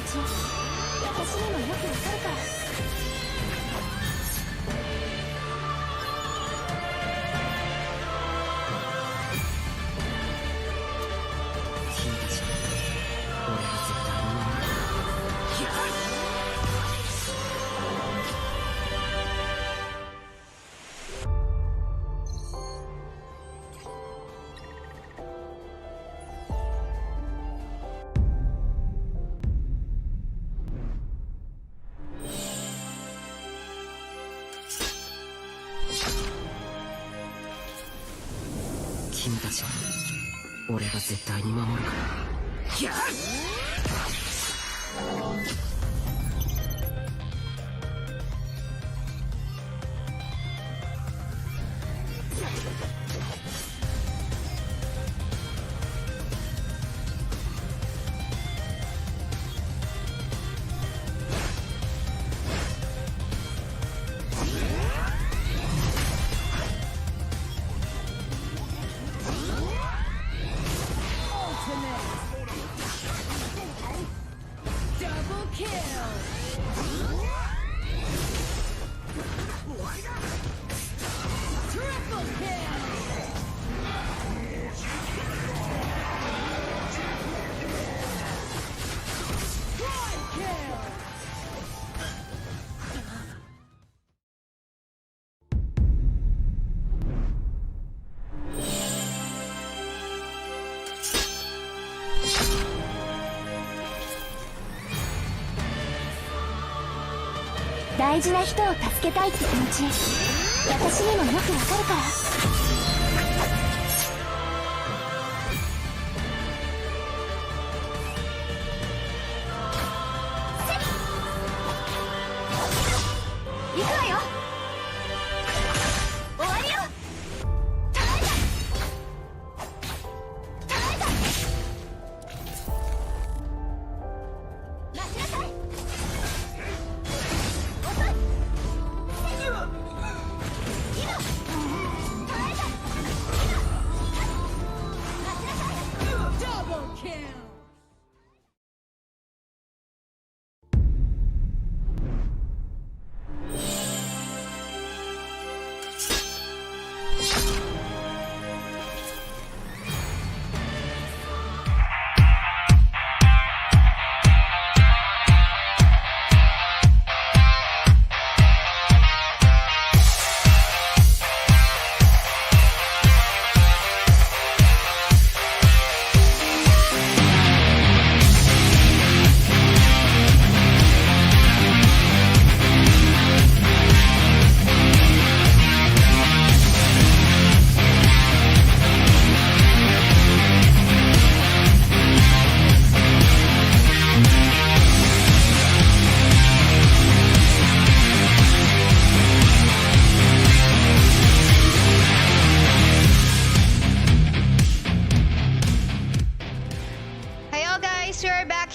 ち私にもよくわかるから。君たち俺が絶対に守る。君たち俺が絶対に守るから。大事な人を助けたいって気持ち私にもよくわかるから。行くわよ。終わりよ。耐えた耐えた。待ちなさい。遅い。今耐えた。待ちなさい。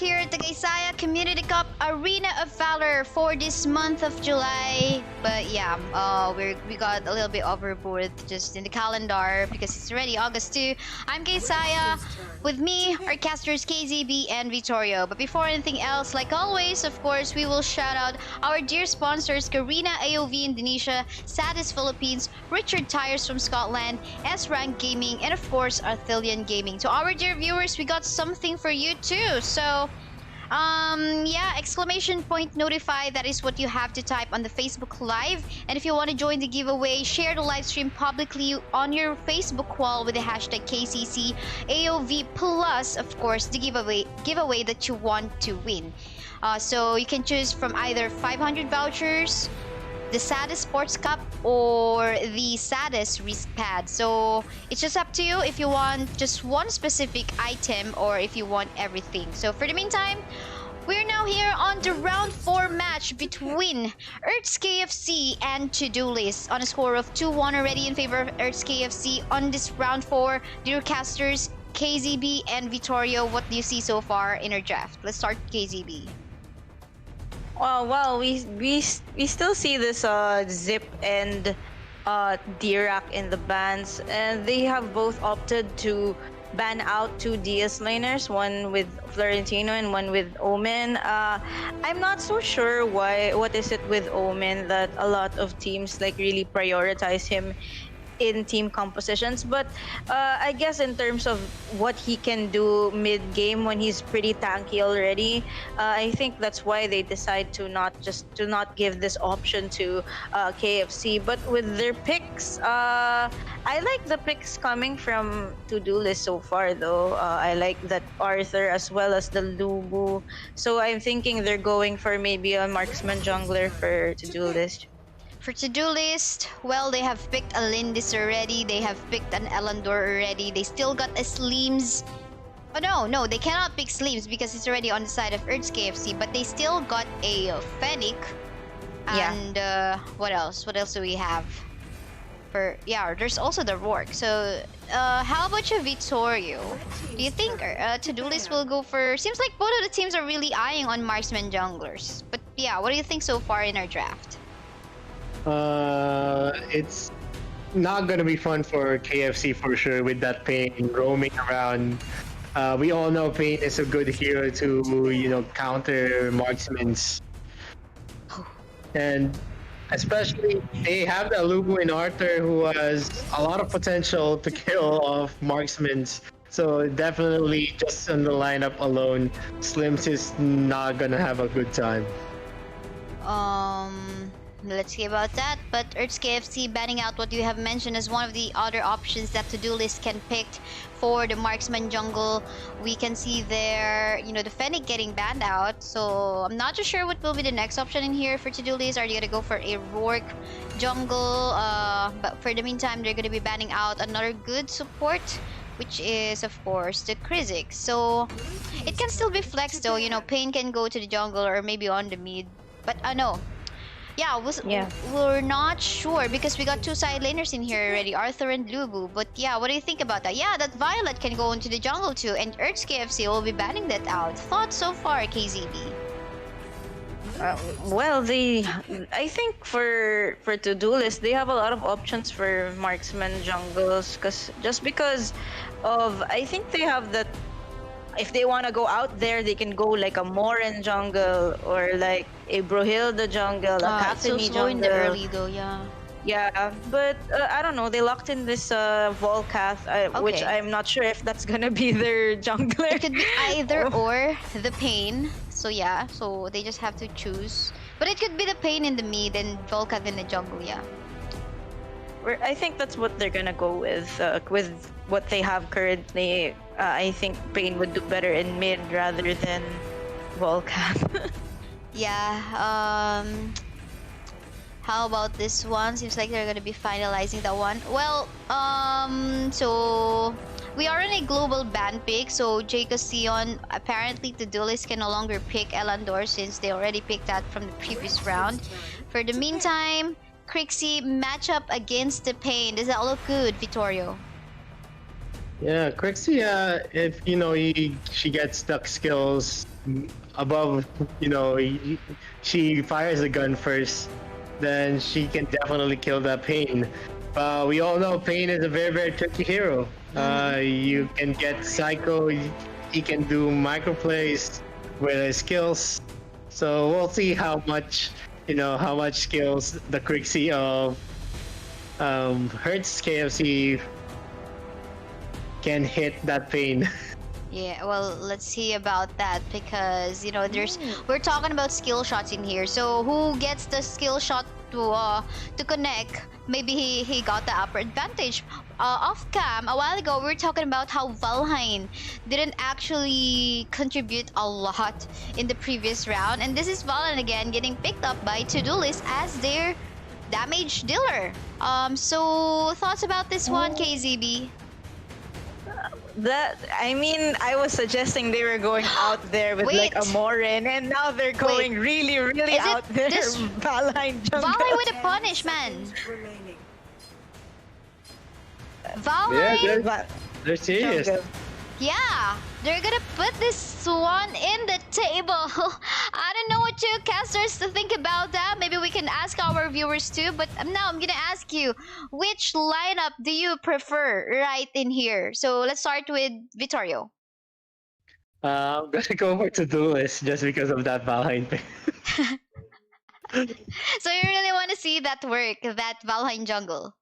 Here at the Kaisaya Community Cup Arena of Valor for this month of July. But yeah, we got a little bit overboard just in the calendar because it's already August 2. I'm Kaisaya. With me are casters KazeeB and Vittorio. But before anything else, like always, of course, we will shout out our dear sponsors, Garena AOV Indonesia, Sadis Philippines, Richard Tyers from Scotland, S-Rank Gaming, and of course, Arthelian Gaming. To our dear viewers, we got something for you too. So, yeah, exclamation point notify, that is what you have to type on the Facebook Live. And if you want to join the giveaway, share the live stream publicly on your Facebook wall with the hashtag KCC AOV plus, of course, the giveaway that you want to win. So you can choose from either 500 vouchers, the Saddest Sports Cup, or the Saddest Wrist Pad. So it's just up to you if you want just one specific item or if you want everything. So for the meantime, we're now here on the round 4 match between Hertz.KFC and Todolist on a score of 2-1 already in favor of Hertz.KFC on this round 4. Dear casters, KazeeB and Vittorio, what do you see so far in our draft? Let's start KazeeB. Well, we still see this Zip and Dirac in the bans, and they have both opted to ban out 2 DS laners, one with Florentino and one with Omen. I'm not so sure what is it with Omen that a lot of teams like really prioritize him in team compositions, but I guess in terms of what he can do mid game when he's pretty tanky already, I think that's why they decide to not give this option to KFC. But with their picks, I like the picks coming from Todolist so far though. I like that Arthur as well as the Lubu, so I'm thinking they're going for maybe a marksman jungler for Todolist. For Todolist, well, they have picked a Lindis already. They have picked an Elandor already. They still got a Sleems. Oh no, they cannot pick Sleems because it's already on the side of Hertz.KFC. But they still got a Fennec. And what else? What else do we have? There's also the Rourke. So how about you, Vittorio? Do you think Todolist will go for? Seems like both of the teams are really eyeing on marksman junglers. But yeah, what do you think so far in our draft? It's not gonna be fun for KFC for sure with that Pain roaming around. We all know Pain is a good hero to counter marksmen's, and especially they have the Lubu and Arthur who has a lot of potential to kill off marksmen's. So definitely just on the lineup alone, Slims is not gonna have a good time. Let's see about that. But Hertz.KFC banning out what you have mentioned as one of the other options that Todolist can pick for the marksman jungle. We can see there, the Fennec getting banned out. So I'm not too sure what will be the next option in here for Todolist. Are they gonna go for a Rourke jungle? But for the meantime, they're gonna be banning out another good support, which is of course the Krizik. So it can still be flexed though. Pain can go to the jungle or maybe on the mid. But no. We're not sure because we got 2 side laners in here already, Arthur and Lubu. But yeah, what do you think about that? Yeah, that Violet can go into the jungle too, and Hertz.KFC will be banning that out. Thoughts so far, KazeeB? I think for Todolist, they have a lot of options for marksman jungles, because I think they have that. If they want to go out there, they can go like a Morin jungle or like a Brohilda jungle, a Cathany so slow jungle. in the early though, yeah. Yeah, but I don't know. They locked in this Volcath, which I'm not sure if that's gonna be their jungler. It could be either or the Pain. So yeah, so they just have to choose. But it could be the Pain in the mid and Volcath in the jungle, yeah. I think that's what they're gonna go with what they have currently. I think Pain would do better in mid rather than Volcath. Yeah, how about this one? Seems like they're gonna be finalizing that one. Well, so we are in a global ban pick, so Jacob Sion, apparently Todolist can no longer pick Elandor since they already picked that from the previous round. For the meantime, Crixie matchup against the Pain. Does that look good, Vittorio? Yeah, Crixie, if she gets stuck skills above, she fires a gun first, then she can definitely kill that Pain. We all know Pain is a very, very tricky hero. You can get Psycho, he can do microplays with his skills. So we'll see how much skills the Crixie of Hertz.KFC can hit that Pain. Yeah, well, let's see about that because we're talking about skill shots in here. So who gets the skill shot to connect? Maybe he got the upper advantage. Off cam a while ago, we were talking about how Valheim didn't actually contribute a lot in the previous round, and this is Valheim again getting picked up by Todolist as their damage dealer. So thoughts about this one, KazeeB? I was suggesting they were going out there with like a Morin, and now they're going really out there. Valheim jungle. Valheim with a punish, man. Valheim. Yeah, they're serious. Yeah, they're gonna put this one in the table. I don't know what you casters to think about that. Maybe we can ask our viewers viewers too. But now I'm gonna ask you, which lineup do you prefer right in here? So let's start with Vittorio. I'm gonna go for Todolist just because of that Valheim thing. So you really want to see that work, that Valheim jungle.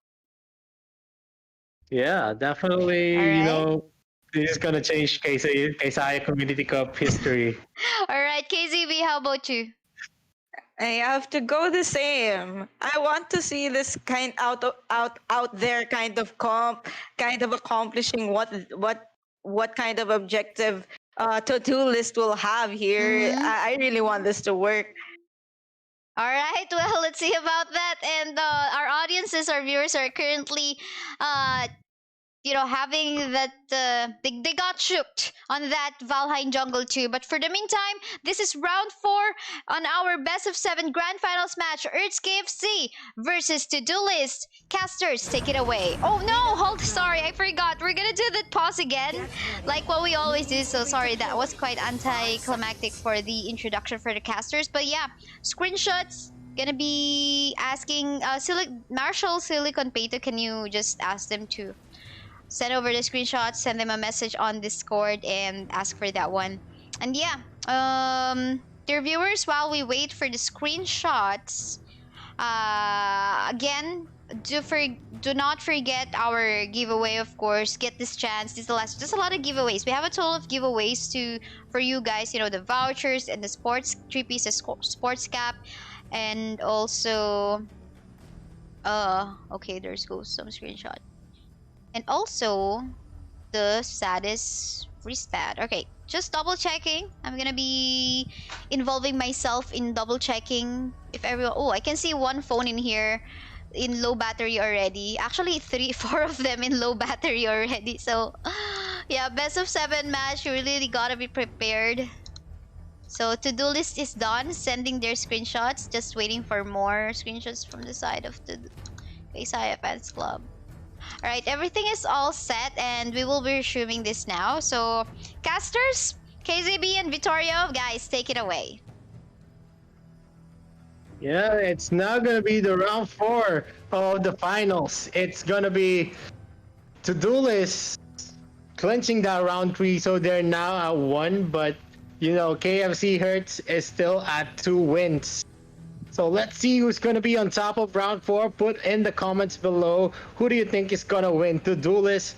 Yeah, definitely. All You right. know, this is gonna change Kaisaya Community Cup history. All right, KazeeB, how about you? I have to go the same. I want to see this kind out there kind of comp, kind of accomplishing what kind of objective to-do list will have here. Mhm. I really want this to work. All right, well, let's see about that. And our audiences, our viewers are currently, having that they got shooked on that Valheim jungle too. But for the meantime, this is round 4 on our best of 7 grand finals match. Hertz.KFC versus Todolist. Casters, take it away. Oh no, hold, sorry, I forgot. We're gonna do that pause again, like what we always do. So sorry, that was quite anticlimactic for the introduction for the casters. But yeah, screenshots. Gonna be asking Marshall Silicon Pato, can you just ask them to send over the screenshots, send them a message on Discord, and ask for that one. And yeah, dear viewers, while we wait for the screenshots, again, do not forget our giveaway, of course. Get this chance. This is the last. Just a lot of giveaways. We have a total of giveaways for you guys. You know, the vouchers and the sports 3-piece sports cap, and also okay, there's goes some screenshot. And also, the status wristband. Okay, just double checking. I'm gonna be involving myself in double checking if everyone. Oh, I can see one phone in here in low battery already. Actually, 4 of them in low battery already. So, yeah, best of 7 match. You really gotta be prepared. So, to-do list is done. Sending their screenshots. Just waiting for more screenshots from the side of the Kaisaya Fans Club. Alright, everything is all set and we will be resuming this now. So, casters, KazeeB and Vittorio, guys, take it away. Yeah, it's now gonna be the round 4 of the finals. It's gonna be Todolist clinching that round 3, so they're now at 1, but you know, KFC Hertz is still at 2 wins. So let's see who's gonna be on top of round 4. Put in the comments below, who do you think is gonna win, Todolist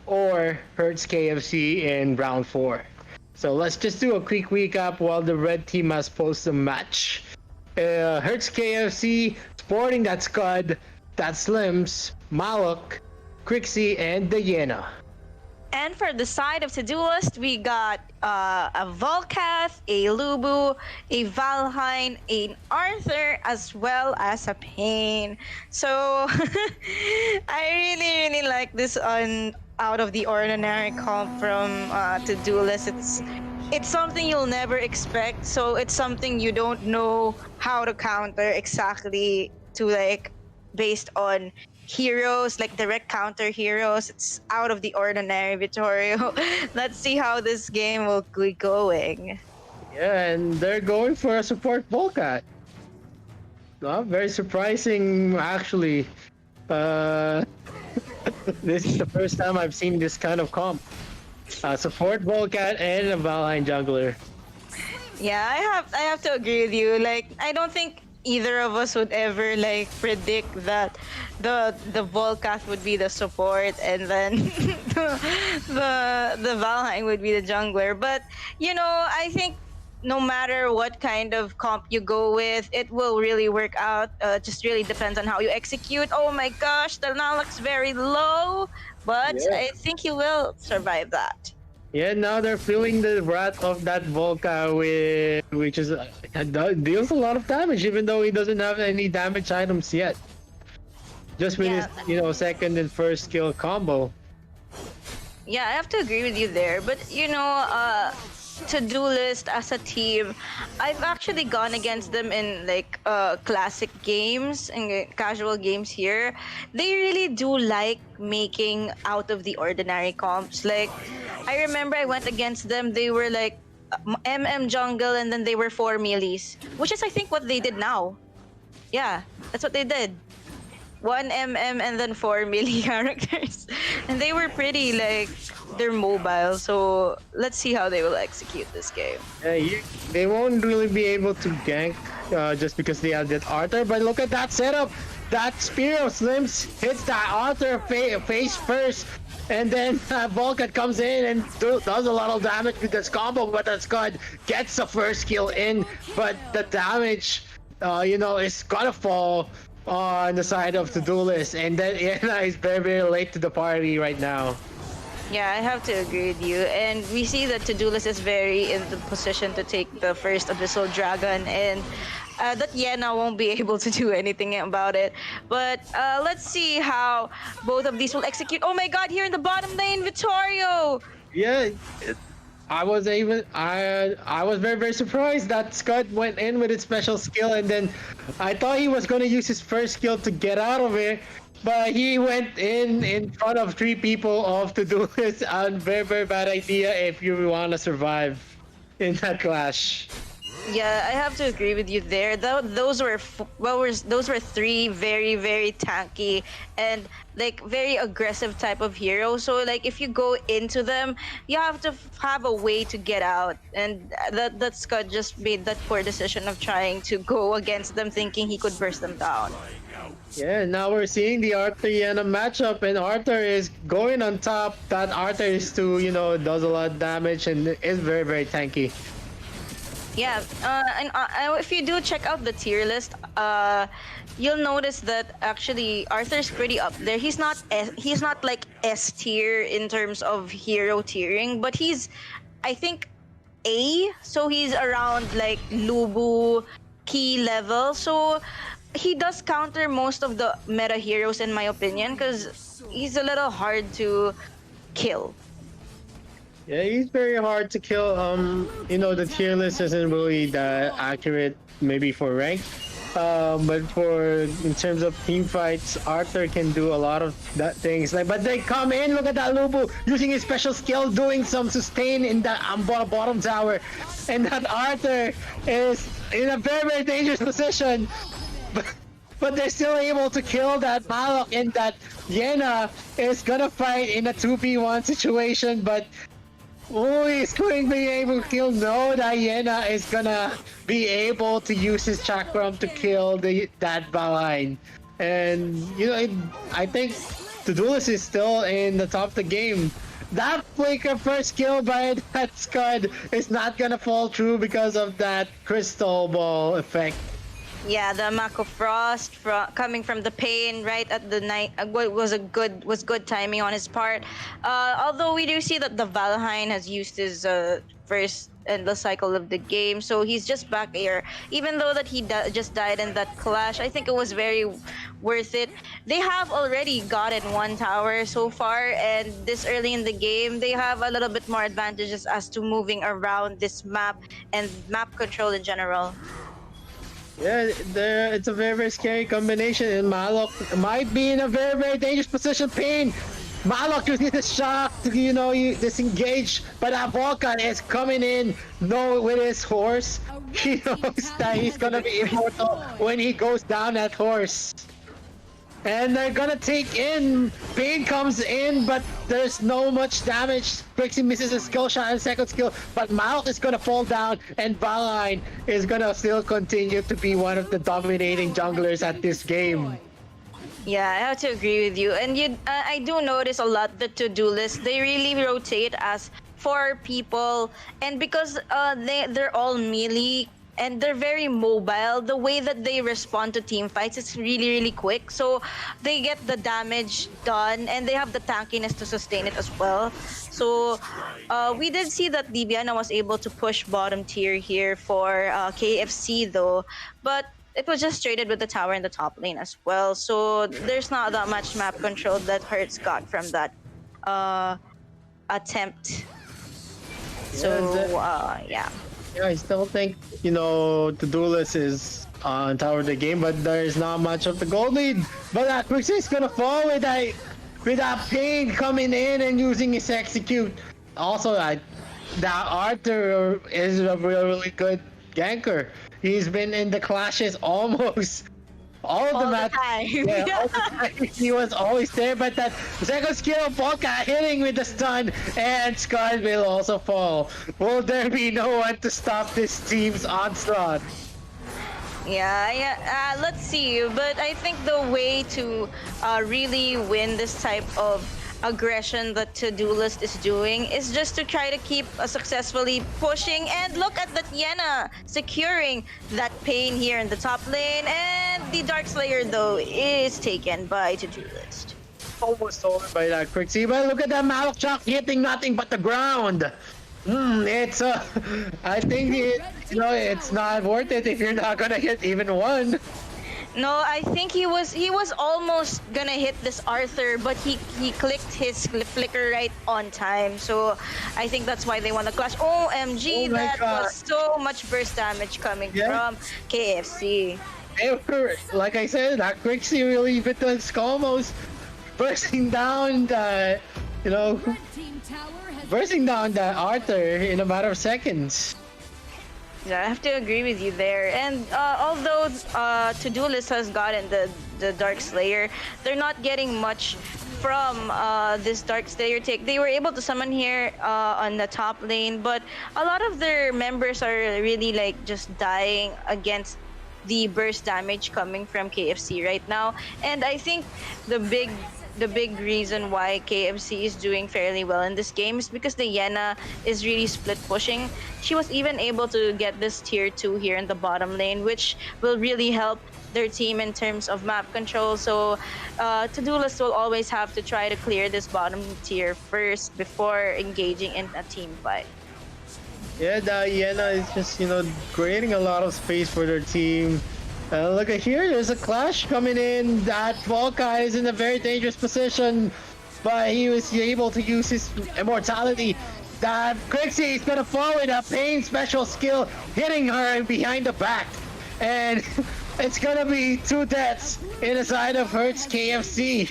or Hertz.KFC in round 4? So let's just do a quick recap while the red team has posted the match. Hertz.KFC sporting that Scud, that Slims, Malok, Crixie, and Diana. And for the side of Todolist, we got a Volcath, a Lubu, a Valheim, an Arthur, as well as a Pain. So I really like this out of the ordinary comp from Todolist. It's something you'll never expect. So it's something you don't know how to counter exactly to based on heroes, like direct counter heroes. It's out of the ordinary, Vittorio. Let's see how this game will be going. Yeah, and they're going for a support Volcat. Well, very surprising, actually. This is the first time I've seen this kind of comp. Support Volcat and a Valheim jungler. Yeah, I have to agree with you. I don't think either of us would ever predict that the Volcath would be the support and then the Valheim would be the jungler. But I think no matter what kind of comp you go with, it will really work out. Just really depends on how you execute. Oh my gosh, the Nalak's very low, but yeah. I think he will survive that. Yeah, now they're feeling the wrath of that Volca, which is deals a lot of damage, even though he doesn't have any damage items yet. Just with his, second and first skill combo. Yeah, I have to agree with you there. But Todolist as a team, I've actually gone against them in classic games and casual games here. They really do like making out of the ordinary comps. I remember I went against them, they were MM jungle and then they were 4 melees, which is I think what they did now. Yeah, that's what they did. 1 and then 4 melee characters. And they were pretty like they're mobile, so let's see how they will execute this game. They won't really be able to gank just because they have that Arthur. But look at that setup. That Spear of Slims hits that Arthur face first. And then Vulcan comes in and does a lot of damage with this combo. But that Scud gets the first kill in. But the damage, is gonna fall on the side of the Todolist. And then Iana is very, very late to the party right now. Yeah, I have to agree with you. And we see that Todolist is very in the position to take the first Abyssal Dragon, and that Yena won't be able to do anything about it. But let's see how both of these will execute. Oh my god, here in the bottom lane, Vittorio! Yeah, I was very, very surprised that Scott went in with his special skill, and then I thought he was going to use his first skill to get out of it. But he went in front of 3 people of Todolist. A very, very bad idea if you want to survive in that clash. Yeah, I have to agree with you there. Those were 3 very, very tanky and like very aggressive type of heroes. So like if you go into them, you have to have a way to get out. And that Scott just made that poor decision of trying to go against them, thinking he could burst them down. Yeah, now we're seeing the Arthur Yena matchup, and Arthur is going on top. That Arthur is too, does a lot of damage and is very, very tanky. Yeah, and if you do check out the tier list, you'll notice that actually Arthur's pretty up there. He's not like S tier in terms of hero tiering, but he's, I think, A. So he's around like Lubu key level. So he does counter most of the meta heroes in my opinion, because he's a little hard to kill. Yeah, he's very hard to kill. The tier list isn't really that accurate, maybe for rank. But in terms of team fights, Arthur can do a lot of things. But they come in. Look at that Lubu using his special skill, doing some sustain in the bottom tower, and that Arthur is in a very, very dangerous position. But they're still able to kill that Malok, and that Yena is gonna fight in a 2v1 situation, but who is going to be able to kill? No, that Yena is gonna be able to use his chakram to kill that Valheim. And, I think Todolist is still in the top of the game. That flicker first kill by that Scud is not gonna fall through because of that crystal ball effect. Yeah, the Mako Frost coming from the pain right at the night was good timing on his part. Although we do see that the Valheim has used his first endless cycle of the game, so he's just back here. Even though that he just died in that clash, I think it was very worth it. They have already gotten 1 tower so far, and this early in the game, they have a little bit more advantages as to moving around this map and map control in general. Yeah, it's a very, very scary combination, and Malok might be in a very, very dangerous position. Pain! Malok using the shock to, disengage, but that Vulcan is coming in, with his horse. He knows that he's gonna be immortal when he goes down that horse. And they're gonna take in. Pain comes in, but there's no much damage. Quixie misses a skill shot and second skill, but Malok is gonna fall down, and Valheim is gonna still continue to be one of the dominating junglers at this game. Yeah, I have to agree with you. And I do notice a lot the Todolist. They really rotate as 4 people, and because they're all melee and they're very mobile, the way that they respond to team fights is really, really quick. So they get the damage done, and they have the tankiness to sustain it as well. So we did see that Dibiana was able to push bottom tier here for KFC though, but it was just traded with the tower in the top lane as well. So there's not that much map control that Hertz got from that attempt. Yeah. Yeah, I still think, Todolist is on tower of the game, but there's not much of the gold lead. But that Quixie is gonna fall with that Pain coming in and using his execute. Also, that Arthur is a really, really good ganker. He's been in the clashes almost all of the All the match. time. Yeah, all the time. He was always there, but that second skill, Polka hitting with the stun, and Scott will also fall. Will there be no one to stop this team's onslaught? Yeah. Let's see. But I think the way to really win this type of aggression that Todolist is doing is just to try to keep successfully pushing. And look at the Tiana securing that pain here in the top lane. And the Dark Slayer, though, is taken by Todolist. Almost stolen by that KazeeB, but look at that Malok Shock hitting nothing but the ground. It's I think it's not worth it if you're not gonna hit even one. No, I think he was almost gonna hit this Arthur, but he clicked his flicker right on time. So I think that's why they won the clash. OMG, Oh my that God. was so much burst damage coming from KFC. Like I said, that KazeeB really bit the almost bursting down the, bursting down the Arthur in a matter of seconds. Yeah, I have to agree with you there. And although Todolist has gotten the Dark Slayer, they're not getting much from this Dark Slayer take. They were able to summon here on the top lane, but a lot of their members are really like just dying against the burst damage coming from KFC right now. And I think the big reason why KFC is doing fairly well in this game is because the Yena is really split pushing. She was even able to get this tier 2 here in the bottom lane, which will really help their team in terms of map control. So Todolist will always have to try to clear this bottom tier first before engaging in a team fight. Yeah, the Yena is just, creating a lot of space for their team. Look at here, there's a clash coming in. That Volka is in a very dangerous position, but he was able to use his immortality. That KazeeB is gonna fall with a pain special skill, hitting her behind the back. And it's gonna be 2 deaths in the side of Hertz.KFC.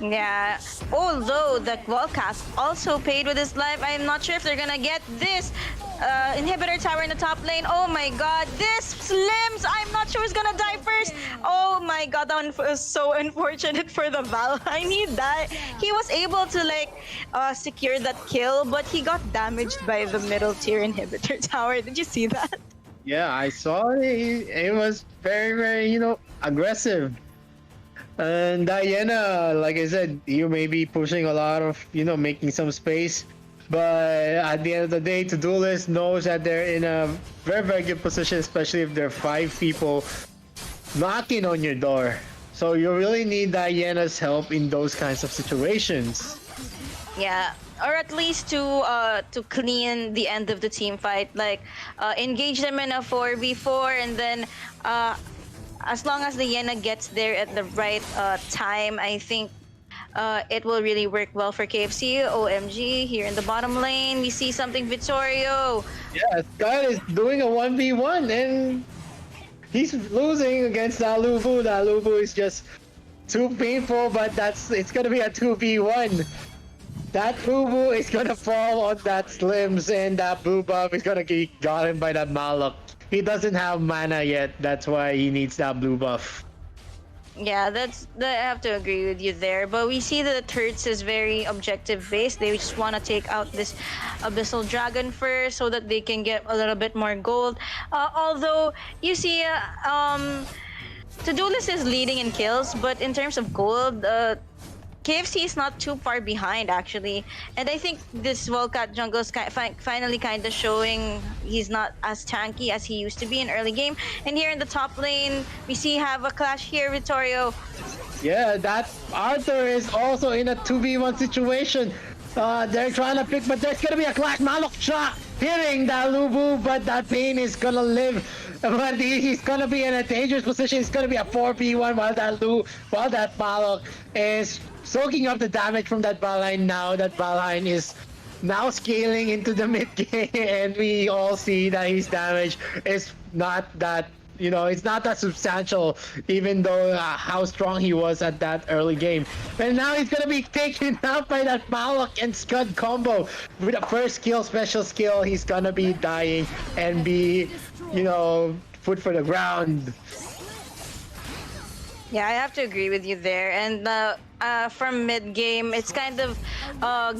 Yeah, although the Wallcast also paid with his life, I'm not sure if they're gonna get this inhibitor tower in the top lane. Oh my god, this Slims, I'm not sure who's gonna die first. Oh my god, that one was so unfortunate for the Val. I need that. He was able to secure that kill, but he got damaged by the middle tier inhibitor tower. Did you see that? Yeah, I saw it. It was very, very, aggressive. And Diana, like I said, you may be pushing a lot of, making some space. But at the end of the day, Todolist knows that they're in a very, very good position, especially if there are 5 people knocking on your door. So you really need Diana's help in those kinds of situations. Yeah, or at least to clean the end of the team fight, engage them in a 4v4, and then as long as the Yena gets there at the right time, I think it will really work well for KFC. OMG, here in the bottom lane, we see something Vittorio. Yeah, Scott is doing a 1v1 and he's losing against Aluvu. The Aluvu is just too painful, but it's gonna be a 2v1. That Ubu is gonna fall on that Slims, and that blue buff is gonna get gotten by that Malok. He doesn't have mana yet, that's why he needs that blue buff. Yeah, I have to agree with you there. But we see that Hertz is very objective based. They just want to take out this Abyssal Dragon first so that they can get a little bit more gold. Although you see, Todolist is leading in kills, but in terms of gold, KFC is not too far behind actually, and I think this Wildcat jungle is finally kind of showing he's not as tanky as he used to be in early game. And here in the top lane, we have a clash here, Vittorio. Yeah, that Arthur is also in a 2v1 situation. They're trying to pick, but there's gonna be a clash. Malok shot hitting that Lubu, but that Pain is gonna live. But he's gonna be in a dangerous position. It's gonna be a 4v1 while that Malok is soaking up the damage from that Valheim. Now that Valheim is now scaling into the mid game, and we all see that his damage is not that, it's not that substantial, even though how strong he was at that early game. And now he's gonna be taken out by that Malok and Scud combo. With the first skill, special skill, he's gonna be dying and be, foot for the ground. Yeah, I have to agree with you there. And from mid game, it's kind of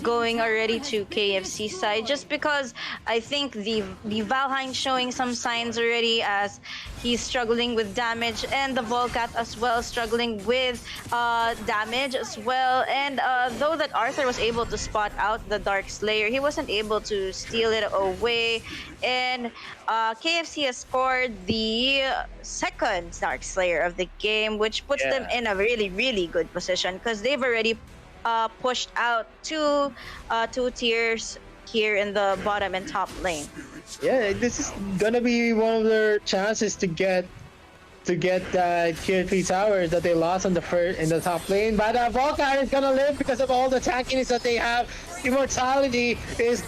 going already to KFC side, just because I think the Valheim showing some signs already, as he's struggling with damage, and the Volcat as well struggling with damage as well. And though that Arthur was able to spot out the Dark Slayer, he wasn't able to steal it away. And KFC has scored the second Dark Slayer of the game, which puts them in a really, really good position, because they've already pushed out two tiers here in the bottom and top lane. Yeah, this is gonna be one of their chances to get that tier 3 tower that they lost on the first in the top lane. But Volcar is gonna live because of all the tankiness that they have. Immortality is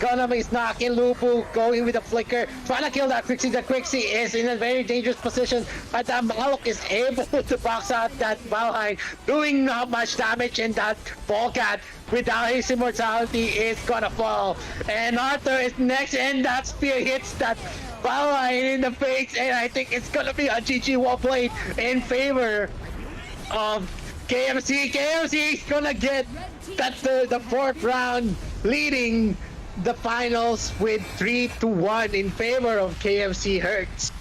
knocking Lupu, going with the flicker, trying to kill that Quixie. The Quixie is in a very dangerous position, but Malok is able to box out that Valheim, doing not much damage, and that Volcat without his immortality is gonna fall. And Arthur is next, and that spear hits that Valheim in the face, and I think it's gonna be a GG wall played in favor of KFC. KFC is gonna get the fourth round, leading the finals with 3-1 in favor of KFC Hertz.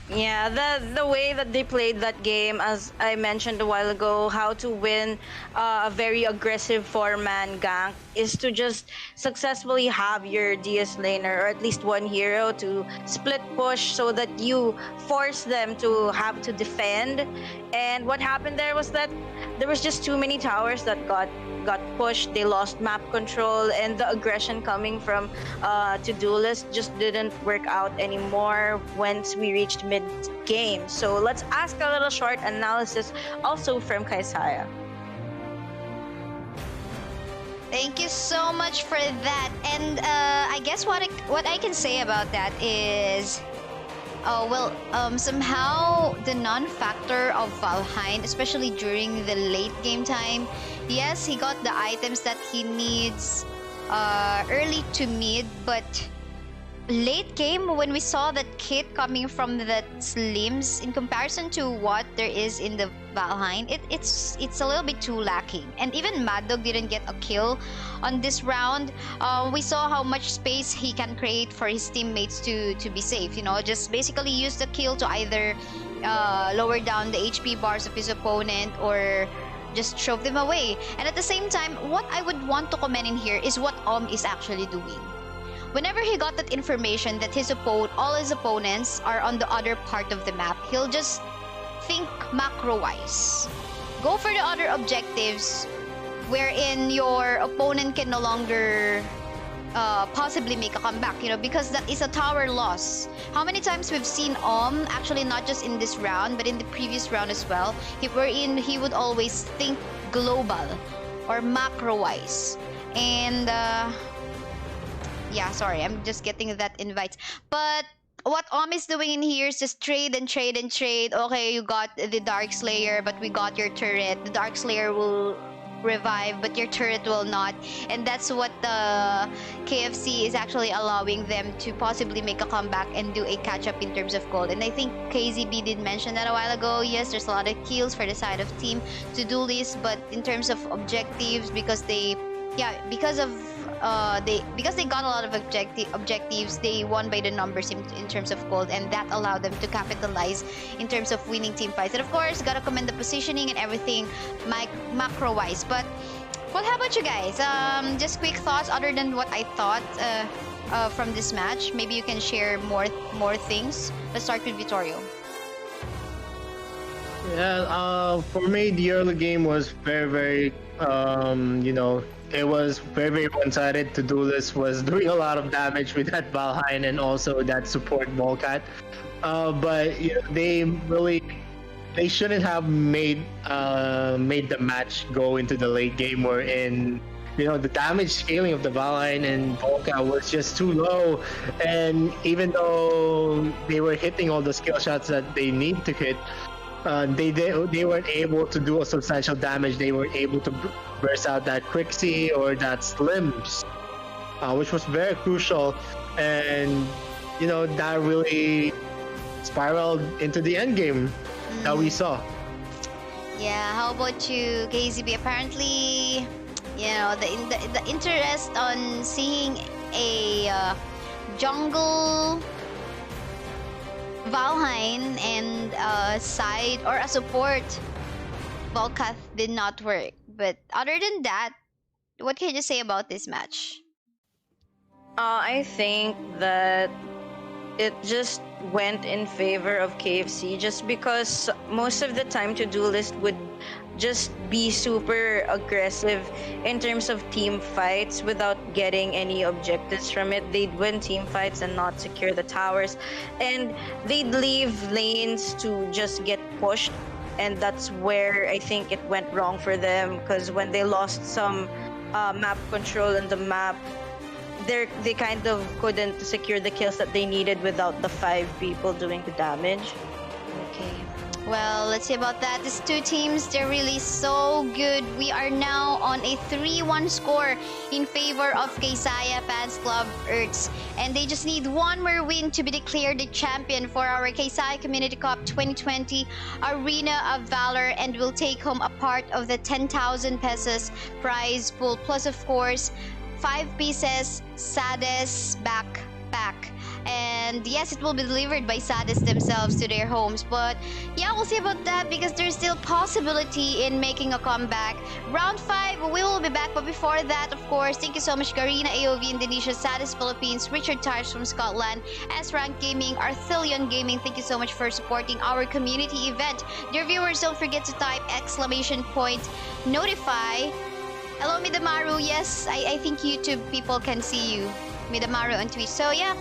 Yeah, the way that they played that game, as I mentioned a while ago, how to win a very aggressive 4-man gank is to just successfully have your DS laner, or at least one hero, to split push so that you force them to have to defend. And what happened there was that there was just too many towers that got pushed. They lost map control, and the aggression coming from Todolist just didn't work out anymore once we reached mid game. So let's ask a little short analysis also from Kaisaya. Thank you so much for that. And I guess what I can say about that is, somehow the non-factor of Valheim, especially during the late game time, yes, he got the items that he needs early to mid, but late game, when we saw that kit coming from the Slims in comparison to what there is in the Valheim, it's a little bit too lacking. And even Mad Dog didn't get a kill on this round. We saw how much space he can create for his teammates to be safe. You know, just basically use the kill to either lower down the HP bars of his opponent or just shove them away. And at the same time, what I would want to comment in here is what is actually doing. Whenever he got that information that all his opponents are on the other part of the map, he'll just think macro-wise. Go for the other objectives wherein your opponent can no longer possibly make a comeback, you know, because that is a tower loss. How many times we've seen actually not just in this round, but in the previous round as well, wherein he would always think global or macro-wise. And yeah, sorry, I'm just getting that invite. But what is doing in here is just trade and trade and trade. Okay, you got the Dark Slayer, but we got your turret. The Dark Slayer will revive, but your turret will not. And that's what the KFC is actually allowing them to possibly make a comeback and do a catch-up in terms of gold. And I think KazeeB did mention that a while ago. Yes, there's a lot of kills for the side of team Todolist, but in terms of objectives, because they got a lot of objectives, they won by the numbers in terms of gold, and that allowed them to capitalize in terms of winning team fights. And of course, gotta commend the positioning and everything macro wise. But how about you guys? Just quick thoughts other than what I thought from this match. Maybe you can share more things. Let's start with Vittorio. Yeah, for me, the early game was very, it was very one-sided. Todolist was doing a lot of damage with that Valheim and also that support Volcat. But they shouldn't have made the match go into the late game, wherein the damage scaling of the Valheim and Volcat was just too low. And even though they were hitting all the skill shots that they need to hit, they weren't able to do a substantial damage. They weren't able to burst out that Quixie or that Slims, which was very crucial. And that really spiraled into the end game that we saw. Yeah, how about you, KazeeB? Apparently, you know, the interest on seeing a jungle Valheim and side or a support Volcath did not work. But other than that, what can you say about this match? I think that it just went in favor of KFC just because most of the time Todolist would just be super aggressive in terms of team fights without getting any objectives from it. They'd win team fights and not secure the towers, and they'd leave lanes to just get pushed, and that's where I think it went wrong for them, because when they lost some map control in the map, they kind of couldn't secure the kills that they needed without the 5 people doing the damage. Okay. Well, let's see about that. These two teams, they're really so good. We are now on a 3-1 score in favor of Kaisaya Fans Club Hertz. And they just need one more win to be declared the champion for our Kaisaya Community Cup 2020 Arena of Valor, and will take home a part of the 10,000 pesos prize pool. Plus, of course, 5 pieces Sades backpack. And yes, it will be delivered by Sades themselves to their homes. But yeah, we'll see about that, because there's still possibility in making a comeback. Round 5, we will be back. But before that, of course, thank you so much, Garena AOV Indonesia, Sades Philippines, Richard Tyers from Scotland, S-Rank Gaming, Arthilion Gaming. Thank you so much for supporting our community event. Dear viewers, don't forget to type !notify. Hello, Midamaru. Yes, I think YouTube people can see you. Midamaru on Twitch. So yeah,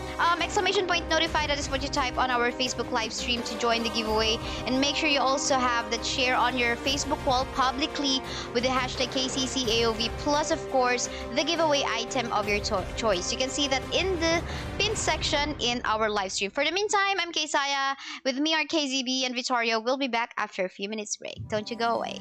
!notify. That is what you type on our Facebook live stream to join the giveaway. And make sure you also have that share on your Facebook wall publicly with the hashtag KCCAOV, plus of course the giveaway item of your choice. You can see that in the pinned section in our live stream. For the meantime, I'm Kaisaya. With me are KazeeB and Vittorio. We'll be back after a few minutes break. Don't you go away.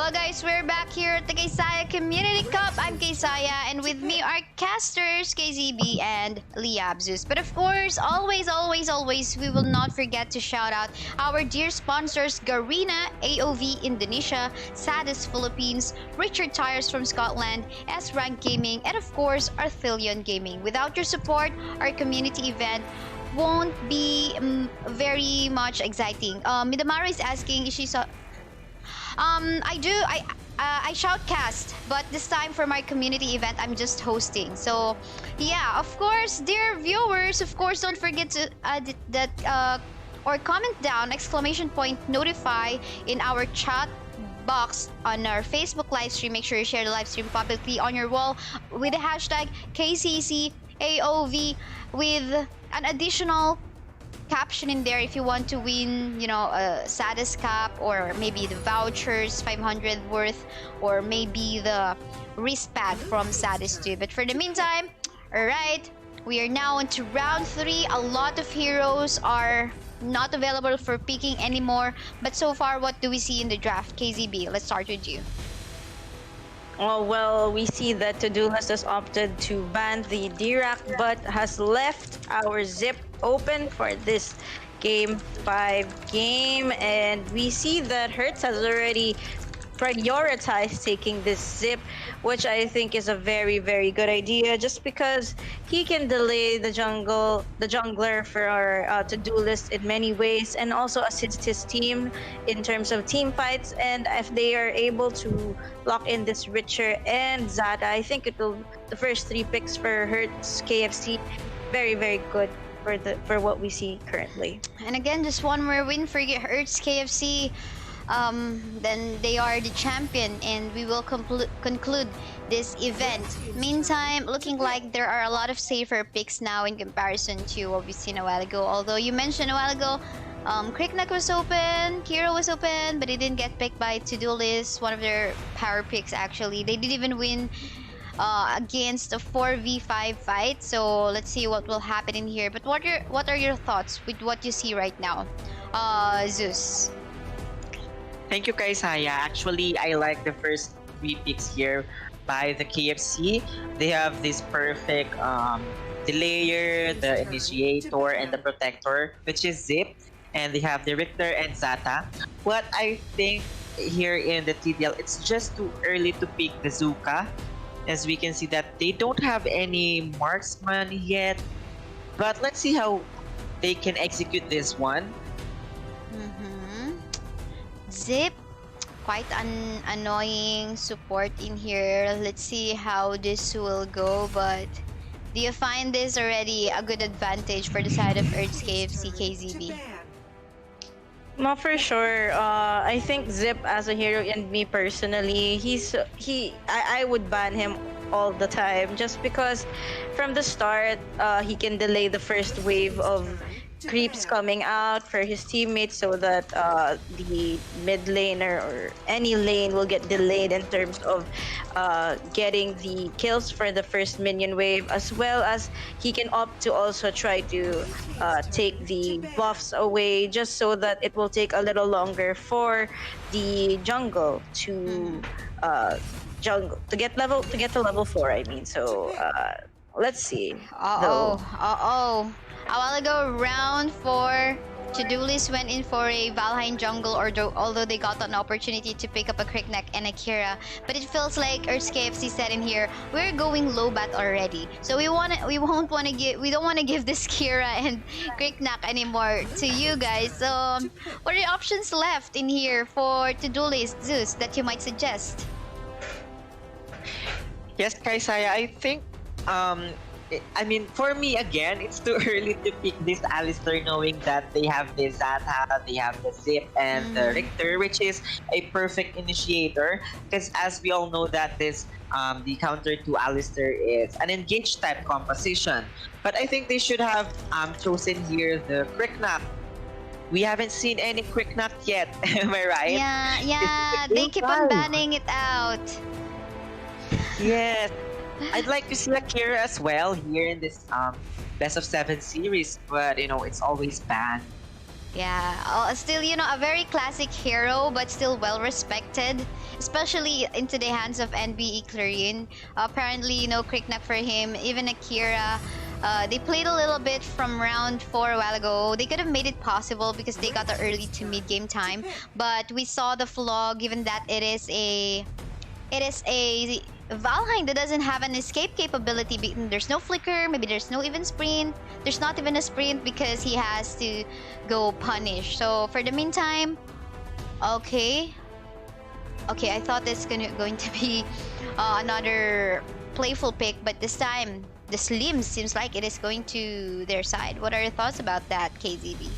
Well, guys, we're back here at the Kaisaya Community Cup. I'm Kaisaya, and with me are casters KazeeB and Zeus. But of course, always, we will not forget to shout out our dear sponsors: Garena, AOV Indonesia, Sadis Philippines, Richard Tyers from Scotland, S-Rank Gaming, and of course, Arthilion Gaming. Without your support, our community event won't be very much exciting. Midamaru is asking, is she so? I shoutcast, but this time for my community event, I'm just hosting. So, yeah, of course, dear viewers, of course, don't forget to or comment down !notify in our chat box on our Facebook live stream. Make sure you share the live stream publicly on your wall with the hashtag KCCAOV with an additional caption in there if you want to win, you know, a Sadis Cup, or maybe the vouchers 500 worth, or maybe the wristpad from Sadis too. But for the meantime, alright, we are now into round 3. A lot of heroes are not available for picking anymore, but so far, what do we see in the draft? KazeeB, let's start with you. Oh, well, we see that Todolist has opted to ban the Dirac, but has left our Zip open for this Game 5 game. And we see that Hertz has already prioritized taking this Zip, which I think is a very, very good idea, just because he can delay the jungler for our Todolist in many ways, and also assist his team in terms of team fights. And if they are able to lock in this Richer and Zata, I think the first 3 picks for Hertz.KFC, very, very good for what we see currently. And again, just one more win for Hertz.KFC. Then they are the champion, and we will conclude this event. Meantime, looking like there are a lot of safer picks now in comparison to what we've seen a while ago. Although you mentioned a while ago, Crickneck was open, Kiro was open, but he didn't get picked by Todolist, one of their power picks actually. They didn't even win against a 4v5 fight. So let's see what will happen in here. But what are your thoughts with what you see right now, Zeus? Thank you, Kaisaya. Actually, I like the first 3 picks here by the KFC. They have this perfect delayer, the initiator, and the protector, which is Zip. And they have the Richter and Zata. What I think here in the TDL, it's just too early to pick the Zuka, as we can see that they don't have any marksman yet. But let's see how they can execute this one. Zip, quite an annoying support in here. Let's see how this will go, but do you find this already a good advantage for the side of Hertz.KFC, KazeeB? Well, for sure. I think Zip as a hero, and me personally, I would ban him all the time, just because from the start he can delay the first wave of creeps coming out for his teammates, so that the mid laner or any lane will get delayed in terms of getting the kills for the first minion wave, as well as he can opt to also try to take the buffs away, just so that it will take a little longer for the jungle to get to level 4, I mean. So let's see. Uh-oh. A while ago, round 4, Todolist went in for a Valheim jungle, although they got an opportunity to pick up a Crickneck and a Kira. But it feels like Hertz.KFC said in here, we're going low bat already. So we don't want to give this Kira and Crickneck anymore to you guys. So what are the options left in here for Todolist, Zeus, that you might suggest? Yes, Kaisaya, I think I mean, for me, again, it's too early to pick this Alistar, knowing that they have the Zata, they have the Zip, and the Richter, which is a perfect initiator. Because as we all know that this the counter to Alistar is an engaged type composition. But I think they should have chosen here the Crickneck. We haven't seen any Crickneck yet, am I right? Yeah, they keep on banning it out. Yes. I'd like to see Akira as well here in this best of 7 series, but you know, it's always banned. Yeah, still, a very classic hero, but still well respected, especially into the hands of NBE Clarion. Apparently, quick knock for him, even Akira. They played a little bit from round 4 a while ago. They could have made it possible because they got the early to mid game time, but we saw the flaw given that it is a Valheim that doesn't have an escape capability. There's no flicker, maybe there's no even sprint. There's not even a sprint because he has to go punish. So for the meantime, okay. Okay, I thought this going to be another playful pick, but this time the Slim seems like it is going to their side. What are your thoughts about that, KazeeB?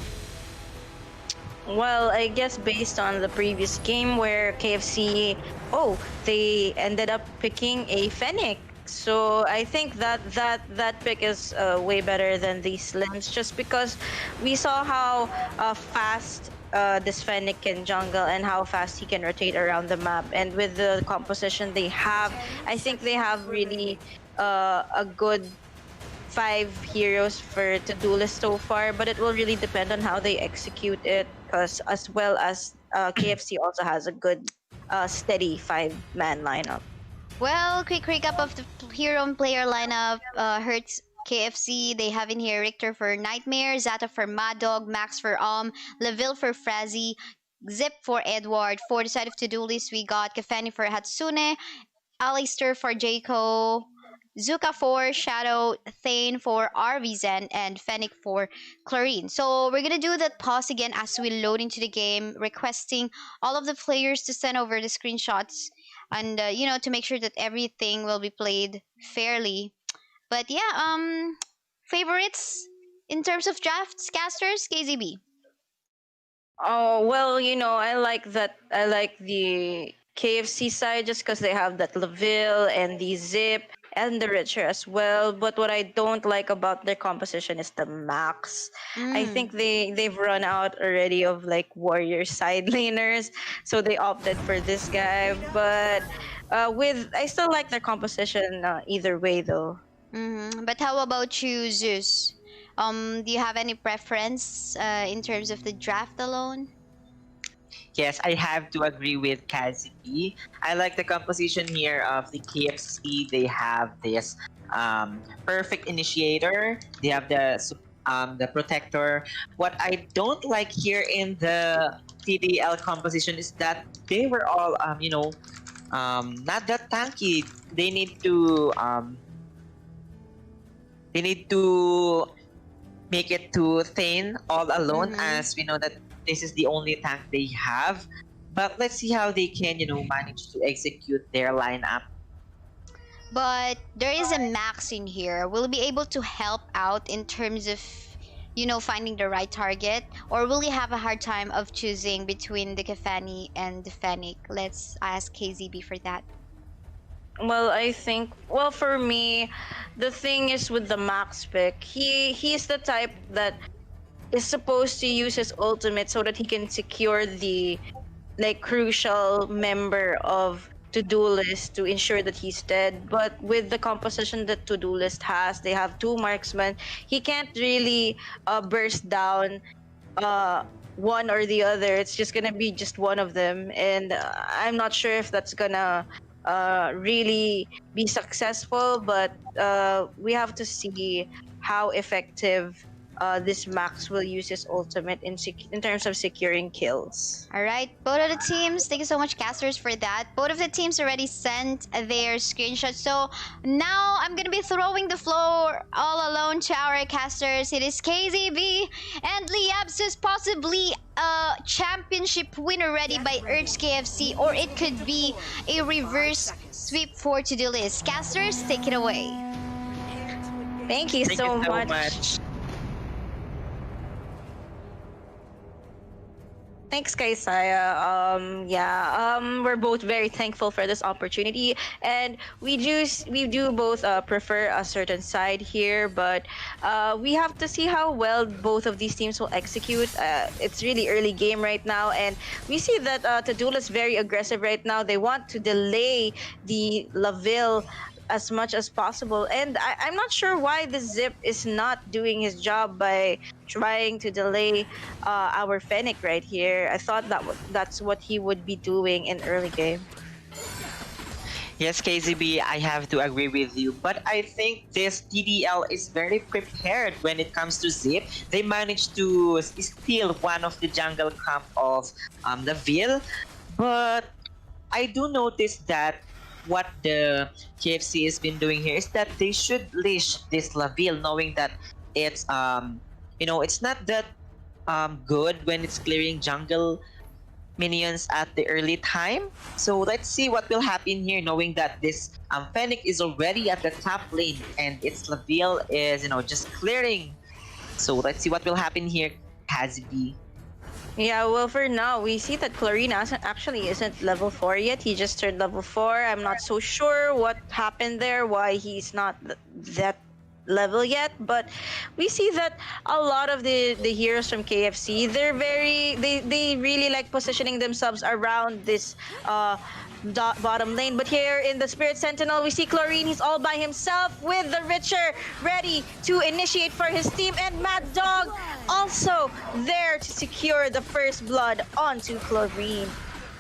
Well, I guess based on the previous game where KFC, they ended up picking a Fennec. So I think that pick is way better than the Slims, just because we saw how fast this Fennec can jungle and how fast he can rotate around the map. And with the composition they have, I think they have really a good 5 heroes for Todolist so far, but it will really depend on how they execute it, because as well as KFC also has a good steady 5-man lineup. Well, quick recap of the hero and player lineup. Hertz.KFC, they have in here Richter for Nightmare, Zata for Mad Dog, Max for Leville for Frazzy, Zip for Edward. For the side of Todolist, we got Kefani for Hatsune, Alistair for Jayco, Zuka for Shadow, Thane for RVZen, and Fennec for Clarine. So we're gonna do that pause again as we load into the game, requesting all of the players to send over the screenshots and to make sure that everything will be played fairly. But yeah, favorites in terms of drafts, casters, KazeeB. Oh, well, I like that. I like the KFC side just because they have that Leville and the Zip and the Richer as well. But what I don't like about their composition is the Max. I think they've run out already of like warrior side laners, so they opted for this guy. But I still like their composition either way though. But how about you, Zeus? Do you have any preference in terms of the draft alone? Yes, I have to agree with KazeeB. I like the composition here of the KFC. They have this perfect initiator. They have the protector. What I don't like here in the TDL composition is that they were all not that tanky. They need to make it to Thane all alone, as we know that this is the only tank they have. But let's see how they can, manage to execute their lineup. But there is a Max in here. Will he be able to help out in terms of, finding the right target? Or will he have a hard time of choosing between the Kefani and the Fennec? Let's ask KazeeB for that. Well, I think, for me, the thing is with the Max pick, he's the type that is supposed to use his ultimate so that he can secure the crucial member of Todolist to ensure that he's dead. But with the composition that Todolist has, they have 2 marksmen. He can't really burst down one or the other. It's just gonna be just one of them, and I'm not sure if that's gonna really be successful, but we have to see how effective this Max will use his ultimate in terms of securing kills. All right, both of the teams, thank you so much, casters, for that. Both of the teams already sent their screenshots. So now I'm going to be throwing the floor all alone to our casters. It is KazeeB and Liabsus, possibly a championship win already by Hertz.KFC, or it could be a reverse sweep for Todolist. Casters, take it away. Thank you so much. Thanks, Kaisaya. We're both very thankful for this opportunity, and we do both prefer a certain side here, but we have to see how well both of these teams will execute. It's really early game right now, and we see that Todolist is very aggressive right now. They want to delay the Laville as much as possible. And I'm not sure why the Zip is not doing his job by trying to delay our Fennec right here. I thought that's what he would be doing in early game. Yes, KazeeB, I have to agree with you. But I think this TDL is very prepared when it comes to Zip. They managed to steal one of the jungle camp of the Ville. But I do notice that what the KFC has been doing here is that they should leash this Laville, knowing that it's it's not that good when it's clearing jungle minions at the early time. So let's see what will happen here, knowing that this Fennec is already at the top lane and its Laville is just clearing. So let's see what will happen here, KazeeB. Yeah, well, for now, we see that Clarina actually isn't level 4 yet. He just turned level 4. I'm not so sure what happened there, why he's not that level yet, but we see that a lot of the heroes from KFC, they really like positioning themselves around this bottom lane. But here in the Spirit Sentinel, we see Chlorine. He's all by himself with the Richer ready to initiate for his team, and Mad Dog also there to secure the first blood onto Chlorine.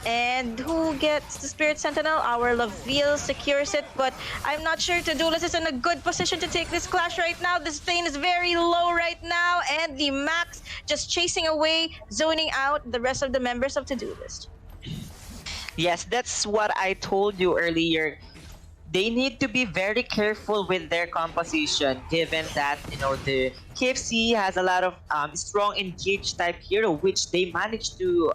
And who gets the Spirit Sentinel? Our Laville secures it, but I'm not sure Todolist is in a good position to take this clash right now. This lane is very low right now, and the Max just chasing away, zoning out the rest of the members of Todolist. Yes, that's what I told you earlier. They need to be very careful with their composition, given that the KFC has a lot of strong engage type hero, which they managed to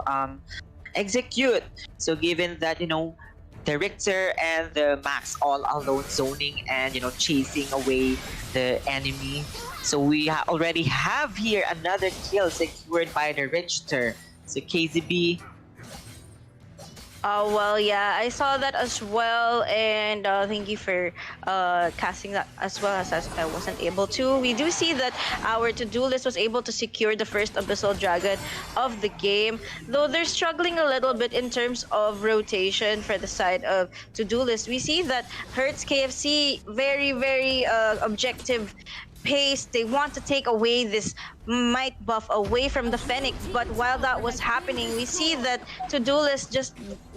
execute. So given that the Richter and the Max all alone zoning and chasing away the enemy, so we already have here another kill secured by the Richter. So KazeeB. Well, yeah, I saw that as well, and thank you for casting that as well, as I wasn't able to. We do see that our Todolist was able to secure the first Abyssal Dragon of the game, though they're struggling a little bit in terms of rotation for the side of Todolist. We see that Hertz.KFC, very, very objective pace. They want to take away this might buff away from the Fennec, but while that was happening, we see that Todolist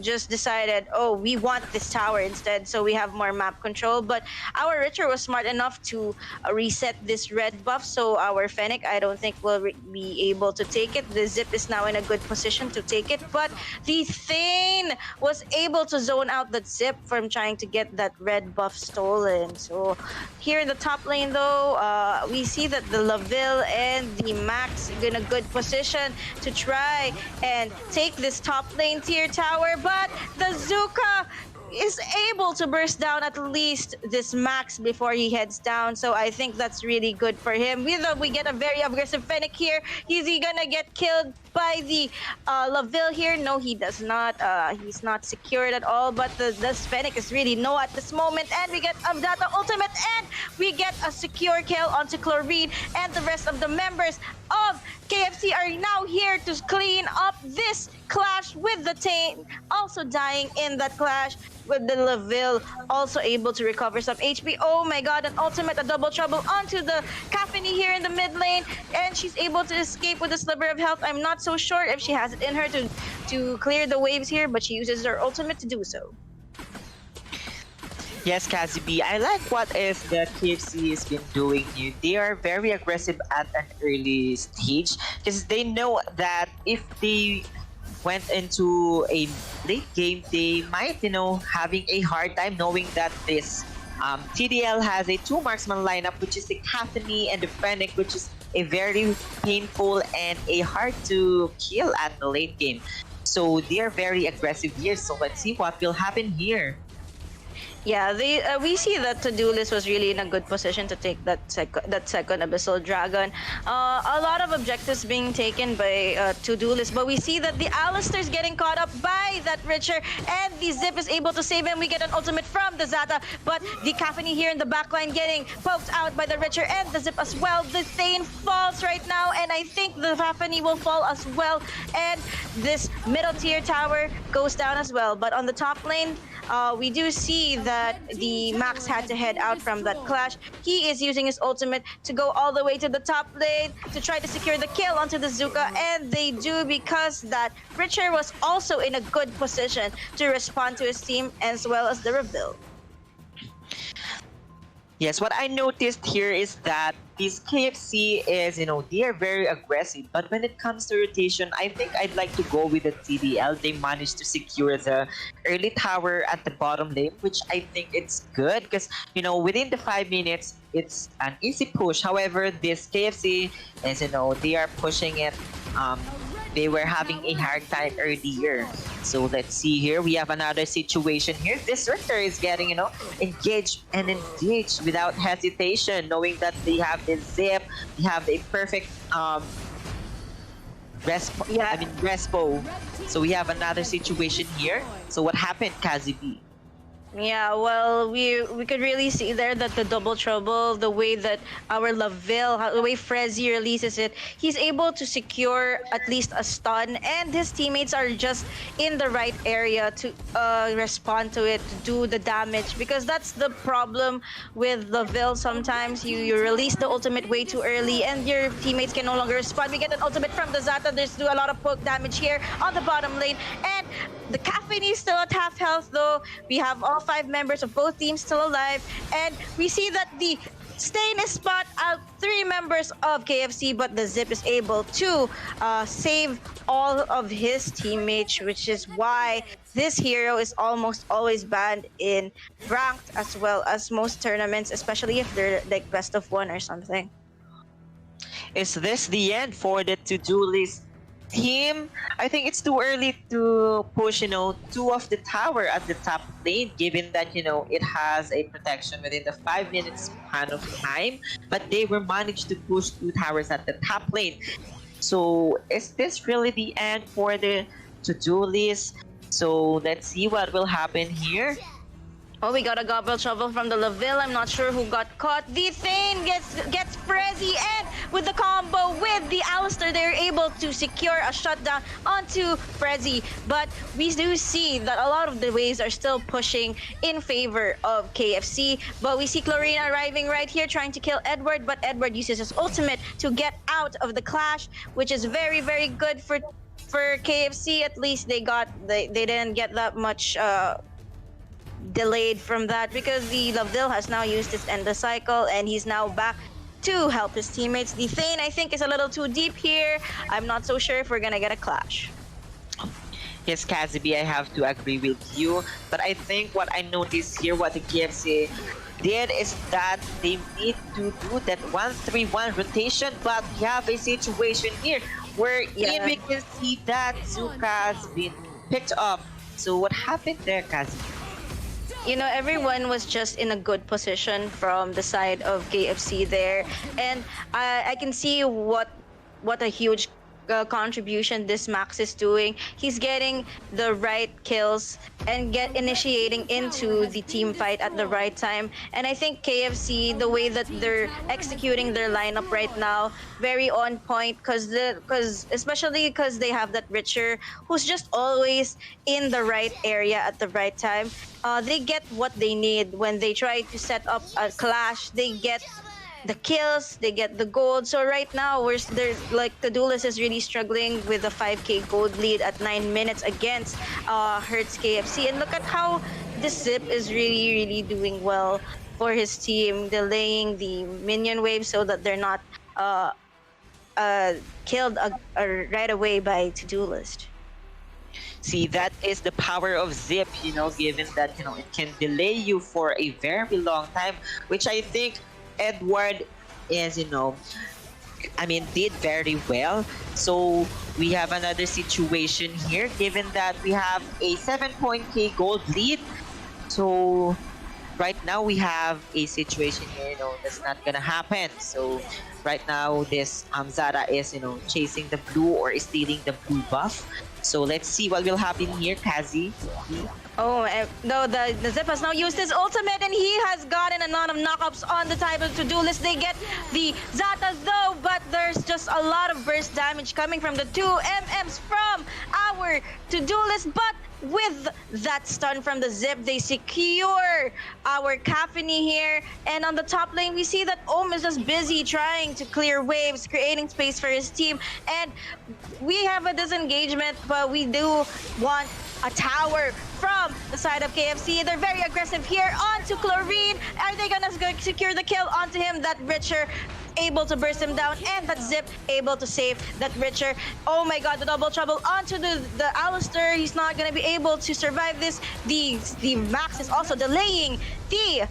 just decided, oh, we want this tower instead, so we have more map control. But our Richter was smart enough to reset this red buff, so our Fennec, I don't think will be able to take it. The Zip is now in a good position to take it, but the Thane was able to zone out the Zip from trying to get that red buff stolen. So here in the top lane though, we see that the Laville and the Max in a good position to try and take this top lane tier tower, but the Zuka is able to burst down at least this Max before he heads down. So I think that's really good for him. We get a very aggressive Fennec here. Is he gonna get killed by the Laville here? No, he does not. He's not secured at all, but this Fennec is really no at this moment, and we get Data ultimate, and we get a secure kill onto Chlorine, and the rest of the members of KFC are now here to clean up this clash with the Thane also dying in that clash, with the Laville also able to recover some HP. Oh my god, an ultimate, a double trouble onto the Caffeine here in the mid lane, and she's able to escape with a sliver of health. I'm not so sure if she has it in her to clear the waves here, but she uses her ultimate to do so. Yes, KazeeB, I like what is the KFC has been doing here. They are very aggressive at an early stage because they know that if they went into a late game, they might, having a hard time knowing that this TDL has a 2 marksman lineup, which is the Caffeine and the Fennec, which is a very painful and a hard to kill at the late game. So they are very aggressive here. So let's see what will happen here. Yeah, we see that Todolist was really in a good position to take that second Abyssal Dragon. A lot of objectives being taken by Todolist, but we see that the Alistair's getting caught up by that Richer, and the Zip is able to save him. We get an ultimate from the Zata, but the Caffeine here in the backline getting poked out by the Richer and the Zip as well. The Thane falls right now, and I think the Caffeine will fall as well, and this middle tier tower goes down as well. But on the top lane, we do see that that the Max had to head out from that clash. He is using his ultimate to go all the way to the top lane to try to secure the kill onto the Zuka, and they do because that Richard was also in a good position to respond to his team as well as the reveal. Yes, what I noticed here is that this KFC is, they are very aggressive. But when it comes to rotation, I think I'd like to go with the TDL. They managed to secure the early tower at the bottom lane, which I think it's good because, within the 5 minutes, it's an easy push. However, this KFC is, they are pushing it. They were having a hard time earlier. So let's see here. We have another situation here. This Richter is getting, engaged without hesitation, knowing that they have the zip, they have a perfect respo. So we have another situation here. So what happened, KazeeB? Yeah, well, we could really see there that the double trouble, the way that our Laville, the way Frezzy releases it, he's able to secure at least a stun, and his teammates are just in the right area to respond to it, to do the damage, because that's the problem with Laville. Sometimes you release the ultimate way too early, and your teammates can no longer respond. We get an ultimate from the Zata. There's do a lot of poke damage here on the bottom lane, and the Caffeine is still at half health though. We have all 5 members of both teams still alive, and we see that the Stain is spot out 3 members of KFC, but the Zip is able to save all of his teammates, which is why this hero is almost always banned in ranked as well as most tournaments, especially if they're like best of 1 or something. Is this the end for the Todolist team? I think it's too early to push, 2 of the tower at the top lane, given that, it has a protection within the 5 minutes span of time, but they were managed to push 2 towers at the top lane. So is this really the end for the Todolist? So let's see what will happen here. Oh, we got a gobble shovel from the Laville. I'm not sure who got caught. The Thane gets Frezzy, and with the combo with the Alistair, they're able to secure a shutdown onto Frezzy. But we do see that a lot of the waves are still pushing in favor of KFC. But we see Chlorina arriving right here, trying to kill Edward, but Edward uses his ultimate to get out of the clash, which is very, very good for KFC. At least they didn't get that much delayed from that, because the Laville has now used his endocycle and he's now back to help his teammates. The Thane, I think, is a little too deep here. I'm not so sure if we're gonna get a clash. Yes, KazeeB, I have to agree with you. But I think what I noticed here, what the KFC did, is that they need to do that 1-3-1 rotation. But we have a situation here where we can see that Zuka's been picked up. So what happened there, KazeeB? Everyone was just in a good position from the side of KFC there, and I can see what a huge contribution this Max is doing. He's getting the right kills and initiating into the team fight at the right time. And I think KFC, the way that they're executing their lineup right now, very on point, especially because they have that Richer who's just always in the right area at the right time. They get what they need when they try to set up a clash. They get the kills, they get the gold. So right now, Todolist is really struggling with a 5k gold lead at 9 minutes against Hertz.KFC. And look at how this Zip is really, really doing well for his team, delaying the minion wave so that they're not killed right away by Todolist. See, that is the power of Zip, given that, it can delay you for a very long time, which I think Edward is, did very well. So we have another situation here, given that we have a 7.k gold lead. So right now we have a situation here, that's not gonna happen. So right now this Zara is, chasing the blue or stealing the blue buff. So let's see what will happen here, KazeeB. Oh, no, the Zip has now used his ultimate, and he has gotten a lot of knockups on the type of Todolist. They get the Zatas though, but there's just a lot of burst damage coming from the 2 MMs from our Todolist. But with that stun from the Zip, they secure our Caffeine here. And on the top lane, we see that Ohm is just busy trying to clear waves, creating space for his team. And we have a disengagement, but we do want a tower from the side of KFC. They're very aggressive here onto Chlorine. Are they gonna secure the kill onto him? That Richer able to burst him down, and that Zip able to save that Richer. Oh my god, the double trouble onto the Alistair. He's not gonna be able to survive this. The Max is also delaying the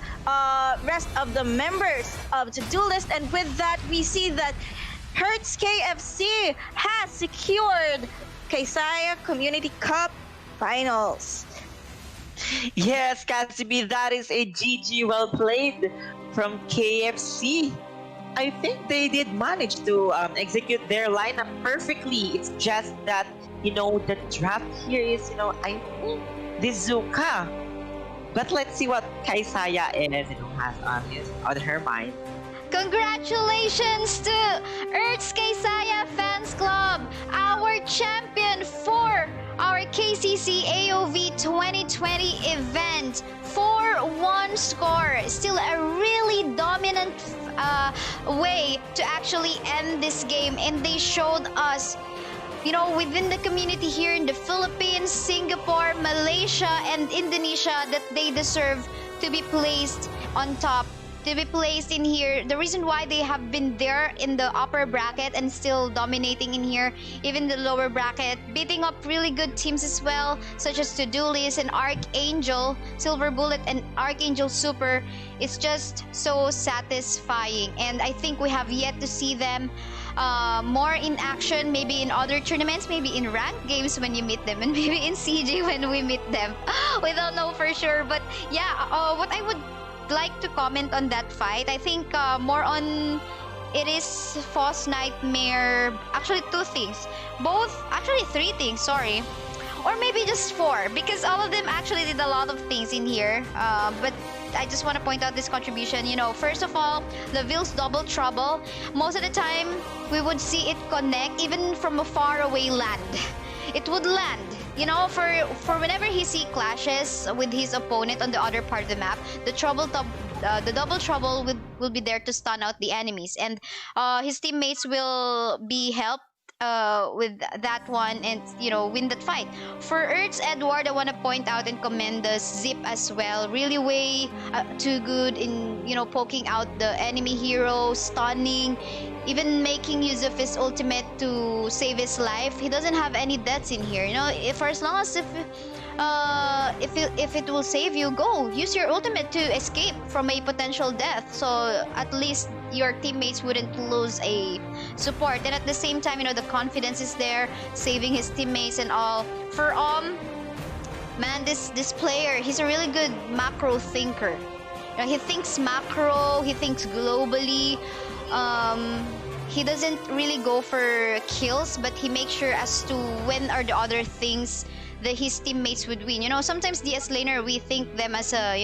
rest of the members of Todolist, and with that we see that Hertz.KFC has secured Kaisaya Community Cup Finals. Yes, KazeeB, that is a GG well played from KFC. I think they did manage to execute their lineup perfectly. It's just that, the draft here is, I think the Zuka. But let's see what Kaisaya is, has on her mind. Congratulations to Earth's Kaisaya Fans Club, our champion for our KCC AOV 2020 event. 4-1 score. Still a really dominant way to actually end this game, and they showed us within the community here in the Philippines, Singapore, Malaysia, and Indonesia that they deserve to be placed on top, to be placed in here. The reason why they have been there in the upper bracket and still dominating in here, even the lower bracket, beating up really good teams as well, such as Todolist and Archangel, Silver Bullet and Archangel Super. It's just so satisfying, and I think we have yet to see them more in action, maybe in other tournaments, maybe in ranked games when you meet them, and maybe in CG when we meet them. We don't know for sure, but yeah, what I would like to comment on that fight, I think more on it is False Nightmare. Actually, two things, actually three things, sorry, or maybe just four, because all of them actually did a lot of things in here, but I just want to point out this contribution. First of all, the Ville's double trouble, most of the time we would see it connect even from a far away land. It would land, for whenever he see clashes with his opponent on the other part of the map, the double trouble will be there to stun out the enemies, and his teammates will be helped with that one, and win that fight. For Earth's Edward, I want to point out and commend the Zip as well. Really way too good in poking out the enemy hero, stunning, even making use of his ultimate to save his life. He doesn't have any deaths in here, for as long as if it will save you, go use your ultimate to escape from a potential death, so at least your teammates wouldn't lose a support. And at the same time, the confidence is there, saving his teammates and all. For man, this player, he's a really good macro thinker. He thinks macro, he thinks globally. He doesn't really go for kills, but he makes sure as to when are the other things that his teammates would win. Sometimes DS laner, we think them as a,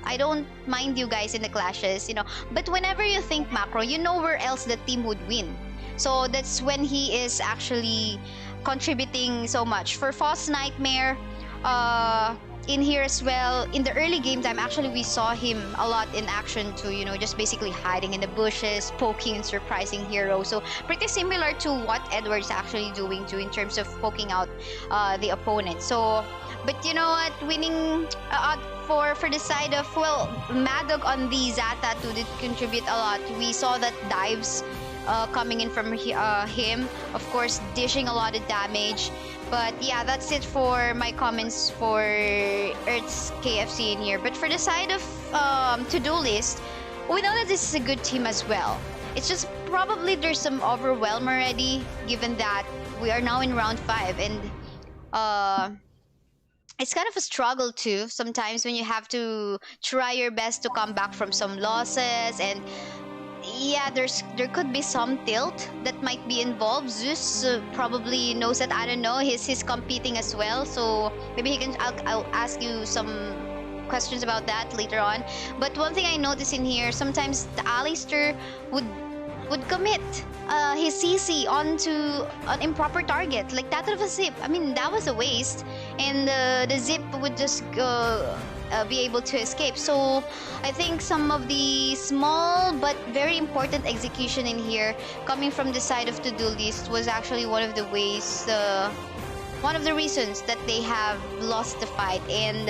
I don't mind you guys in the clashes, but whenever you think macro, where else the team would win. So that's when he is actually contributing so much. For False Nightmare, in here as well, in the early game time, actually we saw him a lot in action too, just basically hiding in the bushes, poking and surprising heroes. So pretty similar to what Edward's actually doing too in terms of poking out the opponent. So, but you know what, winning for the side of, Madog on the Zata too did contribute a lot. We saw that dives coming in from him, of course dishing a lot of damage. But yeah, that's it for my comments for Earth's KFC in here. But for the side of Todolist, we know that this is a good team as well. It's just probably there's some overwhelm already, given that we are now in round 5, and it's kind of a struggle too sometimes when you have to try your best to come back from some losses. And yeah, there could be some tilt that might be involved. Zeus probably knows that. I don't know, he's competing as well, so maybe he can. I'll ask you some questions about that later on. But one thing I notice in here, sometimes the Alistair would commit his CC onto an improper target, like that of a Zip. I mean, that was a waste. and the zip would just be able to escape. So I think some of the small but very important execution in here coming from the side of Todolist was actually one of the ways, one of the reasons that they have lost the fight. And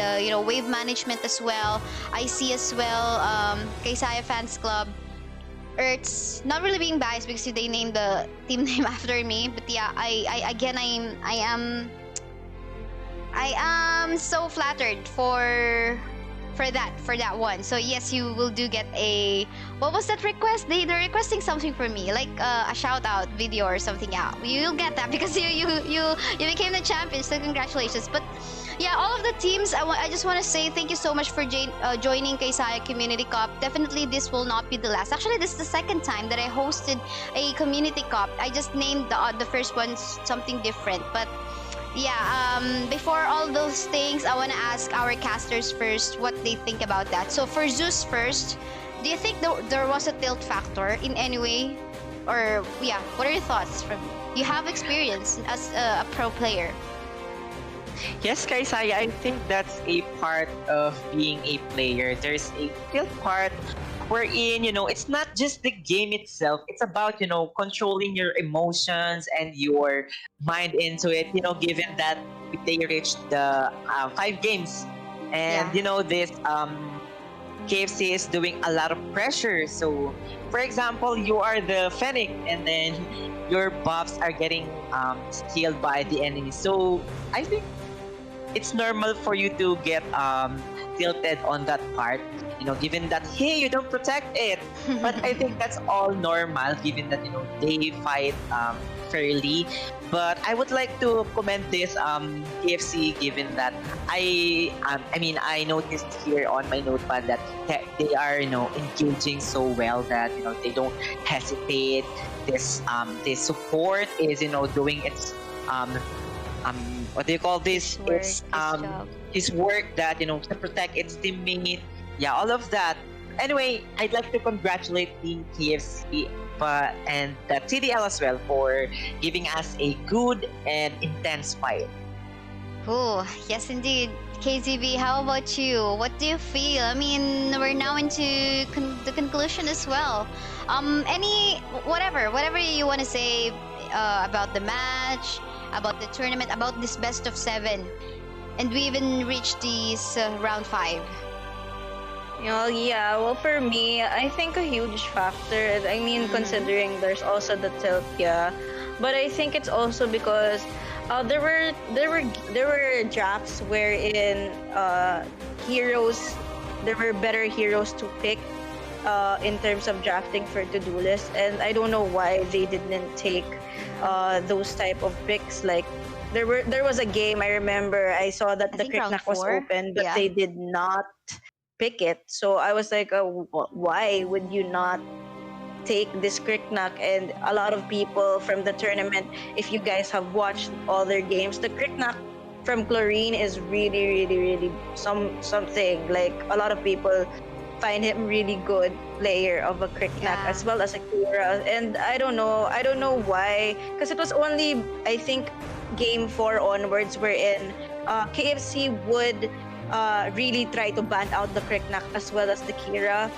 wave management as well. I see as well Kaisaya Fans Club, Hertz, not really being biased because they named the team name after me, but yeah, I am so flattered for that one. So yes, you will do get a, what was that request? They're requesting something for me, like a shout out video or something. Yeah, you'll get that because you became the champion. So congratulations. But yeah, all of the teams, I just want to say thank you so much for joining Kaisaya Community Cup. Definitely this will not be the last. Actually, this is the second time that I hosted a Community Cup. I just named the first one something different, but yeah, before all those things, I want to ask our casters first what they think about that. So for Zeus first, do you think there was a tilt factor in any way? Or yeah, what are your thoughts from you? Have experience as a pro player. Yes, Kaisaya, I think that's a part of being a player. There's a skill part wherein, it's not just the game itself. It's about, controlling your emotions and your mind into it, given that they reached the 5 games. And, this KFC is doing a lot of pressure. So, for example, you are the Fennec and then your buffs are getting stealed by the enemy. So, I think it's normal for you to get tilted on that part, given that, hey, you don't protect it. But I think that's all normal, given that, they fight fairly. But I would like to commend this KFC, given that I noticed here on my notepad that they are, engaging so well that, they don't hesitate. This support is, doing its what do you call this? It's his work that to protect its teammate. Yeah, all of that. Anyway, I'd like to congratulate Team KFC and the TDL as well for giving us a good and intense fight. Cool. Yes, indeed. KazeeB, how about you? What do you feel? I mean, we're now into the conclusion as well. Whatever you want to say about the match, about the tournament, about this best of 7, and we even reached this round 5. Well, for me, I think a huge factor. I mean, considering there's also the tilt, but I think it's also because there were drafts wherein heroes, there were better heroes to pick in terms of drafting for Todolist, and I don't know why they didn't take those type of picks. Like there was a game I remember I saw that the Cricknack was open, but they did not pick it. So I was like, why would you not take this Cricknack? And a lot of people from the tournament, if you guys have watched all their games, the Cricknack from Chlorine is really, really, really something. Like a lot of people find him really good player of a Cricknack as well as a Kira. And I don't know why, because it was only, I think, game 4 onwards wherein KFC would really try to ban out the Cricknack as well as the Kira.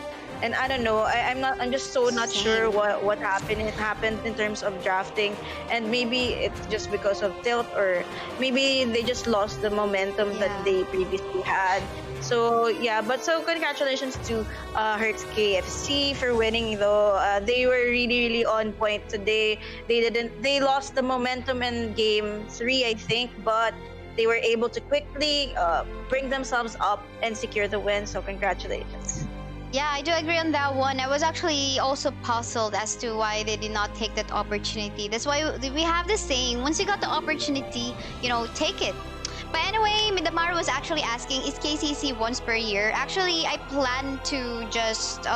And I don't know, I'm just so not sure what happened. It happened in terms of drafting, and maybe it's just because of tilt, or maybe they just lost the momentum that they previously had. So so congratulations to Hertz.KFC for winning though. They were really, really on point today. They lost the momentum in game 3, I think, but they were able to quickly bring themselves up and secure the win. So congratulations. Yeah, I do agree on that one. I was actually also puzzled as to why they did not take that opportunity. That's why we have this saying, once you got the opportunity, take it. But anyway, Midamar was actually asking, is KCC once per year? Actually, I plan to just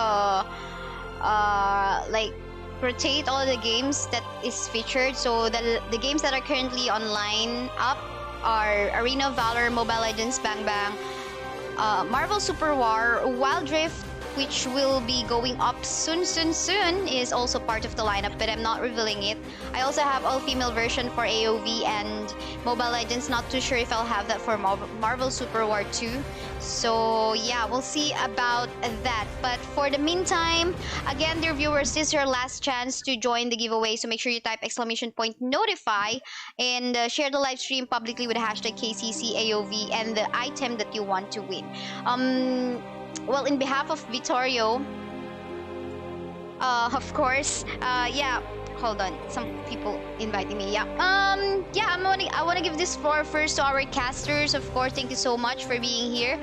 rotate all the games that is featured. So the games that are currently online up are Arena of Valor, Mobile Legends, Bang Bang, Marvel Super War, Wild Rift, which will be going up soon, is also part of the lineup, but I'm not revealing it. I also have all-female version for AOV and Mobile Legends. Not too sure if I'll have that for Marvel Super War 2. So yeah, we'll see about that. But for the meantime, again, dear viewers, this is your last chance to join the giveaway. So make sure you type !notify and share the live stream publicly with the hashtag KCCAOV and the item that you want to win. Well, in behalf of Vittorio, of course, yeah. Hold on, some people inviting me. Yeah. Yeah. I wanna give this floor first to our casters. Of course, thank you so much for being here.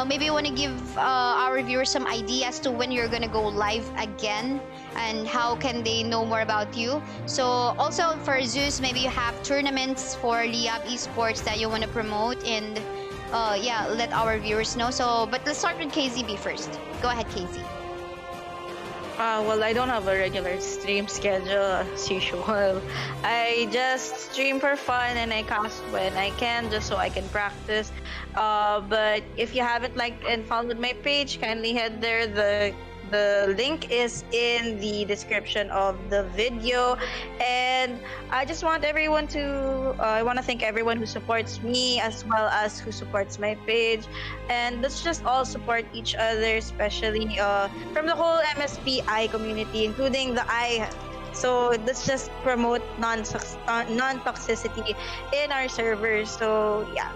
Maybe you wanna give our viewers some idea as to when you're gonna go live again and how can they know more about you. So also for Zeus, maybe you have tournaments for Liab Esports that you wanna promote and yeah, let our viewers know. So, but let's start with KazeeB first. Go ahead, KazeeB. Well, I don't have a regular stream schedule as usual. I just stream for fun and I cast when I can just so I can practice. But if you haven't liked and followed my page, kindly head there. The link is in the description of the video. And I just want everyone to, I want to thank everyone who supports me as well as who supports my page. And let's just all support each other, especially from the whole MSPI community, including the I. So let's just promote non-toxicity in our servers. So yeah.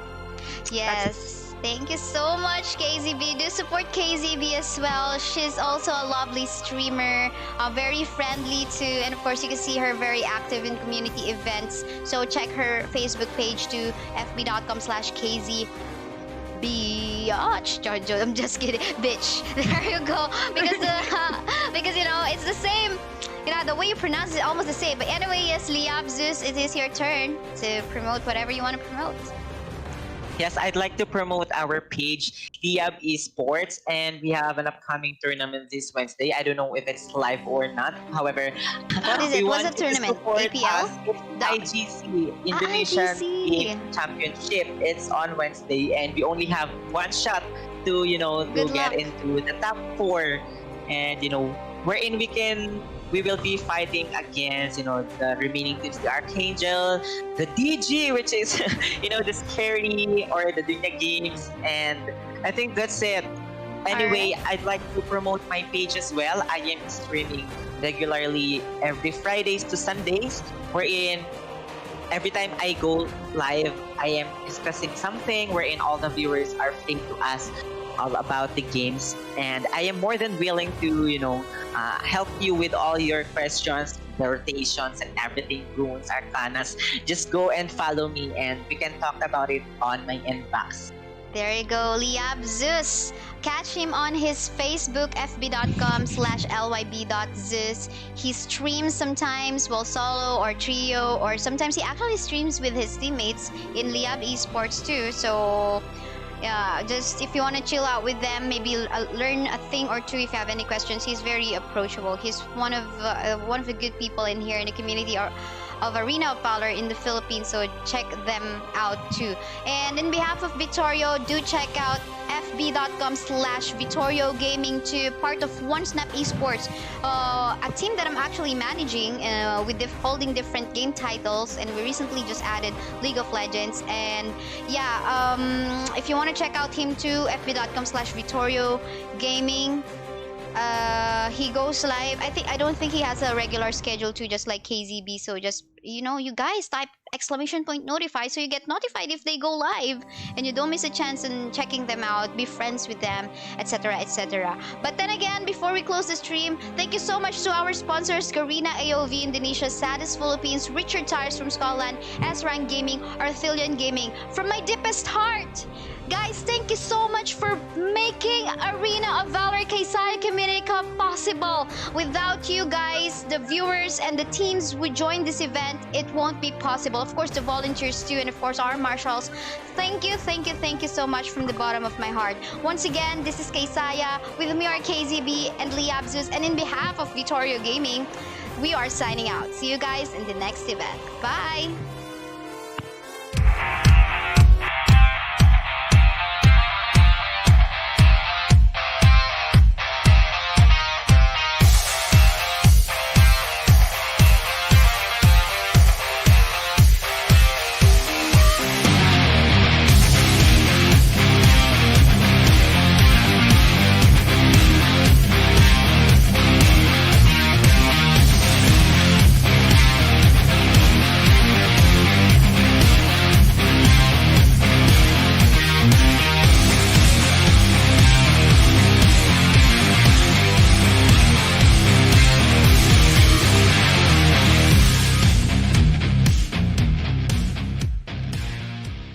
Yes. Thank you so much, KazeeB. Do support KazeeB as well. She's also a lovely streamer, very friendly too, and of course you can see her very active in community events. So check her Facebook page to fb.com/KazeeB. I'm just kidding, bitch. There you go. Because because you know it's the same. You know the way you pronounce it, almost the same. But anyway, yes, Liab, Zeus, it is your turn to promote whatever you want to promote. Yes, I'd like to promote our page, Liab Esports, and we have an upcoming tournament this Wednesday. I don't know if it's live or not. However, what is it? What's the tournament? APL? It's IGC, Indonesian Game Championship. It's on Wednesday, and we only have one shot to, you know, to get into the top 4, and you know, wherein we will be fighting against, you know, the remaining teams, the Archangel, the DG, which is, you know, the scary or the Dunya games, and I think that's it. Anyway, I'd like to promote my page as well. I am streaming regularly every Fridays to Sundays, wherein every time I go live, I am discussing something wherein all the viewers are free to ask all about the games, and I am more than willing to, you know, help you with all your questions, the rotations and everything, runes, arcanas. Just go and follow me and we can talk about it on my inbox. There you go, Liab Zeus. Catch him on his Facebook, fb.com/lyb.zeus. He streams sometimes, well, solo or trio, or sometimes he actually streams with his teammates in Liab Esports too. So yeah, just if you want to chill out with them, maybe learn a thing or two if you have any questions. He's very approachable. He's one of the good people in here in the community of Arena of Valor in the Philippines, so check them out too. And in behalf of Vittorio, do check out fb.com/Vittorio Gaming too, part of One Snap Esports, a team that I'm actually managing with holding different game titles, and we recently just added League of Legends. And yeah, if you want to check out him too, fb.com/Vittorio Gaming. He goes live. I don't think he has a regular schedule too, just like KazeeB. So just, you know, you guys type !notify so you get notified if they go live and you don't miss a chance in checking them out, be friends with them, etc, etc. But then again, before we close the stream, thank you so much to our sponsors: Garena AOV Indonesia, Sadis Philippines, Richard Tyers from Scotland, S-Rank Gaming, Arthilian Gaming. From my deepest heart, guys, thank you so much for making Arena of Valor Kaisaya Community Cup possible. Without you guys, the viewers and the teams who join this event, it won't be possible. Of course, the volunteers too, and of course our marshals. Thank you so much from the bottom of my heart. Once again, this is Kaisaya. With me are KazeeB and Liab Zeus, and in behalf of Vittorio Gaming, we are signing out. See you guys in the next event. Bye!